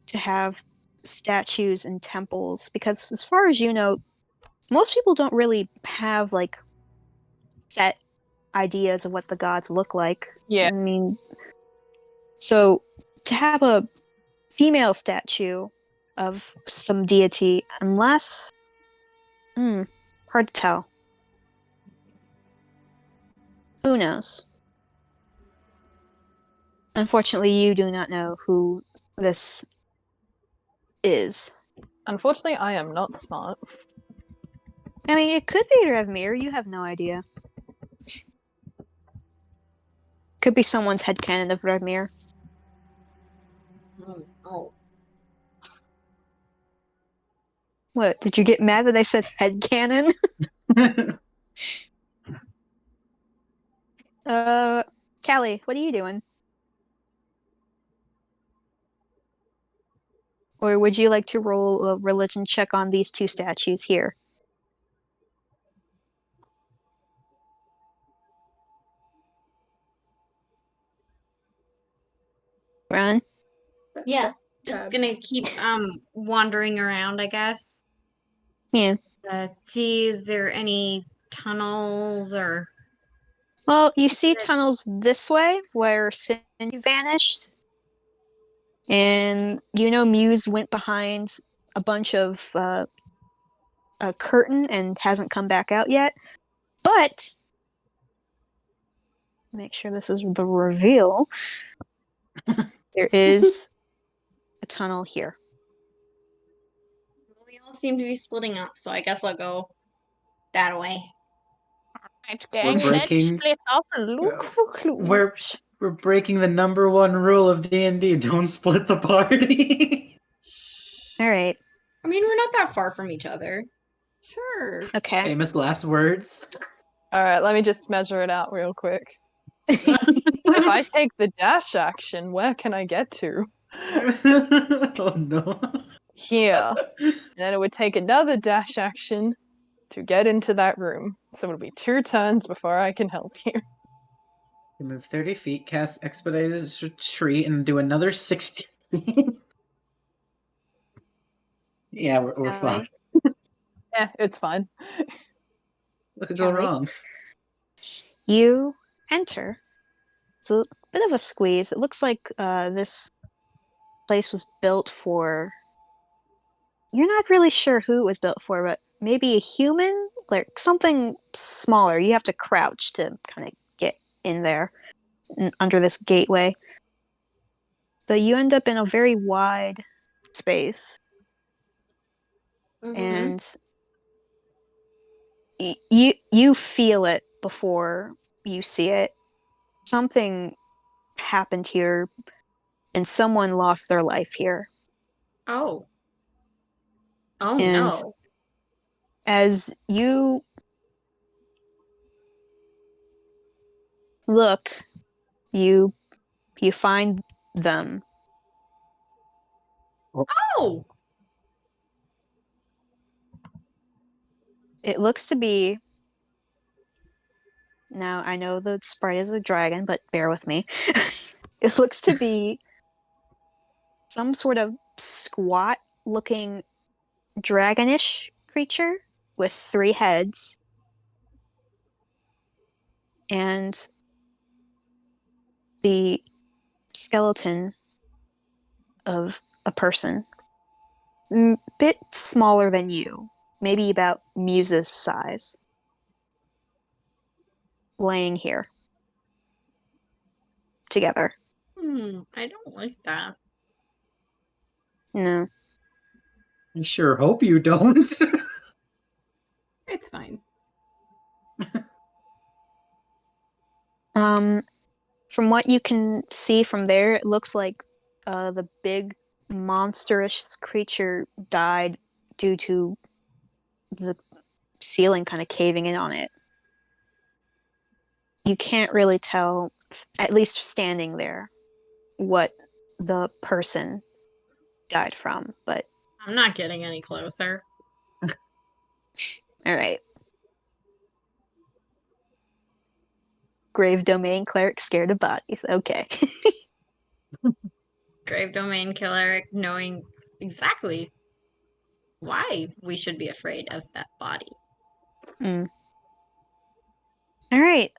to have statues in temples because as far as you know, most people don't really have like set ideas of what the gods look like. Yeah. I mean, so to have a female statue of some deity, unless hard to tell. Who knows? Unfortunately, you do not know who this is. Unfortunately, I am not smart. I mean, it could be Revmir, you have no idea. Could be someone's headcanon of Revmir. Oh. What, did you get mad that I said headcanon? Callie, what are you doing? Or would you like to roll a religion check on these two statues here? Run. Yeah, just gonna keep wandering around, I guess. Yeah. See, is there any tunnels or? Well, you see tunnels this way where Cindy vanished. And you know Muse went behind a bunch of a curtain and hasn't come back out yet. But make sure this is the reveal. There is a tunnel here. We all seem to be splitting up, so I guess I'll go that way. Right, We're gang, let's breaking- split up and look for clues. We're breaking the number one rule of D&D. Don't split the party. All right. I mean, we're not that far from each other. Sure. Okay. Famous last words. Alright, let me just measure it out real quick. If I take the dash action, where can I get to? Oh no. Here. And then it would take another dash action to get into that room. So it'll be 2 turns before I can help you. You move 30 feet, cast Expedited Retreat, and do another 60 feet. Yeah, we're fine. Yeah, it's fine. What could go Callie? wrong? You enter. It's a bit of a squeeze. It looks like this place was built for. You're not really sure who it was built for, but maybe a human? Like something smaller. You have to crouch to kind of get in there under this gateway. But you end up in a very wide space. Mhm. And you feel it before you see it. Something happened here and someone lost their life here. Oh. Oh And no. as you look, you find them. Oh. It looks to be. Now I know the sprite is a dragon, but bear with me. It looks to be some sort of squat looking dragonish creature with 3 heads and the skeleton of a person. Bit smaller than you, maybe about Muse's size, laying here together. I don't like that. No. I sure hope you don't. It's fine. From what you can see from there, it looks like the big monsterish creature died due to the ceiling kind of caving in on it. You can't really tell, at least standing there, what the person died from, but I'm not getting any closer. all right. Grave domain cleric scared of bodies. Okay. Grave domain killer knowing exactly why we should be afraid of that body. All right.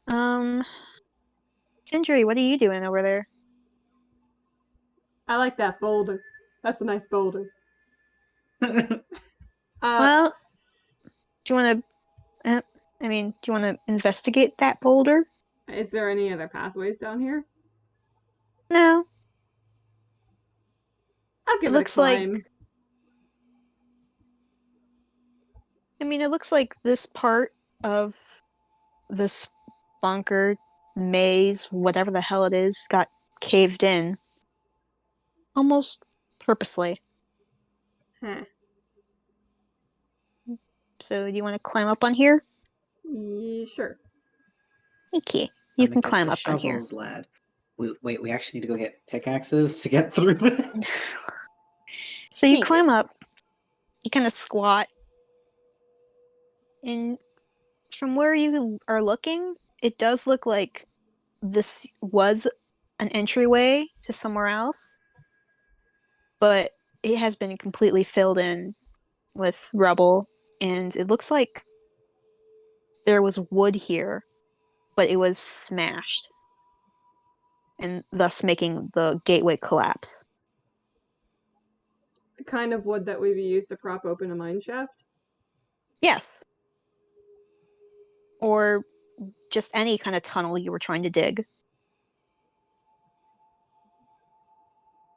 Sindri, what are you doing over there? I like that boulder. That's a nice boulder. Well, do you want to? Do you want to investigate that boulder? Is there any other pathways down here? No. I'll give it looks a climb. like. It looks like this part of this bunker maze, whatever the hell it is, got caved in. Almost purposely. Huh. So, do you want to climb up on here? Yeah, sure. Okay, you can climb up on here. Lad. Wait, we actually need to go get pickaxes to get through this. So you climb up, you kind of squat, and from where you are looking, it does look like this was an entryway to somewhere else, but it has been completely filled in with rubble, and it looks like there was wood here, but it was smashed, and thus making the gateway collapse. The kind of wood that would be used to prop open a mine shaft? Yes. Or just any kind of tunnel you were trying to dig.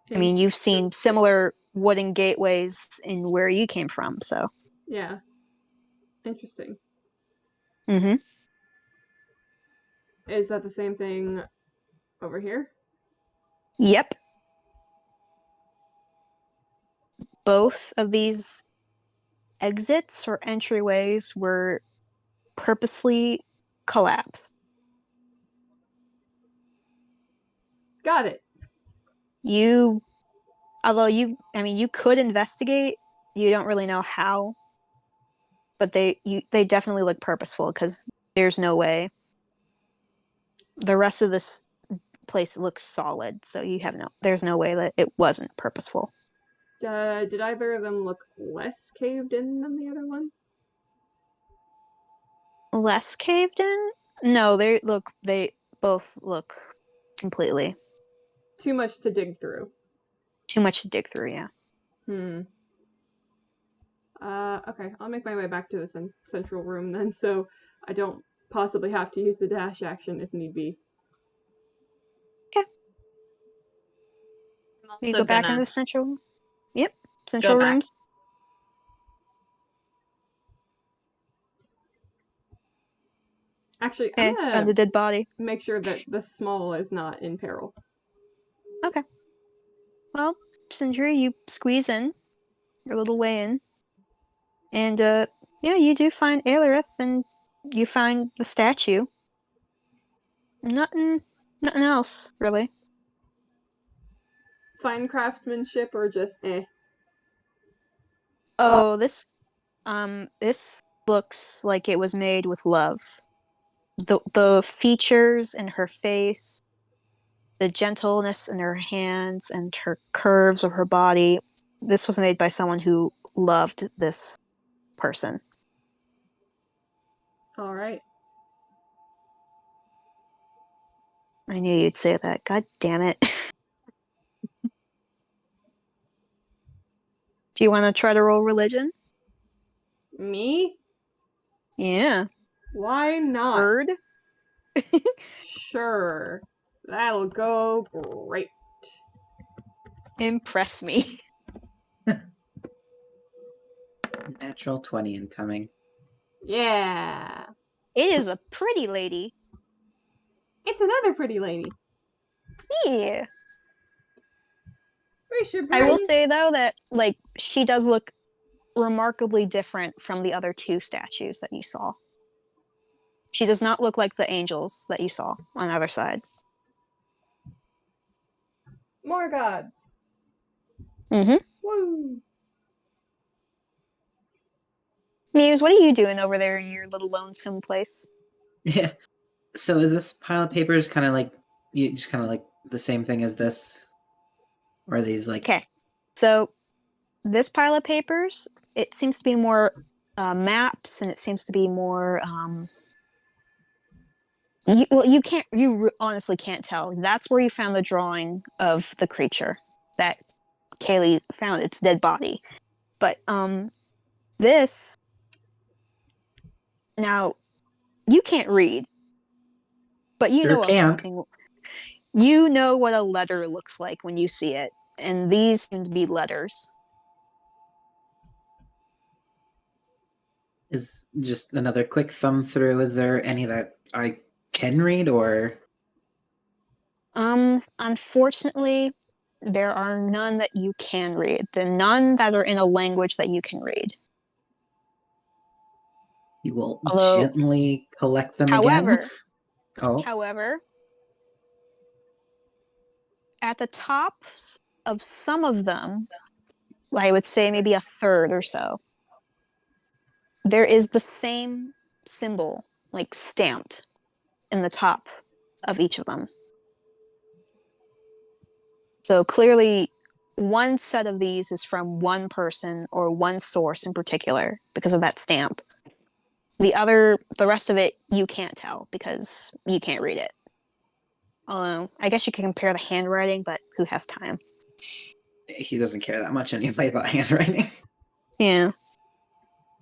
You've seen similar wooden gateways in where you came from, so. Yeah. Interesting. Mm-hmm. Is that the same thing over here? Yep. Both of these exits or entryways were purposely collapsed. Got it. You could investigate. You don't really know how, but they definitely look purposeful because there's no way. The rest of this place looks solid, so there's no way that it wasn't purposeful. Did either of them look less caved in than the other one? Less caved in? No, they both look completely. Too much to dig through. Too much to dig through, yeah. Okay, I'll make my way back to the central room then, so I don't possibly have to use the dash action if need be. Okay. You go back into the central room? Yep, central rooms. Actually, I'm gonna found a dead body. Make sure that the small is not in peril. Okay. Well, Sindri, you squeeze in your little way in, and you do find Aelerith, and you find the statue. Nothing else really. Fine craftsmanship or just eh? Oh, this looks like it was made with love. The features in her face, the gentleness in her hands, and her curves of her body. This was made by someone who loved this person. All right. I knew you'd say that. God damn it. Do you want to try to roll religion? Me? Yeah. Why not? Bird? Sure. That'll go great. Impress me. Natural 20 incoming. Yeah. It is a pretty lady. It's another pretty lady. Yeah. We should I will bring- say though that like she does look remarkably different from the other two statues that you saw. She does not look like the angels that you saw on the other side. More gods. Mm-hmm. Woo. Muse, what are you doing over there in your little lonesome place? Yeah. So is this pile of papers kind of like you just kind of like the same thing as this, or are these like? Okay, so this pile of papers, it seems to be more maps, and it seems to be more. You honestly can't tell. That's where you found the drawing of the creature that Kaylee found its dead body. But this now you can't read, but you Sure know can't. you know what a letter looks like when you see it, and these seem to be letters. Is just another quick thumb through. Is there any that I can read, or? Unfortunately, there are none that you can read. There are none that are in a language that you can read. You will Although, gently collect them however, again. Oh, however, at the tops of some of them, I would say maybe a third or so, there is the same symbol, like stamped in the top of each of them. So clearly, one set of these is from one person or one source in particular because of that stamp. The rest of it, you can't tell because you can't read it. Although, I guess you can compare the handwriting, but who has time? he doesn't care that much anyway about handwriting. Yeah.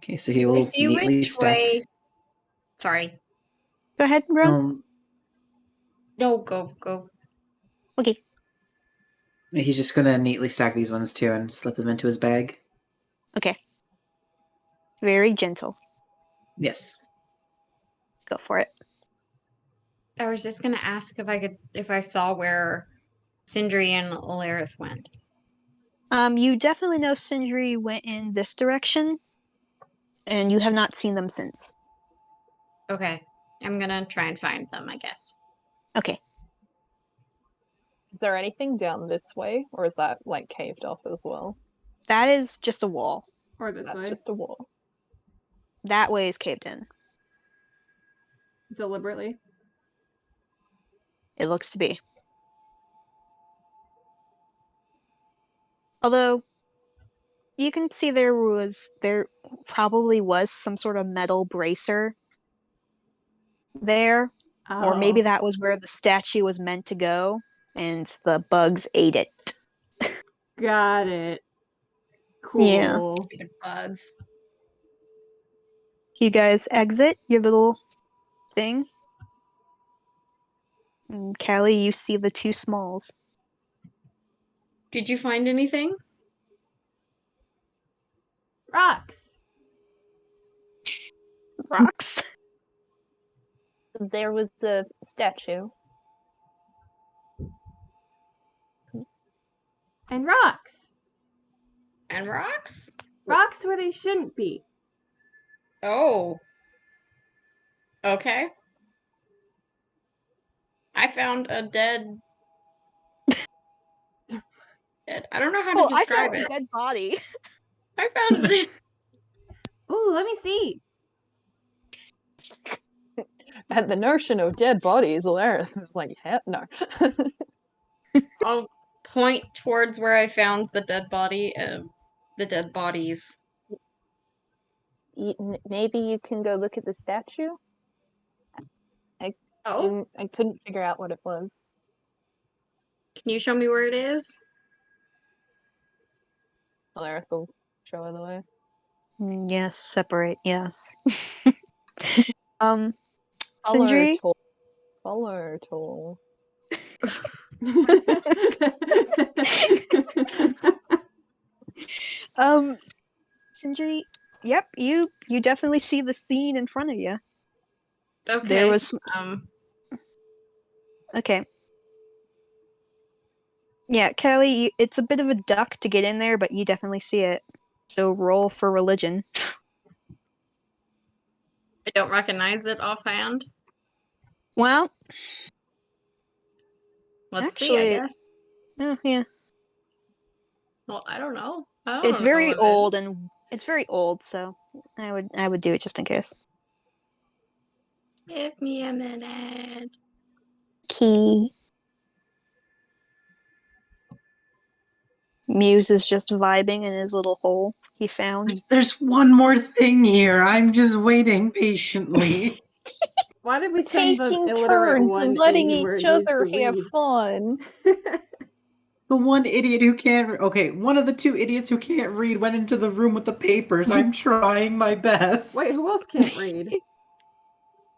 Okay, so he will We see neatly which stack. way. Sorry. Go ahead, Ron. No, go. Okay. He's just gonna neatly stack these ones too and slip them into his bag. Okay. Very gentle. Yes. Go for it. I was just gonna ask if I saw where Sindri and Alarith went. You definitely know Sindri went in this direction, and you have not seen them since. Okay. I'm gonna try and find them, I guess. Okay. Is there anything down this way, or is that like caved off as well? That is just a wall. Or this That's way. just a wall. That way is caved in. Deliberately. It looks to be. Although, you can see there probably was some sort of metal bracer there. Oh. Or maybe that was where the statue was meant to go, and the bugs ate it. Got it. Cool. Yeah. Stupid bugs. You guys exit your little thing. And Callie, you see the two smalls. Did you find anything? Rocks. Rocks? There was a statue. And rocks. And rocks? Rocks where they shouldn't be. Oh. Okay. I found a dead. I don't know how to I describe found it. a dead body. I found it. Ooh, let me see. And the notion of dead bodies, Alarith is like, heck no. I'll point towards where I found the dead body of the dead bodies. Maybe you can go look at the statue? Oh, I couldn't figure out what it was. can you show me where it is? Alarith will show her the way. Yes, separate, yes. Follow Sindri? tool. Follow tool. Sindri, Yep, you definitely see the scene in front of you. Okay. There was Okay. Yeah, Kelly, it's a bit of a duck to get in there, but you definitely see it. So roll for religion. I don't recognize it offhand. Well, Let's see, I actually, guess. yeah. Well, I don't know. I It's don't know very what it old, is. and it's very old, so I would do it just in case. Give me a minute. Key. Muse is just vibing in his little hole he found. There's one more thing here. I'm just waiting patiently. Why did we send the Taking illiterate turns one and letting in where each it needs other to have read? fun. The one idiot who can't. Okay, one of the two idiots who can't read went into the room with the papers. I'm trying my best. Wait, who else can't read?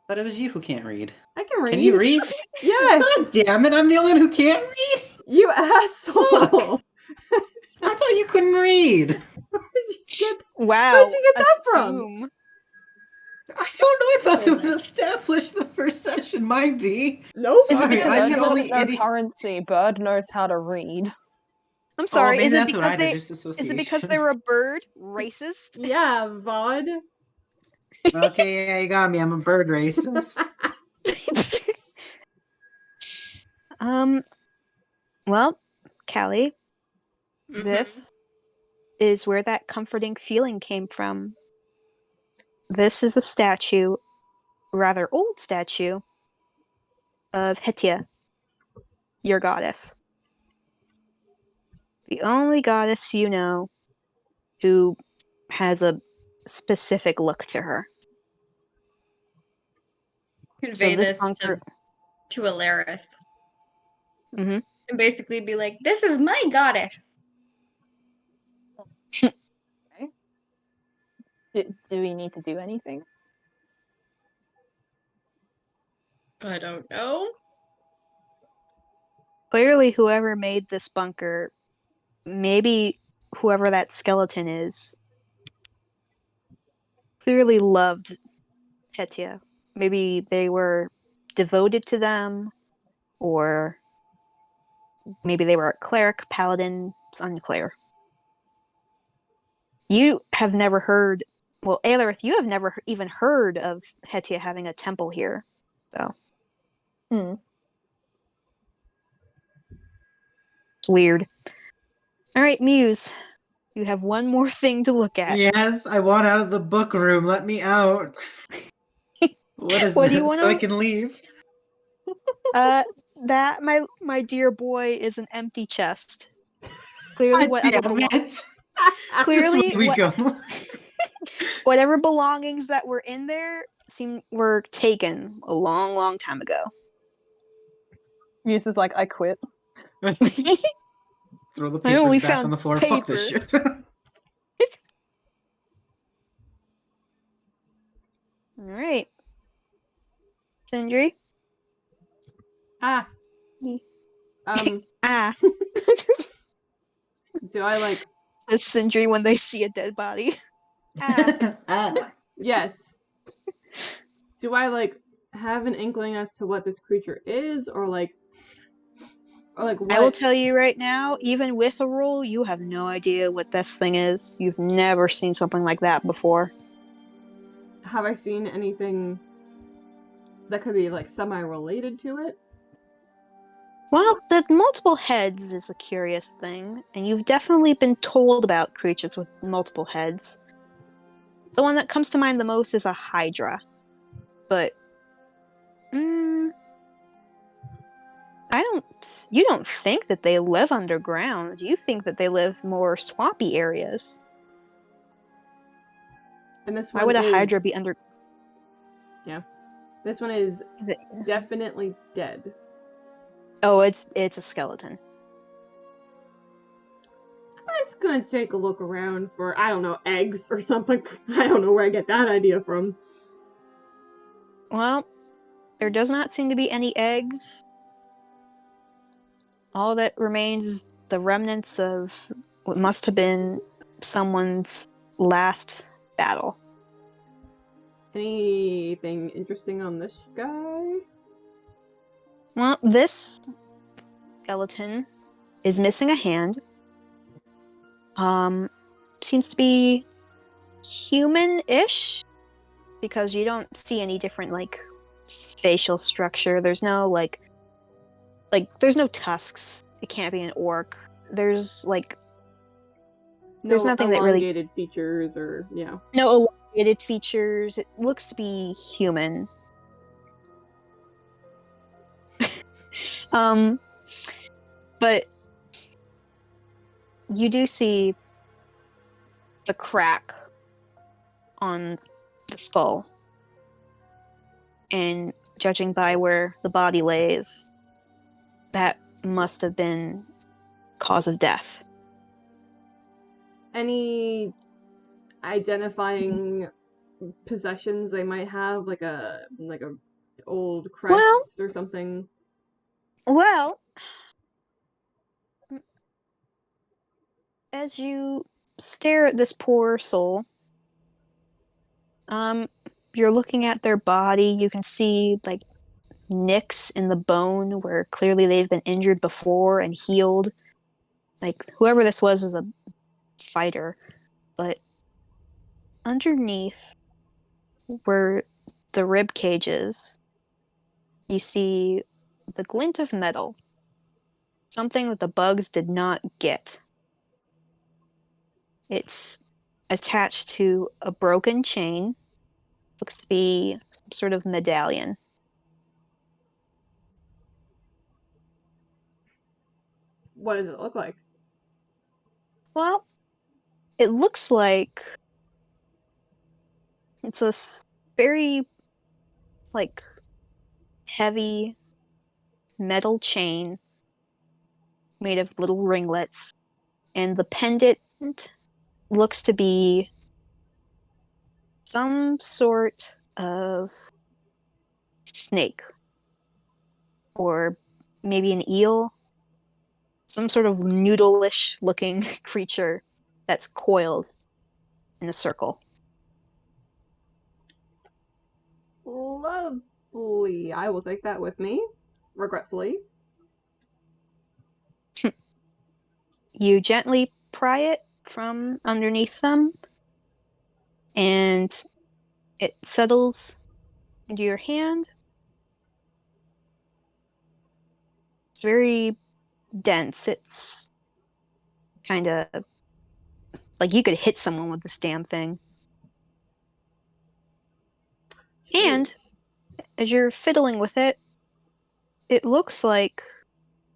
But it was you who can't read. I can read. Can you read? Yes! God damn it! I'm the only one who can't read. You asshole! I thought you couldn't read. Wow. Where'd you get that from? Assume. I don't know. I thought it was established the first session. Might be. Nope. Is it Sorry, because I'm Bird the people- only doesn't know idiot. currency. Bird knows how to read. I'm sorry, maybe is it that's what because I did, they just is association. it because they were a bird? Racist? Yeah, Vod. Okay, yeah, you got me. I'm a bird racist. Well, Callie, Mhm. this is where that comforting feeling came from. This is a statue, rather old statue, of Hetia, your goddess. The only goddess you know who has a specific look to her. Convey this this bunker- to Alarith. Mhm. And basically be like, this is my goddess. Do we need to do anything? I don't know. Clearly, whoever made this bunker, maybe whoever that skeleton is, clearly loved Hetia. Maybe they were devoted to them, or maybe they were a cleric, paladin, it's unclear. You have never heard, well, Aelarith, you have never even heard of Hetia having a temple here, so. It's weird. Alright, Muse, you have one more thing to look at. Yes, I want out of the book room. Let me out. What is What do you this? wanna- So I can leave. That, my dear boy, is an empty chest. Clearly, God damn it. Clearly, This way we go. whatever belongings that were in there were taken a long, long time ago. Muse is like, I quit. Throw the I only papers back found on the floor. Fuck this shit. Alright. Sindri? Ah. Ah. Do I like... Says Sindri when they see a dead body. Ah. Yes. Do I like have an inkling as to what this creature is, or like what? I will tell you right now, even with a roll, you have no idea what this thing is. You've never seen something like that before. Have I seen anything that could be like semi-related to it? Well, the multiple heads is a curious thing, and you've definitely been told about creatures with multiple heads. The one that comes to mind the most is a hydra. But you don't think that they live underground. You think that they live more swampy areas. And this one Why would a is... hydra be under... Yeah. This one is definitely dead. Oh, it's a skeleton. I'm just gonna take a look around for, I don't know, eggs or something. I don't know where I get that idea from. Well, there does not seem to be any eggs. All that remains is the remnants of what must have been someone's last battle. Anything interesting on this guy? Well, this skeleton is missing a hand. Seems to be human-ish, because you don't see any different, like, facial structure. There's no, there's no tusks. It can't be an orc. There's, there's nothing that really... elongated features or, yeah. No elongated features. It looks to be human. But you do see the crack on the skull. And judging by where the body lays, that must have been cause of death. Any identifying possessions they might have, like a old crest or something? Well, as you stare at this poor soul, you're looking at their body. You can see like nicks in the bone where clearly they've been injured before and healed. Like whoever this was a fighter, but underneath where the rib cage is, you see the glint of metal. Something that the bugs did not get. It's attached to a broken chain. Looks to be some sort of medallion. What does it look like? Well, it looks like it's a very, like, heavy metal chain made of little ringlets, and the pendant looks to be some sort of snake, or maybe an eel, some sort of noodle-ish looking creature that's coiled in a circle. Lovely. I will take that with me, regretfully. You gently pry it from underneath them, and it settles into your hand. It's very dense. It's kind of like you could hit someone with this damn thing. And as you're fiddling with it, it looks like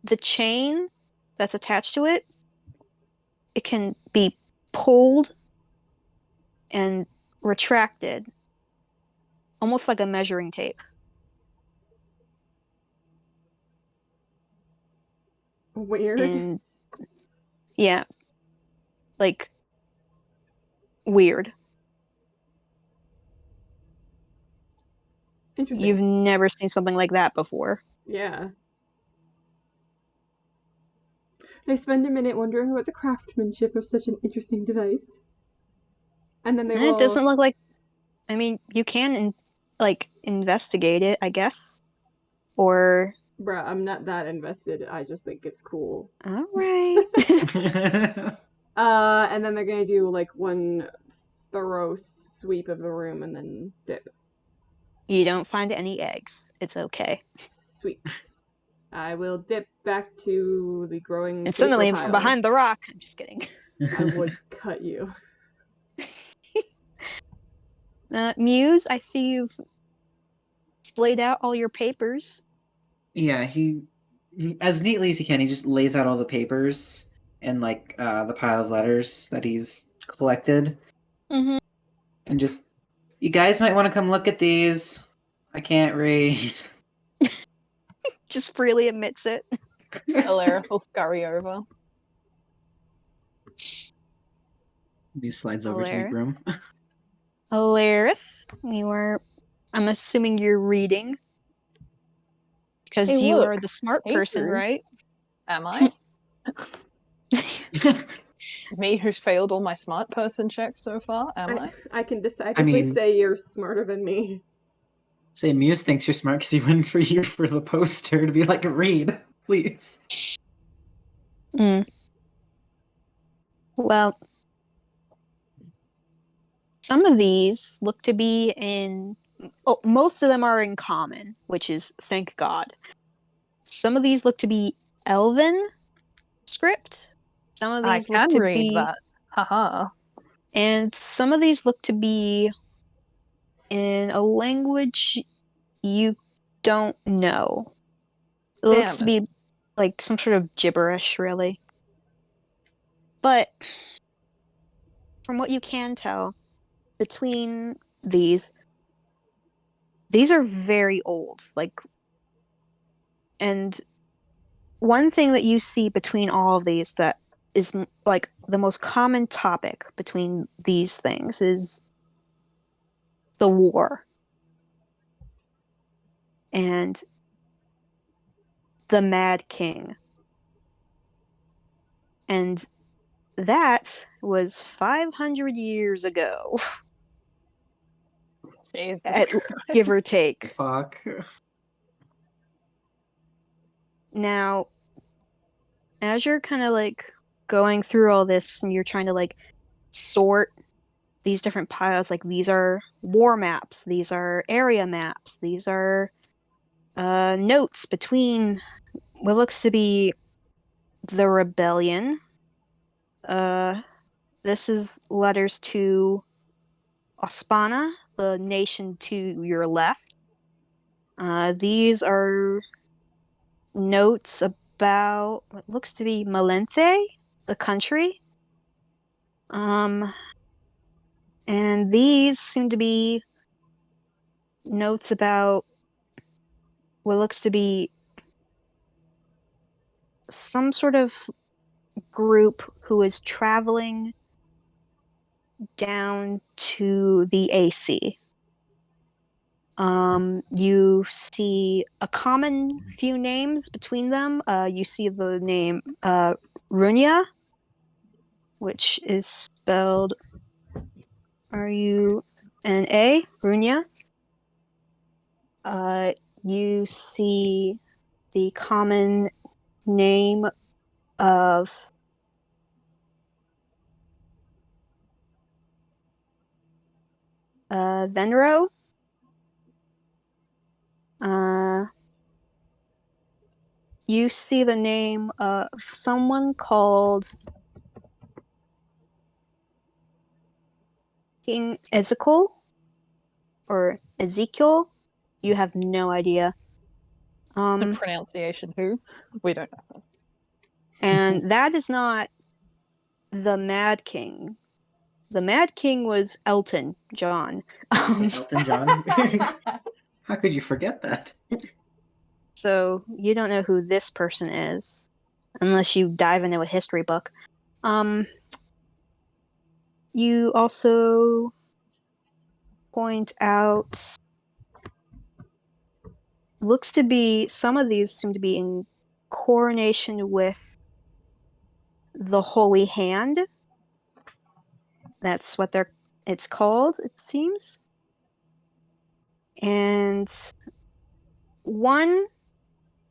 the chain that's attached to it, it can be pulled and retracted, almost like a measuring tape. Weird. And yeah, like weird. Interesting. You've never seen something like that before. Yeah. They spend a minute wondering about the craftsmanship of such an interesting device. And then It doesn't look like... I mean, you can, investigate it, I guess. Or... Bruh, I'm not that invested. I just think it's cool. Alright. And then they're gonna do, one thorough sweep of the room and then dip. You don't find any eggs. It's okay. Sweet. I will dip back to the growing... And suddenly, from behind the rock... I'm just kidding. I would cut you. Muse, I see you've splayed out all your papers. Yeah, he as neatly as he can, he just lays out all the papers and, the pile of letters that he's collected. Mm-hmm. And just, you guys might want to come look at these. I can't read. Just freely admits it. Alara will scurry over. He slides over to make room. Alarith, I'm assuming you're reading. Because Hey, you look, are the smart person, papers. right? Am I? me who's failed all my smart person checks so far, am I? I can decidedly say you're smarter than me. Say Muse thinks you're smart because he went for you for the poster to be like, read, please. Well, some of these look to be in... most of them are in common, which is thank God. Some of these look to be Elven script. Some of these look to be... that. Haha. And some of these look to be in a language you don't know. It looks to be like some sort of gibberish, really. But from what you can tell, between these are very old. And one thing that you see between all of these that is like the most common topic between these things is the war and the Mad King. And that was 500 years ago. Give or take. Fuck. Now, as you're kind of like going through all this and you're trying to like sort these different piles, like these are war maps, these are area maps, these are notes between what looks to be the rebellion. This is letters to Ospana, the nation to your left. These are notes about what looks to be Malenthe, the country. And these seem to be notes about what looks to be some sort of group who is traveling down to the AC. You see a common few names between them. You see the name Runya, which is spelled R-U-N-A, Runya. You see the common name of Venro. You see the name of someone called King Ezekiel or Ezekiel. You have no idea. The pronunciation, who? We don't know. And that is not the Mad King. The Mad King was Elton John. Elton John? How could you forget that? So you don't know who this person is, unless you dive into a history book. You also point out, looks to be, some of these seem to be in coronation with the Holy Hand. That's what it's called, it seems. And one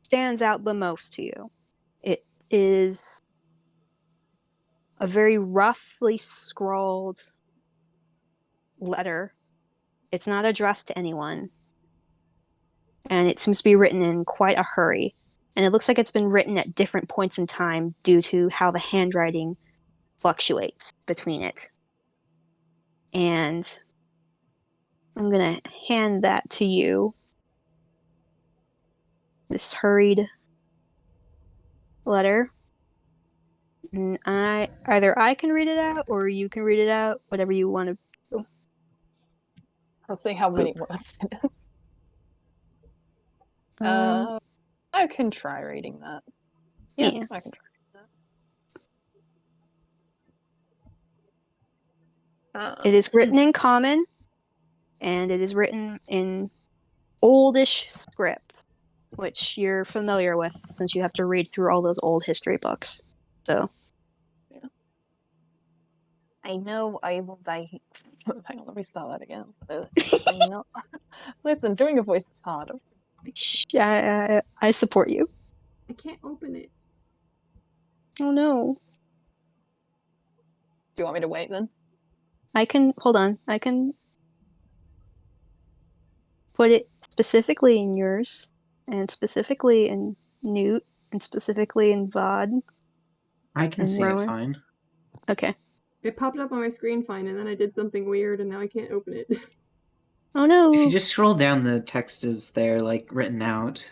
stands out the most to you. It is a very roughly scrawled letter. It's not addressed to anyone. And it seems to be written in quite a hurry. And it looks like it's been written at different points in time due to how the handwriting fluctuates between it. And I'm going to hand that to you. This hurried letter. And either I can read it out or you can read it out, whatever you want to do. I'll see how many words it is. I can try reading that. Yeah, I can try reading that. It is written in common, and it is written in oldish script, which you're familiar with since you have to read through all those old history books. So, I know I will die. Hang on, let me start that again. I know. Listen, doing a voice is hard. I support you. I can't open it. Oh no. Do you want me to wait then? Hold on. I can put it specifically in yours, and specifically in Newt, and specifically in Vod. I can and see Rowan. it fine. Okay. It popped up on my screen fine, and then I did something weird, and now I can't open it. Oh no. If you just scroll down, the text is there, like, written out.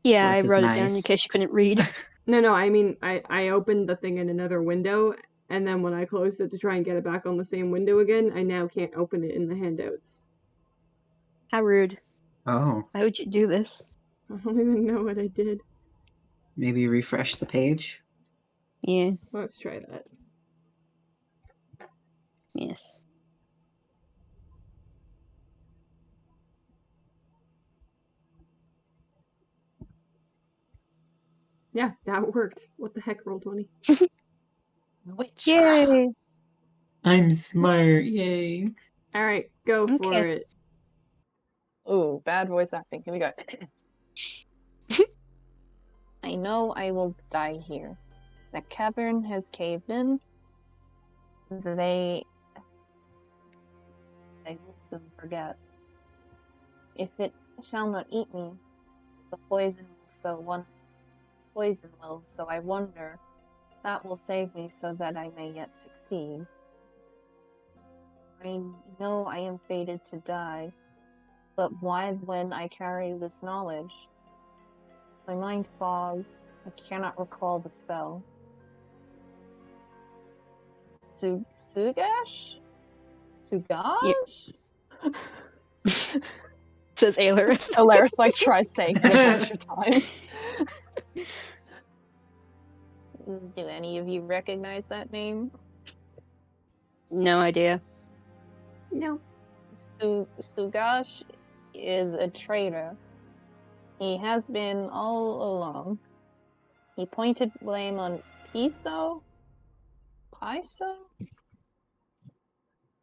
Yeah, Work I is wrote it down in nice. case you couldn't read. No, I mean, I opened the thing in another window, and then when I closed it to try and get it back on the same window again, I now can't open it in the handouts. How rude. Oh, Why would you do this? I don't even know what I did. maybe refresh the page. Yeah. Let's try that. Yes. Yeah, that worked. What the heck, Roll20? Witchcraft. Yay. I'm smart, yay. Alright, go for Okay. it. Ooh, bad voice acting. Here we go. I know I will die here. The cavern has caved in. They will soon forget. If it shall not eat me, the poison will, so I wonder that will save me so that I may yet succeed. I know I am fated to die, but why when I carry this knowledge? My mind fogs. I cannot recall the spell. Sugash? Sugash? Says Aelirith. Alarith like tries saying it a bunch of times. Do any of you recognize that name? No idea. No. Sugash is a traitor. He has been all along. He pointed blame on Piso?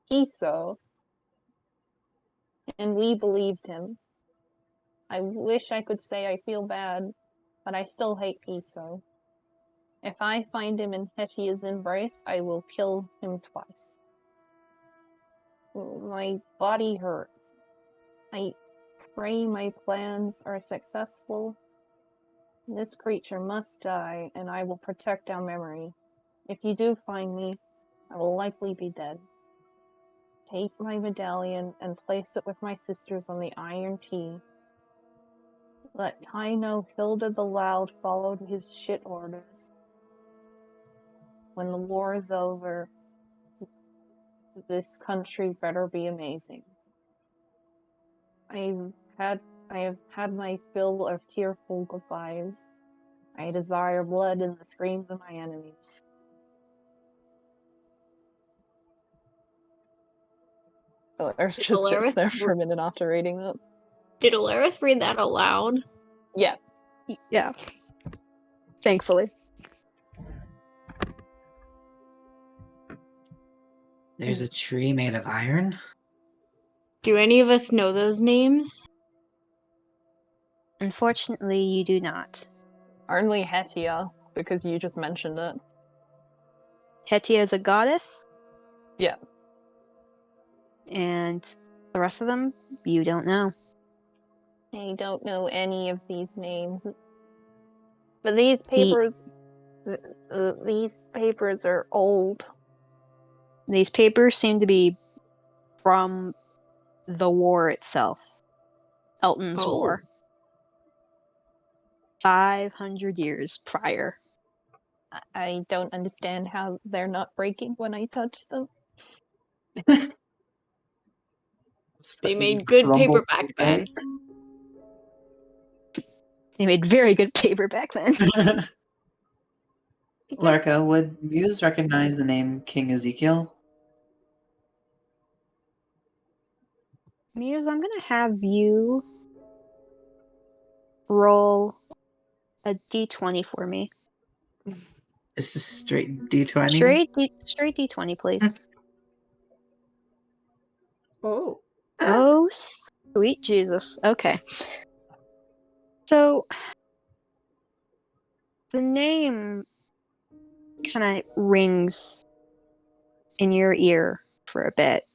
Piso. And we believed him. I wish I could say I feel bad, but I still hate Piso. If I find him in Hetia's embrace, I will kill him twice. My body hurts. I pray my plans are successful. This creature must die, and I will protect our memory. If you do find me, I will likely be dead. Take my medallion and place it with my sisters on the Iron Key. Let Ty know Hilda the Loud followed his shit orders. When the war is over, this country better be amazing. I have had my fill of tearful goodbyes. I desire blood in the screams of my enemies. Alarith just sits there for a minute after reading that. Did Alarith read that aloud? Yeah. Yeah. Thankfully. There's a tree made of iron? Do any of us know those names? Unfortunately, you do not. Only Hetia, because you just mentioned it. Hetia is a goddess. Yeah. And the rest of them, you don't know. I don't know any of these names. But these papers... these papers are old. These papers seem to be from the war itself. Elton's War. 500 years prior. I don't understand how they're not breaking when I touch them. They made good paper back then. They made very good paper back then. Larka, would Muse recognize the name King Ezekiel? Muse, I'm gonna have you roll a d20 for me. It's just straight D20? Straight d20, please. Oh. Oh, sweet Jesus. Okay. So, the name kind of rings in your ear for a bit.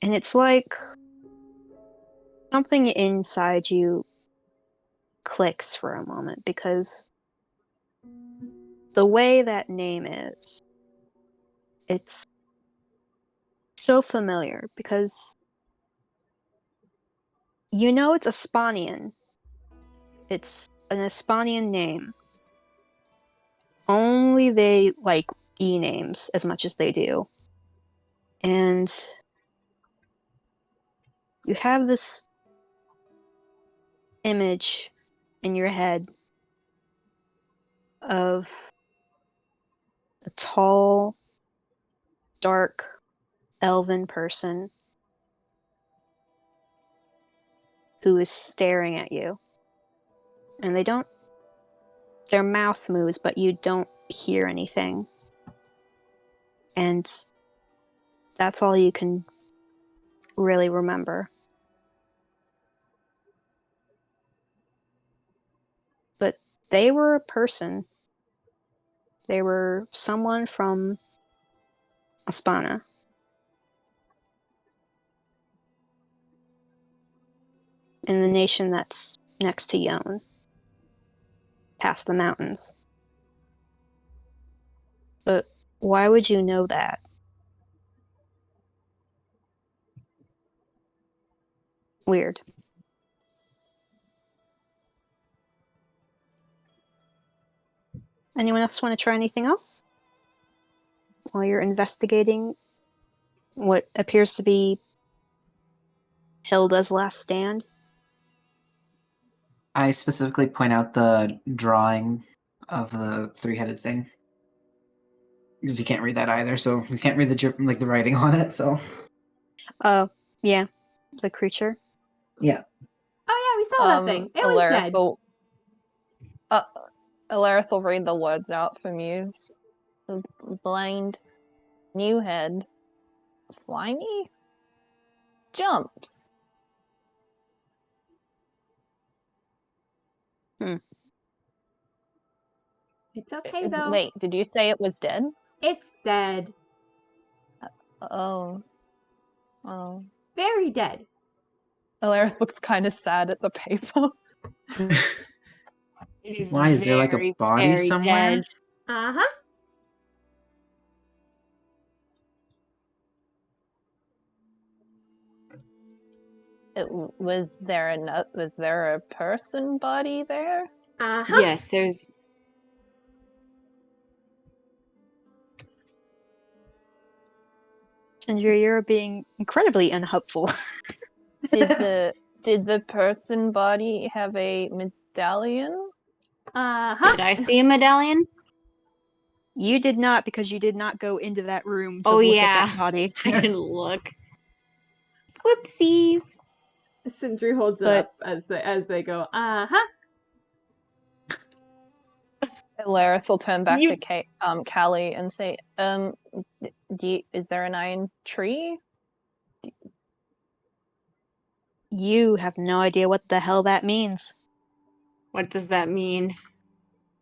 And it's like something inside you clicks for a moment because the way that name is, it's so familiar because you know it's Espanian. It's an Espanian name. Only they like E names as much as they do. And you have this image in your head of a tall, dark, elven person who is staring at you. And their mouth moves, but you don't hear anything. And that's all you can really remember. But they were a person. They were someone from Aspana. In the nation that's next to Yon, past the mountains. But why would you know that? Weird. Anyone else want to try anything else? While you're investigating what appears to be Hilda's last stand? I specifically point out the drawing of the three-headed thing. Because you can't read that either, so you can't read the writing on it, so... Oh, yeah. The creature. Yeah. Oh yeah, we saw that thing. It was dead. Alarith will read the words out for Muse. Blind, new head, slimy, jumps. It's okay though. Wait, did you say it was dead? It's dead. Oh. Very dead. Alarith looks kind of sad at the paper. It is Why, is there like a very, body very somewhere? dead. Uh-huh. Was there a person body there? Uh-huh. Yes, there's... Sindri, you're being incredibly unhelpful. Did the person body have a medallion? Uh-huh. Did I see a medallion? You did not, because you did not go into that room to Oh, look yeah. at that body. I didn't look. Whoopsies. Sindri holds it up as they go, uh-huh. Alarith will turn back to Callie and say, is there an iron tree? You have no idea what the hell that means. What does that mean?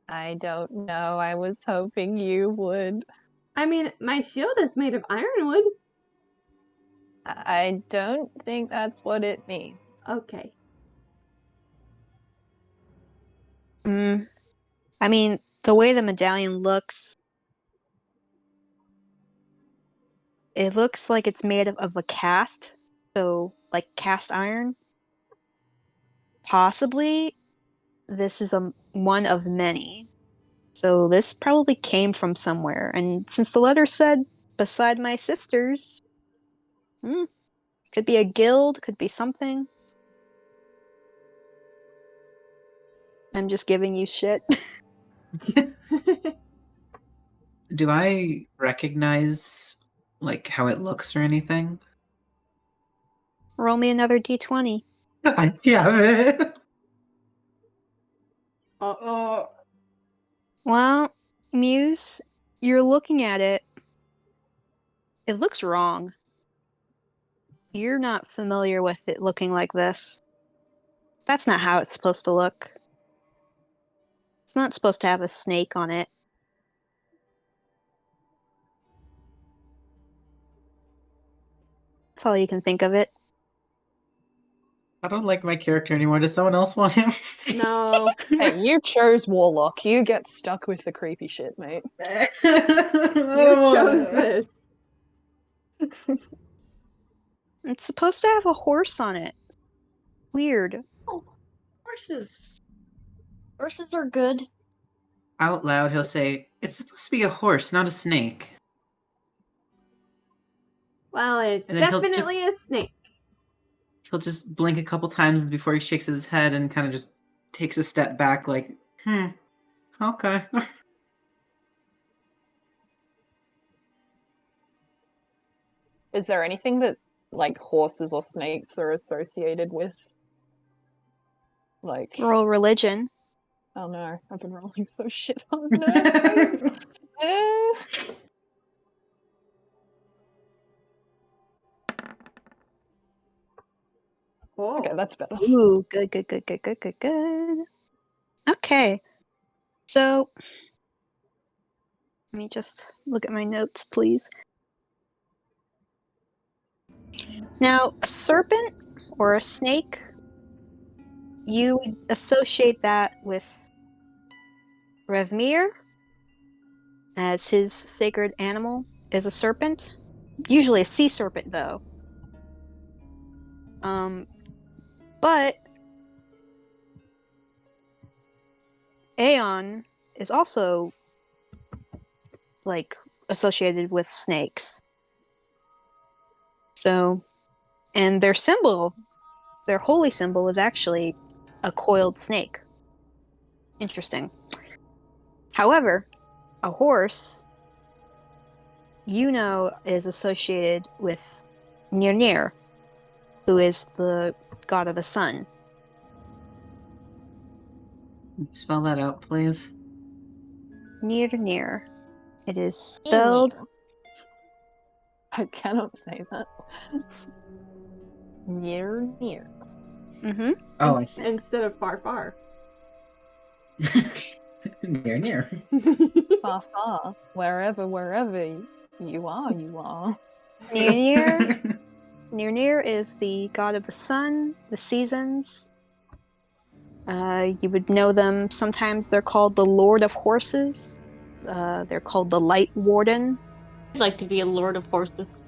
I don't know. I was hoping you would. I mean, my shield is made of ironwood. I don't think that's what it means. Okay. I mean, the way the medallion looks, it looks like it's made of a cast. So, like cast iron. Possibly, this is one of many. So this probably came from somewhere. And since the letter said, beside my sisters, could be a guild, could be something. I'm just giving you shit. Do I recognize, like, how it looks or anything? Roll me another d20. I have it! Well, Muse, you're looking at it. It looks wrong. You're not familiar with it looking like this. That's not how it's supposed to look. It's not supposed to have a snake on it. That's all you can think of it. I don't like my character anymore. Does someone else want him? No. Hey, you chose Warlock. You get stuck with the creepy shit, mate. I You don't want chose it. this. It's supposed to have a horse on it. Weird. Oh, horses. Horses are good. Out loud, he'll say, "It's supposed to be a horse, not a snake." Well, it's And then definitely a snake. He'll just blink a couple times before he shakes his head and kind of just takes a step back, like, okay. Is there anything that, like, horses or snakes are associated with? Like... Roll religion. Oh no, I've been rolling so shit on nerves. Oh. Okay, that's better. Ooh, good. Okay. So, let me just look at my notes, please. Now, a serpent or a snake, you would associate that with Revmir, as his sacred animal is a serpent. Usually a sea serpent, though. But Aeon is also, like, associated with snakes. So, and their symbol, their holy symbol, is actually a coiled snake. Interesting. However, a horse, is associated with Nirnir, who is the god of the sun. Spell that out, please. Nirnir. It is spelled... I cannot say that. Near. Mm-hmm. Oh, I see. Instead of far. Near. Far, wherever you are. Nirnir is the god of the sun, the seasons. You would know them. Sometimes they're called the Lord of Horses. They're called the Light Warden. I'd like to be a Lord of Horses.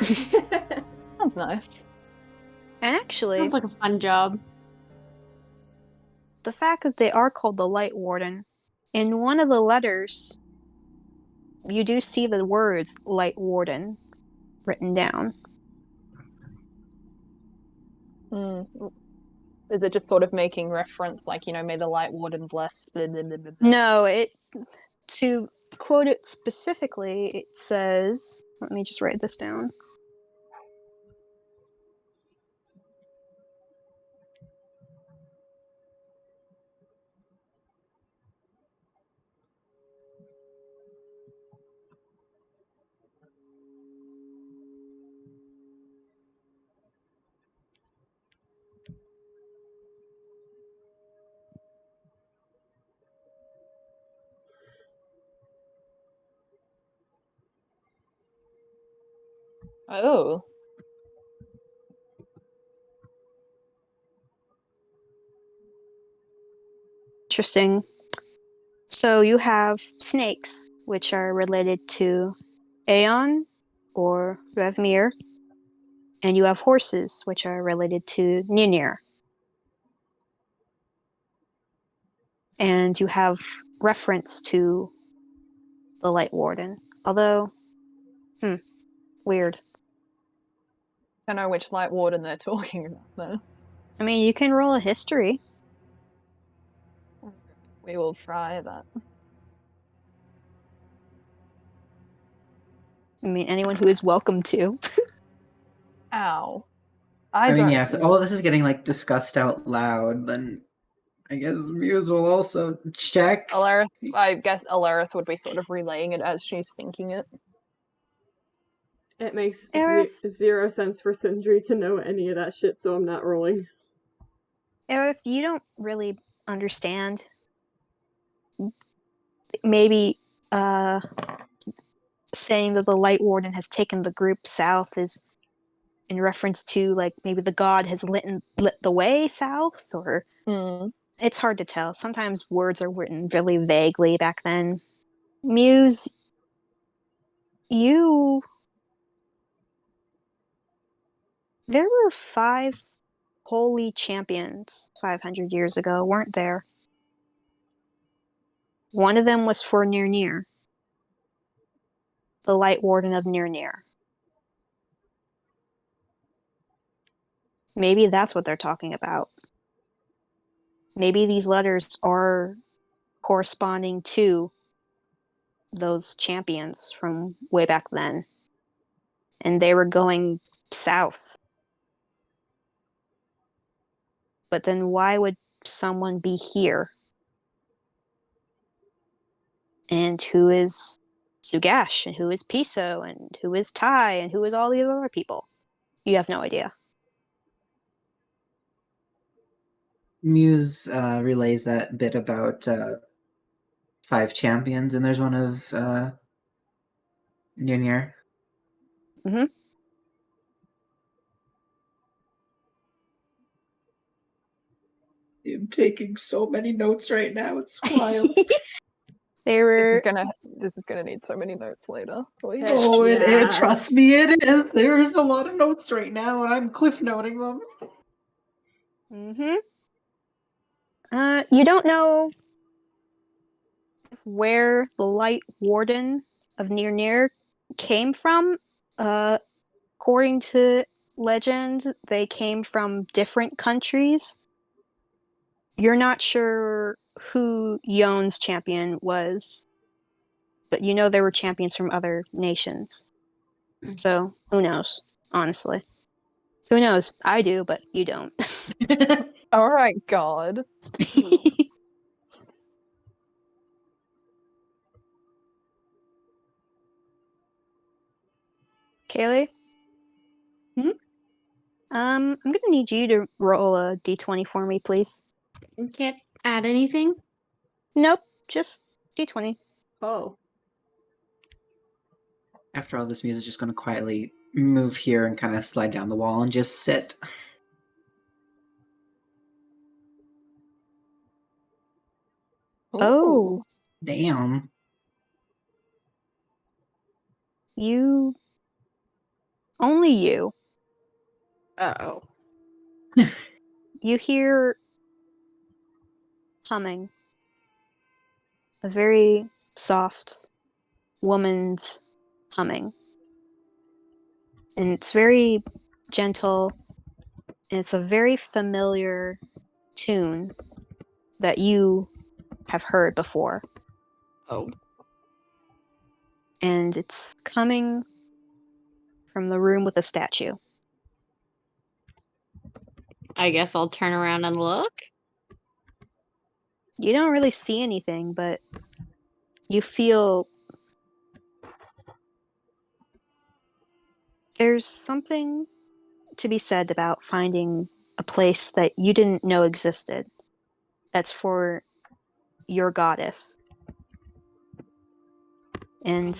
Sounds nice. And actually, Sounds like a fun job. the fact that they are called the Light Warden, in one of the letters, you do see the words Light Warden written down. Is it just sort of making reference, like, may the Light Warden bless? Blah, blah, blah, blah. No, to quote it specifically, it says, let me just write this down. Oh. Interesting. So you have snakes, which are related to Aeon or Revmir, and you have horses, which are related to Ninir. And you have reference to the Light Warden. Although, weird. I don't know which Light Warden they're talking about, though. I mean, you can roll a history. We will try that. I mean, anyone who is welcome to. Ow. I mean, yeah, if all of this is getting, like, discussed out loud, then I guess Muse will also check. I guess Alarith would be sort of relaying it as she's thinking it. It makes Aerith, zero sense for Sindri to know any of that shit, so I'm not rolling. Aerith, you don't really understand. Maybe saying that the Light Warden has taken the group south is in reference to, like, maybe the god has lit the way south, or it's hard to tell. Sometimes words are written really vaguely back then. Muse, there were 5 holy champions 500 years ago, weren't there? One of them was for Nirnir, the Light Warden of Nirnir. Maybe that's what they're talking about. Maybe these letters are corresponding to those champions from way back then. And they were going south. But then why would someone be here? And who is Sugash? And who is Piso? And who is Tai? And who is all these other people? You have no idea. Muse relays that bit about 5 champions, and there's one of Nirnir. Mm-hmm. I'm taking so many notes right now. It's wild. They were. This is gonna need so many notes later. Please. Oh, trust me, it is. There's a lot of notes right now, and I'm cliff noting them. Mm-hmm. You don't know where the Light Warden of Nirnir came from. According to legend, they came from different countries. You're not sure who Yon's champion was, but you know there were champions from other nations. So, who knows, honestly. Who knows? I do, but you don't. Alright, God. Kaylee? I'm gonna need you to roll a d20 for me, please. You can't add anything? Nope, just d20. Oh. After all this, Muse is just going to quietly move here and kind of slide down the wall and just sit. Oh. Damn. Only you. Uh-oh. You hear humming. A very soft woman's humming. And it's very gentle, and it's a very familiar tune that you have heard before. Oh. And it's coming from the room with the statue. I guess I'll turn around and look. You don't really see anything, but you feel there's something to be said about finding a place that you didn't know existed. That's for your goddess. And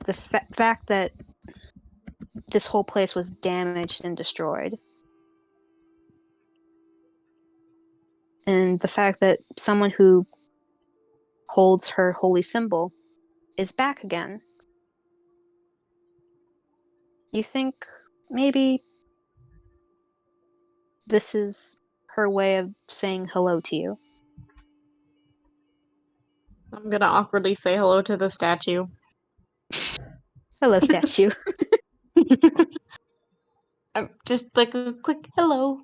the fact that this whole place was damaged and destroyed. And the fact that someone who holds her holy symbol is back again. You think maybe this is her way of saying hello to you. I'm gonna awkwardly say hello to the statue. Hello, statue. Just like a quick hello.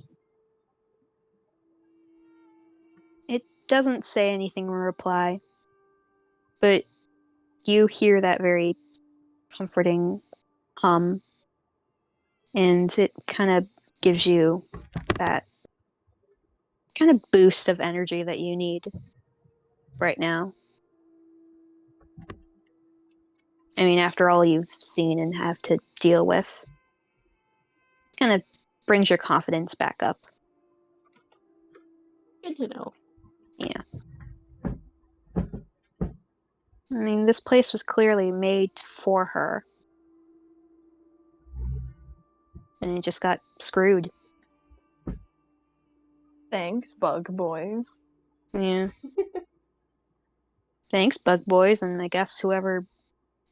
It doesn't say anything in reply, but you hear that very comforting hum, and it kind of gives you that kind of boost of energy that you need right now. I mean, after all you've seen and have to deal with, kind of brings your confidence back up. Good to know. Yeah. I mean, this place was clearly made for her. And it just got screwed. Thanks, bug boys. Yeah. Thanks, bug boys, and I guess whoever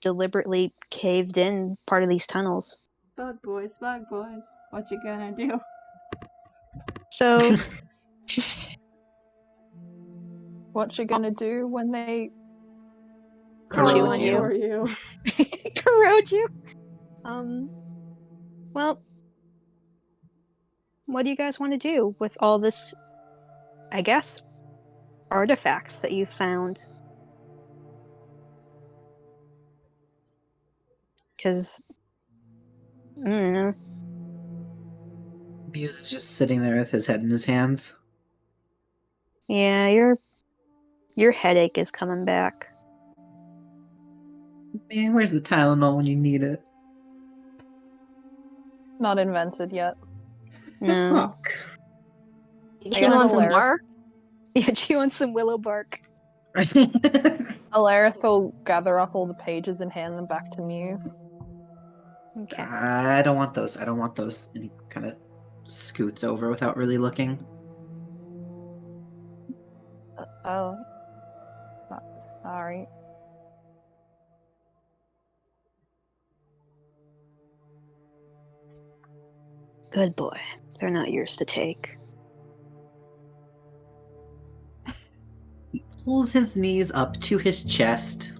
deliberately caved in part of these tunnels. Bug boys, what you gonna do? So, What you gonna do when they chew on you. you. Corrode you? Well, what do you guys want to do with all this, I guess, artifacts that you found? Because, I don't know. Muse is just sitting there with his head in his hands. Yeah, your headache is coming back. Man, where's the Tylenol when you need it? not invented yet? No. Fuck. Chew on some Alarith- bark? Yeah, chew on some willow bark. Alarith will gather up all the pages and hand them back to Muse. Okay. I don't want those. I don't want those. And he kind of scoots over without really looking. Oh. Sorry. Good boy. They're not yours to take. He pulls his knees up to his chest.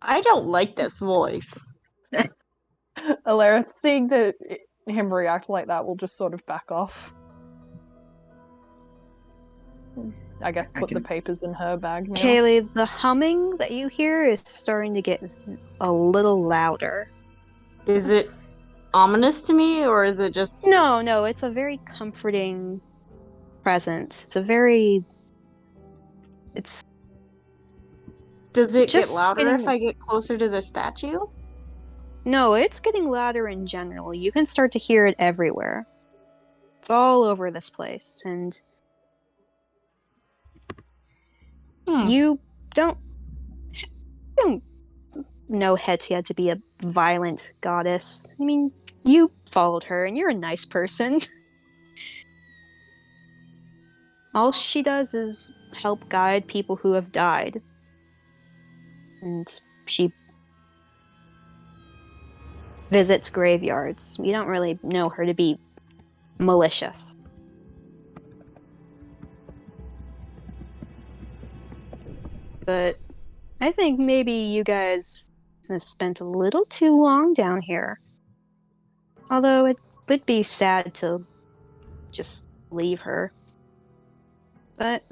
I don't like this voice. Alarith, seeing him react like that, will just sort of back off. I guess put the papers in her bag now. Kaylee, the humming that you hear is starting to get a little louder. Is it ominous to me, or is it just... No, it's a very comforting presence. It's Does it get just louder getting- if I get closer to the statue? No, it's getting louder in general. You can start to hear it everywhere. It's all over this place, and you don't know Hetia to be a violent goddess. I mean, you followed her, and you're a nice person. All she does is help guide people who have died. And she visits graveyards. You don't really know her to be malicious. But I think maybe you guys have spent a little too long down here. Although it would be sad to just leave her. But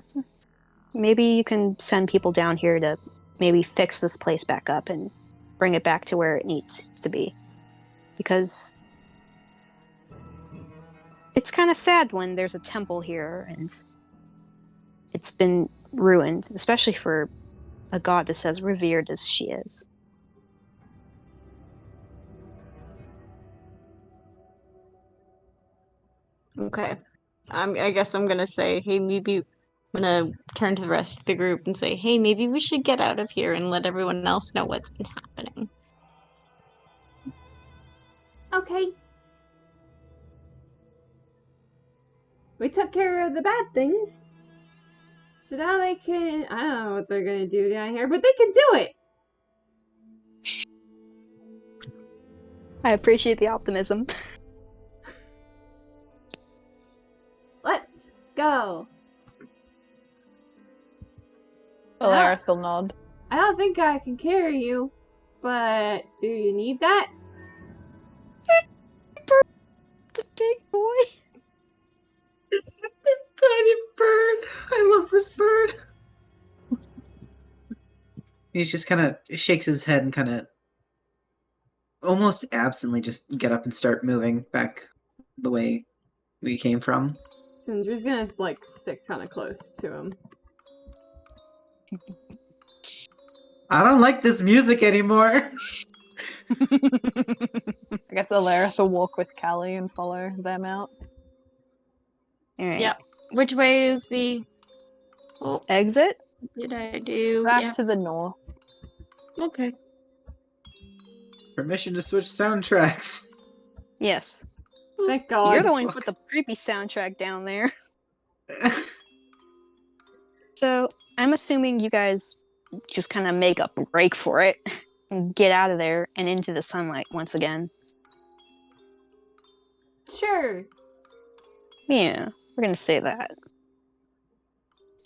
maybe you can send people down here to maybe fix this place back up and bring it back to where it needs to be. Because it's kind of sad when there's a temple here and it's been ruined, especially for a goddess as revered as she is. Okay. I guess I'm gonna say, hey, maybe... I'm gonna turn to the rest of the group and say, hey, maybe we should get out of here and let everyone else know what's been happening. Okay. We took care of the bad things. So now they can... I don't know what they're gonna do down here, but they can do it! I appreciate the optimism. Let's go! Alarith will nod. I don't think I can carry you, but do you need that? The big boy. This tiny bird. I love this bird. He just kind of shakes his head and kind of almost absently just get up and start moving back the way we came from. Sindra's gonna, like, stick kind of close to him. I don't like this music anymore. I guess Alarith will walk with Callie and follow them out. Alright. Yeah. Which way is the Exit? did I do? Back Yeah. to the north. Okay. Permission to switch soundtracks. Yes. Thank God. You're the one who put the creepy soundtrack down there. So, I'm assuming you guys just kind of make a break for it and get out of there and into the sunlight once again. Sure. Yeah, we're gonna say that.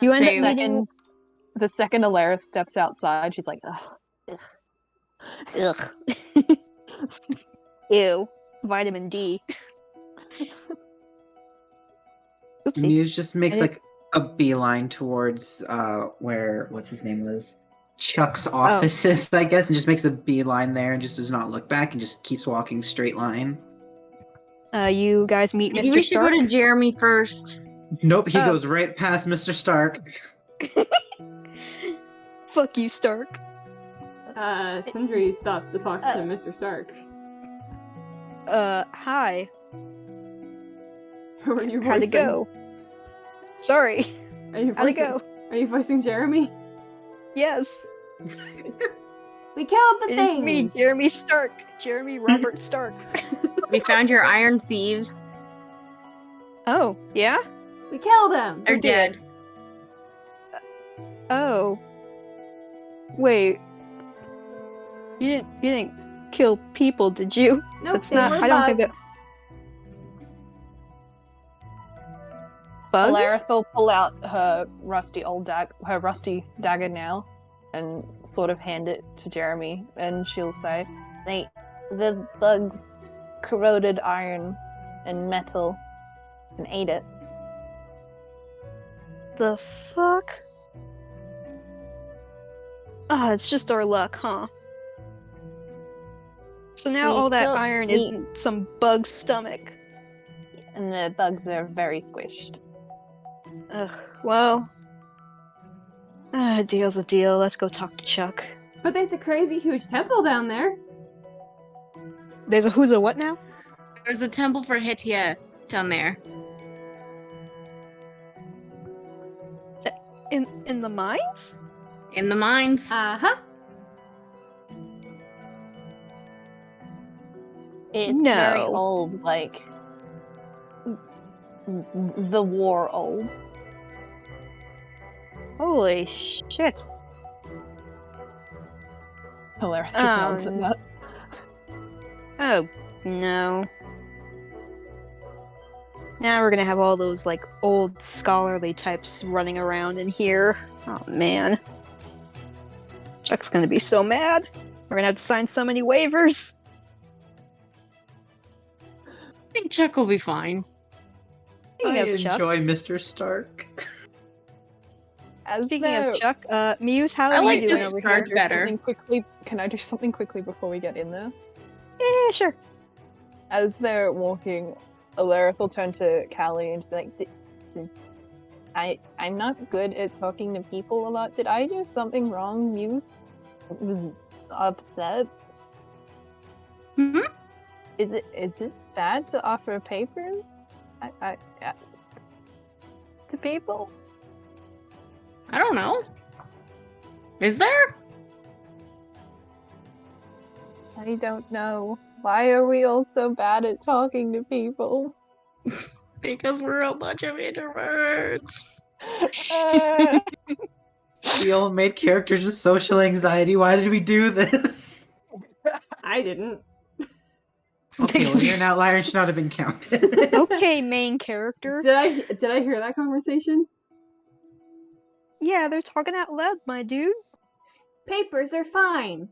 You end up Same. meeting... The second Alarith steps outside, she's like, ugh. Ugh. Ew. Vitamin D. Oopsie. Muse just makes like a beeline towards where what's his name was Chuck's office is, I guess, and just makes a beeline there and just does not look back and just keeps walking straight line. You guys meet Maybe Mr. we should Stark. go to Jeremy first. Nope, he goes right past Mr. Stark. Fuck you, Stark. Sindri stops to talk to Mr. Stark. Hi. Who are you voicing? How'd it go? Sorry. How'd it go? Are you voicing Jeremy? Yes. We killed the It is things! me, Jeremy Stark. Jeremy Robert Stark. We found your iron thieves. Oh, yeah? We killed them! They're dead. Oh. Wait. You didn't kill people, did you? Nope, That's they not- were I don't think that- bugs. Bugs? Alarith will pull out her rusty dagger now and sort of hand it to Jeremy, and she'll say, the bugs corroded iron and metal and ate it. The fuck? Ah, it's just our luck, huh? So now all that iron is in some bug's stomach. And the bugs are very squished. Ugh, well... a deal's a deal. Let's go talk to Chuck. But there's a crazy huge temple down there. There's a who's a what now? There's a temple for Hitia down there. In the mines? In the mines. Uh-huh. It's very old, like the war old. Holy shit. Alarith just nods at that. Oh, no. Now we're gonna have all those, like, old scholarly types running around in here. Oh, man. Chuck's gonna be so mad. We're gonna have to sign so many waivers. I think Chuck will be fine. I Speaking of Chuck, enjoy Mr. Stark. speaking of Chuck, Muse, how I are like you doing this over Stark here? better. Can I do something quickly before we get in there? Yeah, sure. As they're walking, Alarith will turn to Callie and just be like, I'm not good at talking to people a lot. Did I do something wrong? Muse was upset. Hmm? Is it bad to offer papers to people? I don't know. Is there? I don't know. Why are we all so bad at talking to people? Because we're a bunch of introverts. We all made characters with social anxiety. Why did we do this? I didn't. Okay, well, you're an outlier and should not have been counted. Okay, main character. Did I hear that conversation? Yeah, they're talking out loud, my dude. Papers are fine.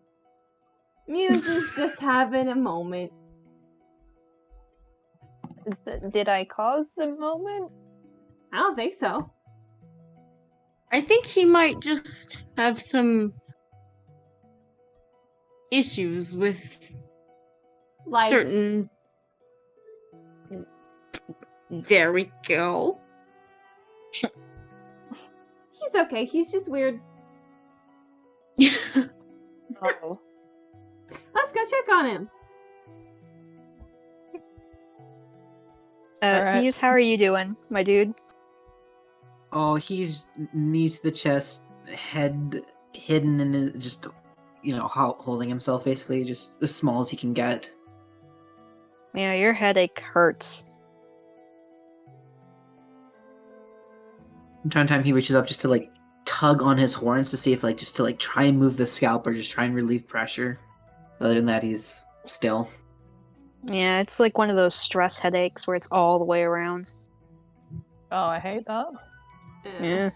Muse is just having a moment. Did I cause the moment? I don't think so. I think he might just have some issues with Like, certain. There we go. he's okay. He's just weird. Oh. Let's go check on him. Alright. Muse, how are you doing, my dude? Oh, he's knees to the chest, head hidden in his, just, holding himself basically, just as small as he can get. Yeah, your headache hurts. From time to time, he reaches up just to like tug on his horns to see if just to try and move the scalp or just try and relieve pressure. Other than that, he's still. Yeah, it's like one of those stress headaches where it's all the way around. Oh, I hate that. Yeah.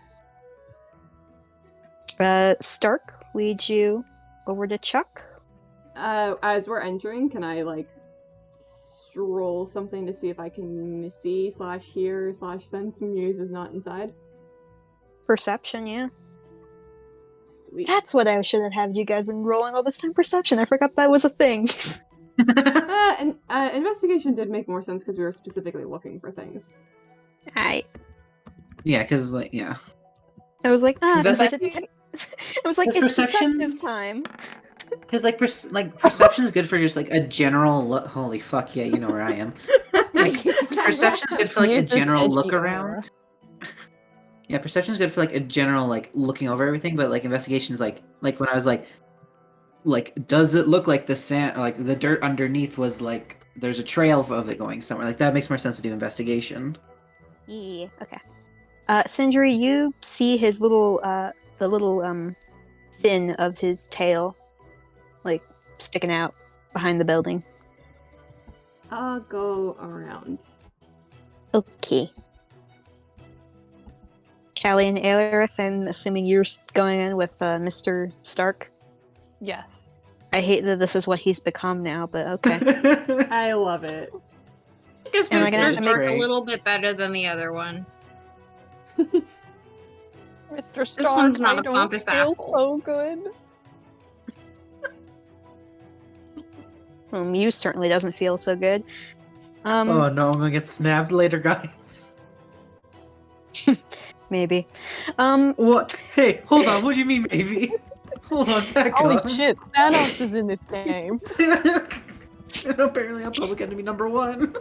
Stark leads you over to Chuck. As we're entering, can I roll something to see if I can see / hear / sense Muse is not inside? Perception, yeah. Sweet. That's what I should have had you guys been rolling all this time. Perception. I forgot that was a thing. Investigation did make more sense because we were specifically looking for things. Yeah, because yeah. I was like, Investigation- I was like, Because it's perception's- detective time. Because perception is good for just a general look. Holy fuck, yeah, you know where I am. Perception is good for a general look around. Yeah, perception is good for a general looking over everything, but investigation is like when I was does it look like the sand, the dirt underneath was there's a trail of it going somewhere? That makes more sense to do investigation. Yeah. Okay. Sindri, you see his little the little fin of his tail sticking out behind the building. I'll go around. Okay. Callie and Aelirith, I'm assuming you're going in with Mr. Stark. Yes. I hate that this is what he's become now, but okay. I love it. This Am I gonna Mr. have to make- Stark a little bit better than the other one. Mr. Stark, one's not I a don't pompous feel asshole. so good. Well, Muse certainly doesn't feel so good. Oh no, I'm gonna get snapped later, guys. Maybe. What? Hey, hold on. What do you mean, maybe? Hold on, back Holy up. shit, Thanos is in this game. And apparently, I'm public enemy number 1.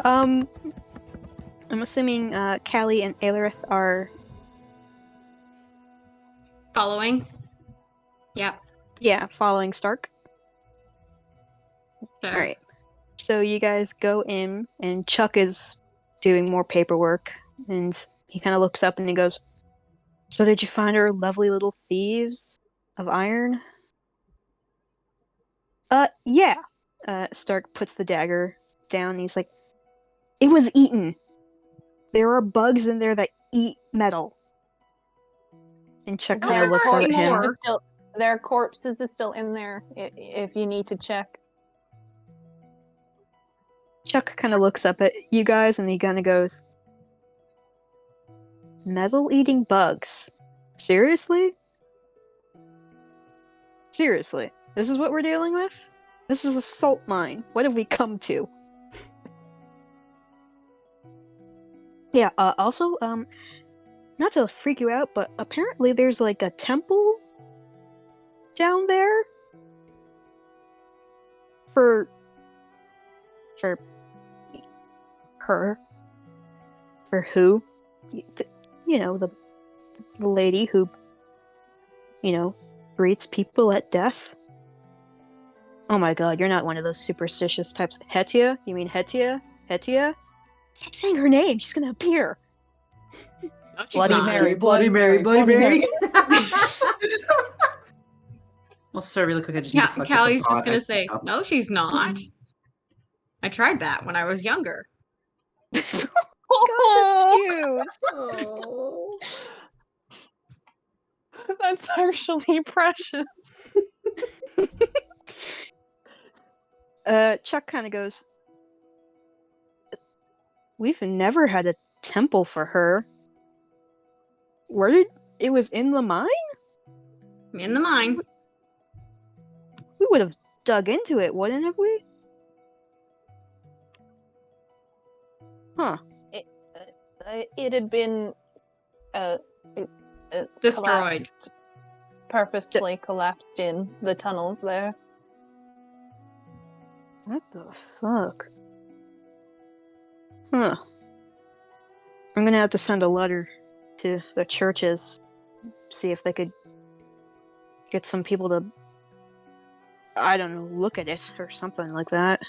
I'm assuming Callie and Aelirith are Following? Yep. following Stark. Okay. All right. So you guys go in, and Chuck is doing more paperwork, and he kind of looks up and he goes, "So did you find our lovely little thieves of iron?" Yeah. Stark puts the dagger down, and he's like, "It was eaten. There are bugs in there that eat metal." And Chuck kind of looks at him. Their corpses is still in there if you need to check. Chuck kind of looks up at you guys, and he kind of goes, "Metal-eating bugs? Seriously? Seriously? This is what we're dealing with? This is a salt mine. What have we come to?" Yeah, also, not to freak you out, but apparently there's a temple down there for her. For who? The lady who, greets people at death. Oh my god, you're not one of those superstitious types. Hetia? You mean Hetia? Hetia? Stop saying her name, she's gonna appear. Oh, she's Bloody not. Mary, Bloody Mary, Bloody Mary. Well, sorry, really quick. I just need to fuck up Callie's the just pot. gonna I say, fucked up. no, she's not. I tried that when I was younger. Gosh, that's cute! Oh. That's actually precious. Chuck kind of goes, "We've never had a temple for her. It was in the mine? I'm in the mine. We would have dug into it, wouldn't have we?" Huh. It had been Destroyed. collapsed. purposely collapsed in the tunnels there. What the fuck? Huh. I'm gonna have to send a letter to the churches, see if they could get some people to, I don't know, look at it or something like that.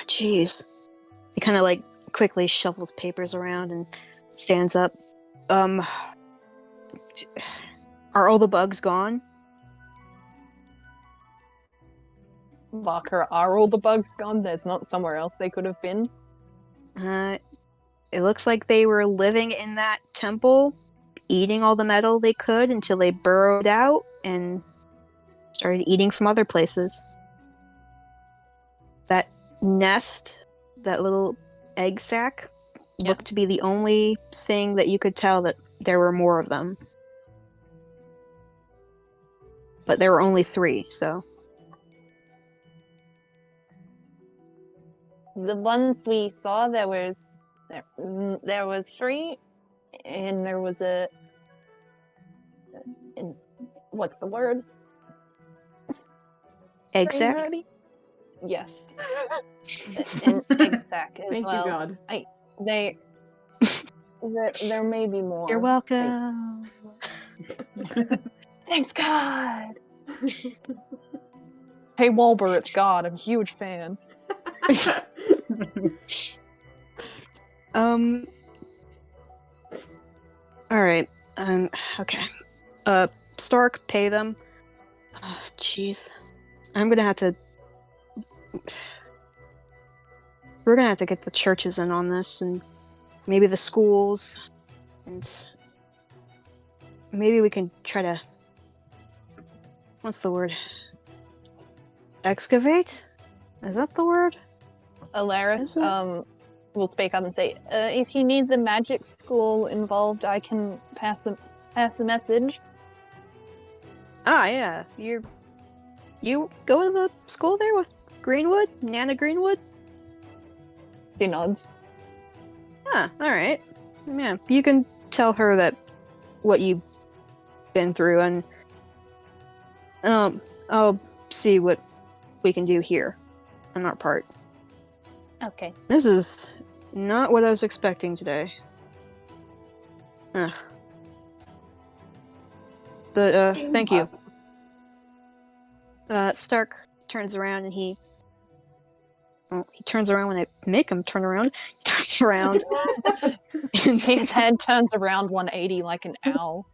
Jeez. He kind of like quickly shuffles papers around and stands up. Are all the bugs gone? Valker, are all the bugs gone? There's not somewhere else they could have been? It looks like they were living in that temple, eating all the metal they could until they burrowed out and started eating from other places. That nest, that little egg sac, looked to be the only thing that you could tell that there were more of them. But there were only 3, so... The ones we saw, there was 3, and there was what's the word? Egg sac? Yes. An egg sac as Thank well. you, God. There may be more. You're welcome. Thanks, God. Hey, Walber, it's God. I'm a huge fan. Alright. Okay. Stark, pay them. Jeez. I'm gonna have to... We're gonna have to get the churches in on this, and maybe the schools, and maybe we can try to... What's the word? Excavate? Is that the word? Alaric will speak up and say, if you need the magic school involved, I can pass a message. Ah, yeah. You go to the school there with Greenwood? Nana Greenwood? She nods. Ah, alright. Yeah, you can tell her that what you've been through, and I'll see what we can do here on our part. Okay. This is not what I was expecting today. Ugh. But, thank you. Stark turns around and he turns around when I make him turn around. He turns around. And his head turns around 180 like an owl.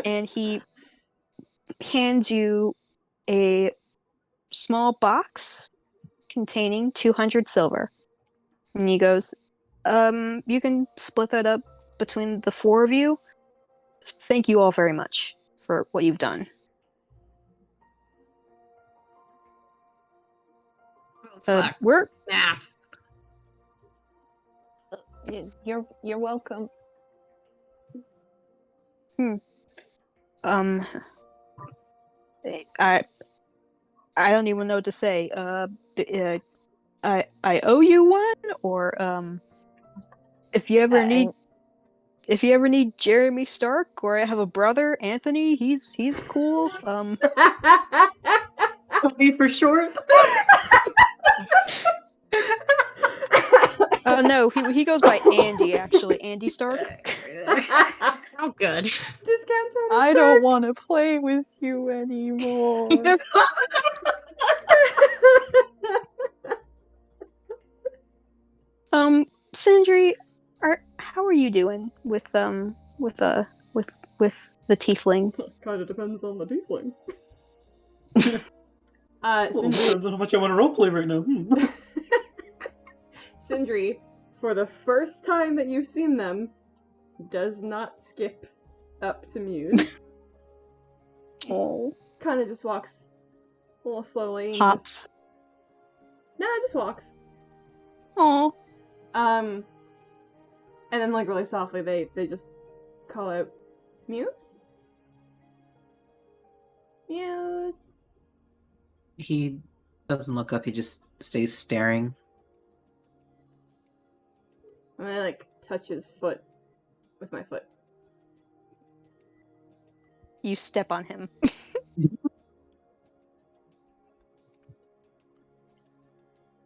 And he hands you a small box containing 200 silver. And he goes, you can split that up between the 4 of you. Thank you all very much for what you've done. We're Math. You're welcome. I don't even know what to say. I owe you one, or if you ever need Jeremy Stark, or I have a brother, Anthony. He's cool. Tony for short. No, he goes by Andy, actually. Andy Stark. Oh, good. Discount Tony I Stark. don't want to play with you anymore. Sindri, how are you doing with the tiefling? Kind of depends on the tiefling. Well, depends on how much I want to roleplay right now. Sindri, for the first time that you've seen them, does not skip up to Muse. Oh. Kind of just walks a little slowly. Hops. Just walks. Oh. And then, like, really softly, they just call out, Muse? Muse? He doesn't look up, he just stays staring. And I, like, touch his foot with my foot. You step on him.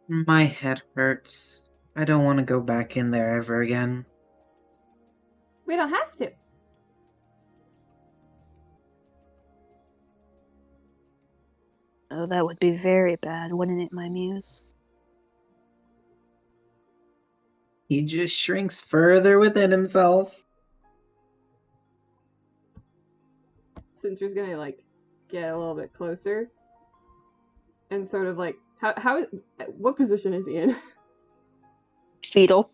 My head hurts. I don't want to go back in there ever again. We don't have to. Oh, that would be very bad, wouldn't it, my muse? He just shrinks further within himself. Cinder's gonna like get a little bit closer and sort of like what position is he in? Fetal.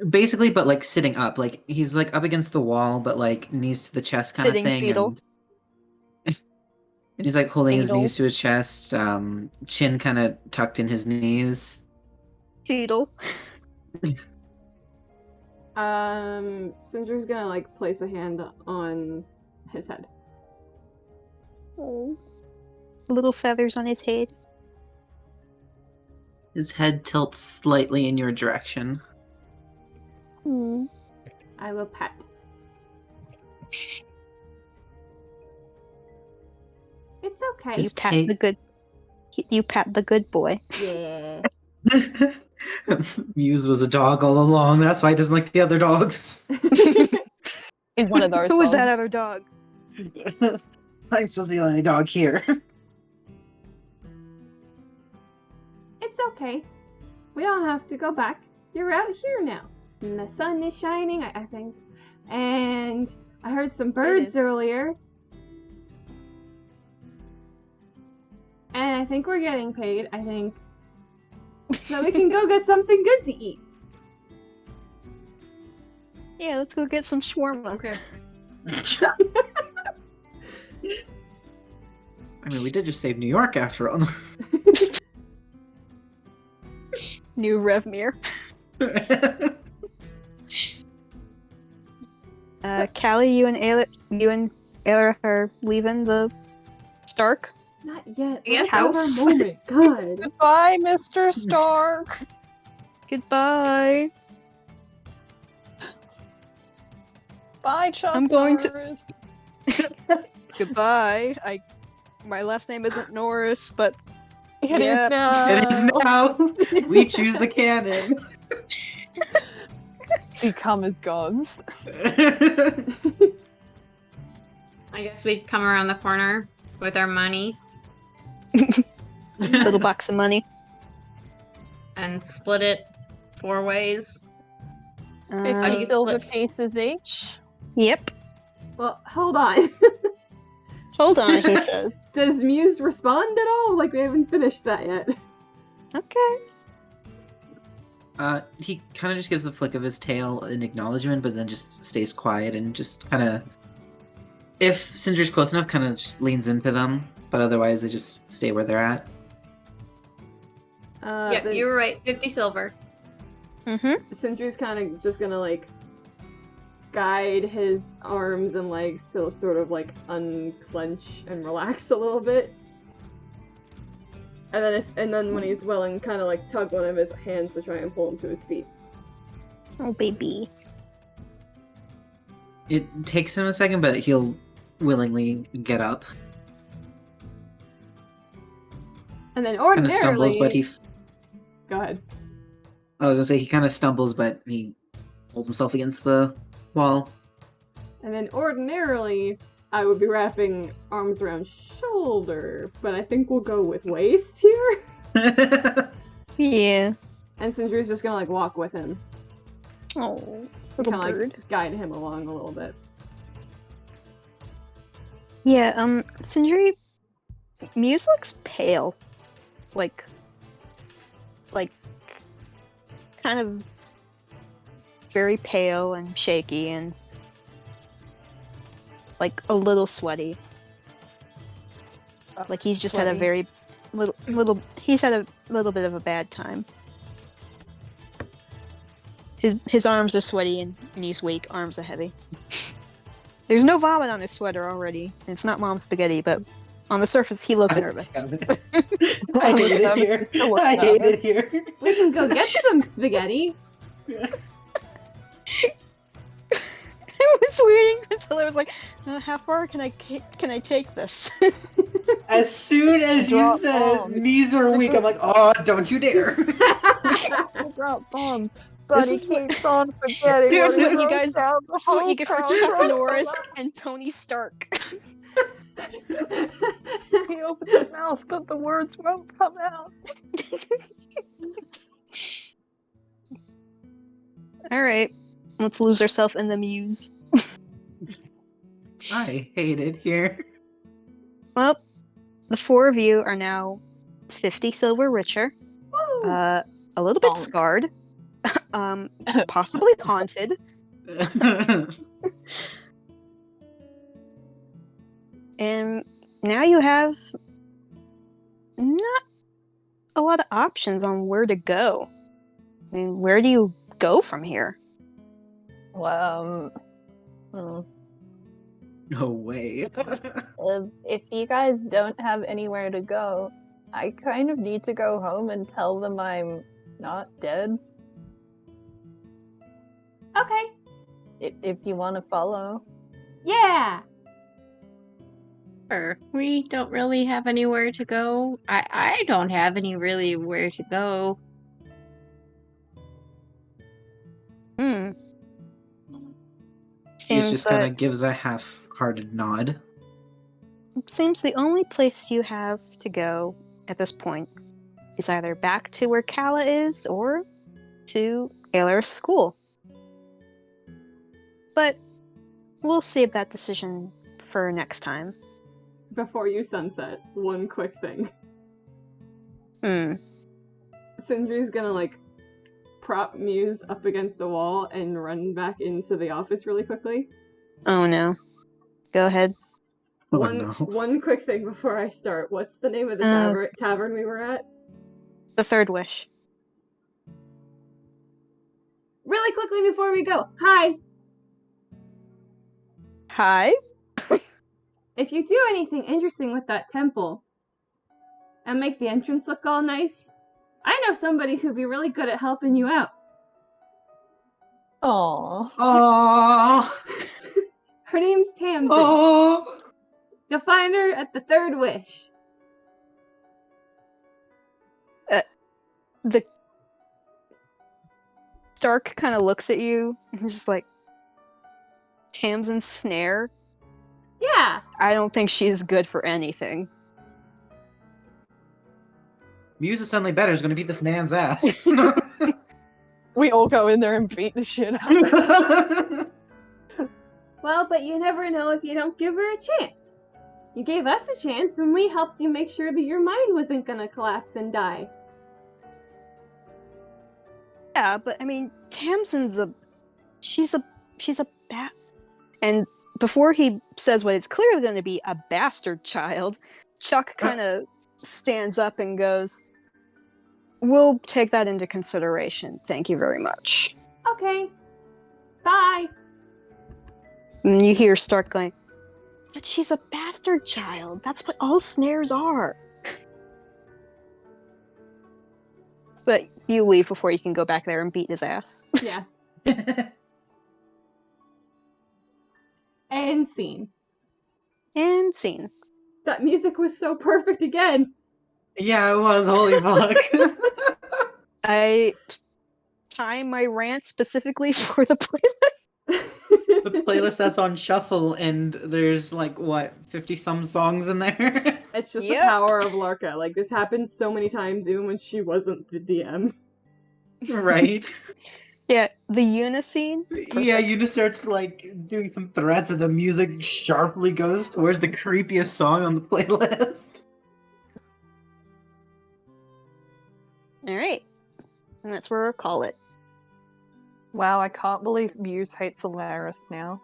Basically, but like sitting up, like he's like up against the wall, but like knees to the chest kind Sitting of thing. fetal. And he's like holding his Fetal. knees to his chest, chin kind of tucked in his knees. Fetal. Cinder's gonna like place a hand on his head. Oh. Little feathers on his head. His head tilts slightly in your direction. Hmm. I will pat. It's okay. You pat the good. You pat the good boy. Yeah. Muse was a dog all along. That's why he doesn't like the other dogs. He's one of those. Who was that dogs. other dog? I'm still the only dog here. It's okay. We don't have to go back. You're out here now. And the sun is shining, I think. And I heard some birds earlier. And I think we're getting paid, I think. So we can go get something good to eat. Yeah, let's go get some shawarma. Okay. I mean, we did just save New York after all. New Revmere. Callie, you and Aelith are leaving the Stark. Not yet. Yes, Let's have house. our moment. God. Goodbye, Mr. Stark. Goodbye. Bye, Chuck. I'm going to- Norris. Goodbye. My last name isn't Norris, but It Yeah. is now. It is now. We choose the canon. Become as gods. I guess we'd come around the corner with our money little box of money. and split it 4 ways. 50 you silver split- pieces each. Yep. Well, hold on. Hold on, he says. Does Muse respond at all? Like, we haven't finished that yet. Okay. He kind of just gives the flick of his tail in acknowledgement, but then just stays quiet and just kind of, if Cinder's close enough, kind of just leans into them. But otherwise, they just stay where they're at. Yeah, Then you were right. 50 silver. Mm-hmm. Cinder's kind of just gonna, like, guide his arms and legs to sort of, like, unclench and relax a little bit. And then when he's willing, kind of, like, tug one of his hands to try and pull him to his feet. Oh, baby. It takes him a second, but he'll willingly get up. And then Kind of ordinarily... stumbles, but he... Go ahead. I was gonna say he kind of stumbles, but he holds himself against the wall. And then ordinarily, I would be wrapping arms around shoulder, but I think we'll go with waist here. Yeah. And Cinder's just gonna, like, walk with him. Oh, little Kind of, bird. like, guide him along a little bit. Yeah, Sindri, Muse looks pale. Like, kind of very pale and shaky and, like, a little sweaty. Like, he's just had a Sweaty. very he's had a little bit of a bad time. His arms are sweaty and knees weak, arms are heavy. There's no vomit on his sweater already. It's not mom's spaghetti, but on the surface he looks nervous. I hate it here. I hate it here. We can go get some spaghetti. was waiting until it was like, how far can I take this? As soon as you Drop said bombs. knees are weak, I'm like, oh, don't you dare. Drop bombs, but This he is what- keeps on forgetting This is what what he you wrote guys. down the This is what whole you get for time. Chuck Norris and Tony Stark. He opens his mouth, but the words won't come out. All right, let's lose ourselves in the muse. I hate it here. Well, the four of you are now 50 silver richer, a little bit Bonk. scarred, possibly haunted, and now you have not a lot of options on where to go. I mean, where do you go from here? Well, No way. if you guys don't have anywhere to go, I kind of need to go home and tell them I'm not dead. Okay. If you want to follow. Yeah. Sure. We don't really have anywhere to go. I don't have any really where to go. Fuse Seems just kind of gives a half-hearted nod. seems the only place you have to go at this point is either back to where Kala is or to Aylar's school. But we'll save that decision for next time. Before you sunset, one quick thing. Sindri's gonna, like, prop Muse up against a wall and run back into the office really quickly. Oh no. Go ahead. Oh, one no. one quick thing before I start. What's the name of the tavern we were at? The third wish. Really quickly before we go. Hi! Hi? If you do anything interesting with that temple and make the entrance look all nice, I know somebody who'd be really good at helping you out. Aww. Aww. Her name's Tamsin. Aww. You'll find her at the third wish. The Stark kind of looks at you and is just like, Tamsin's snare? Yeah. I don't think she's good for anything. Muse is suddenly better is going to beat this man's ass. We all go in there and beat the shit out. Well, but you never know if you don't give her a chance. You gave us a chance and we helped you make sure that your mind wasn't gonna collapse and die. Yeah, but I mean, Tamsin's she's a bat. And before he says what is clearly going to be a bastard child, Chuck kind of stands up and goes, "We'll take that into consideration. Thank you very much." Okay. Bye. And you hear Stark going, "But she's a bastard child. That's what all snares are." But you leave before you can go back there and beat his ass. Yeah. And scene. And scene. That music was so perfect again. Yeah, it was. Holy fuck. I time my rant specifically for the playlist. The playlist that's on shuffle, and there's like, what, 50-some songs in there? It's just the power of Larka. Like, this happened so many times, even when she wasn't the DM. Right? Yeah, the Uniscene. Yeah, Una starts like doing some threats, and the music sharply goes towards the creepiest song on the playlist. Alright. And that's where we'll call it. Wow, I can't believe Muse hates Alaris now.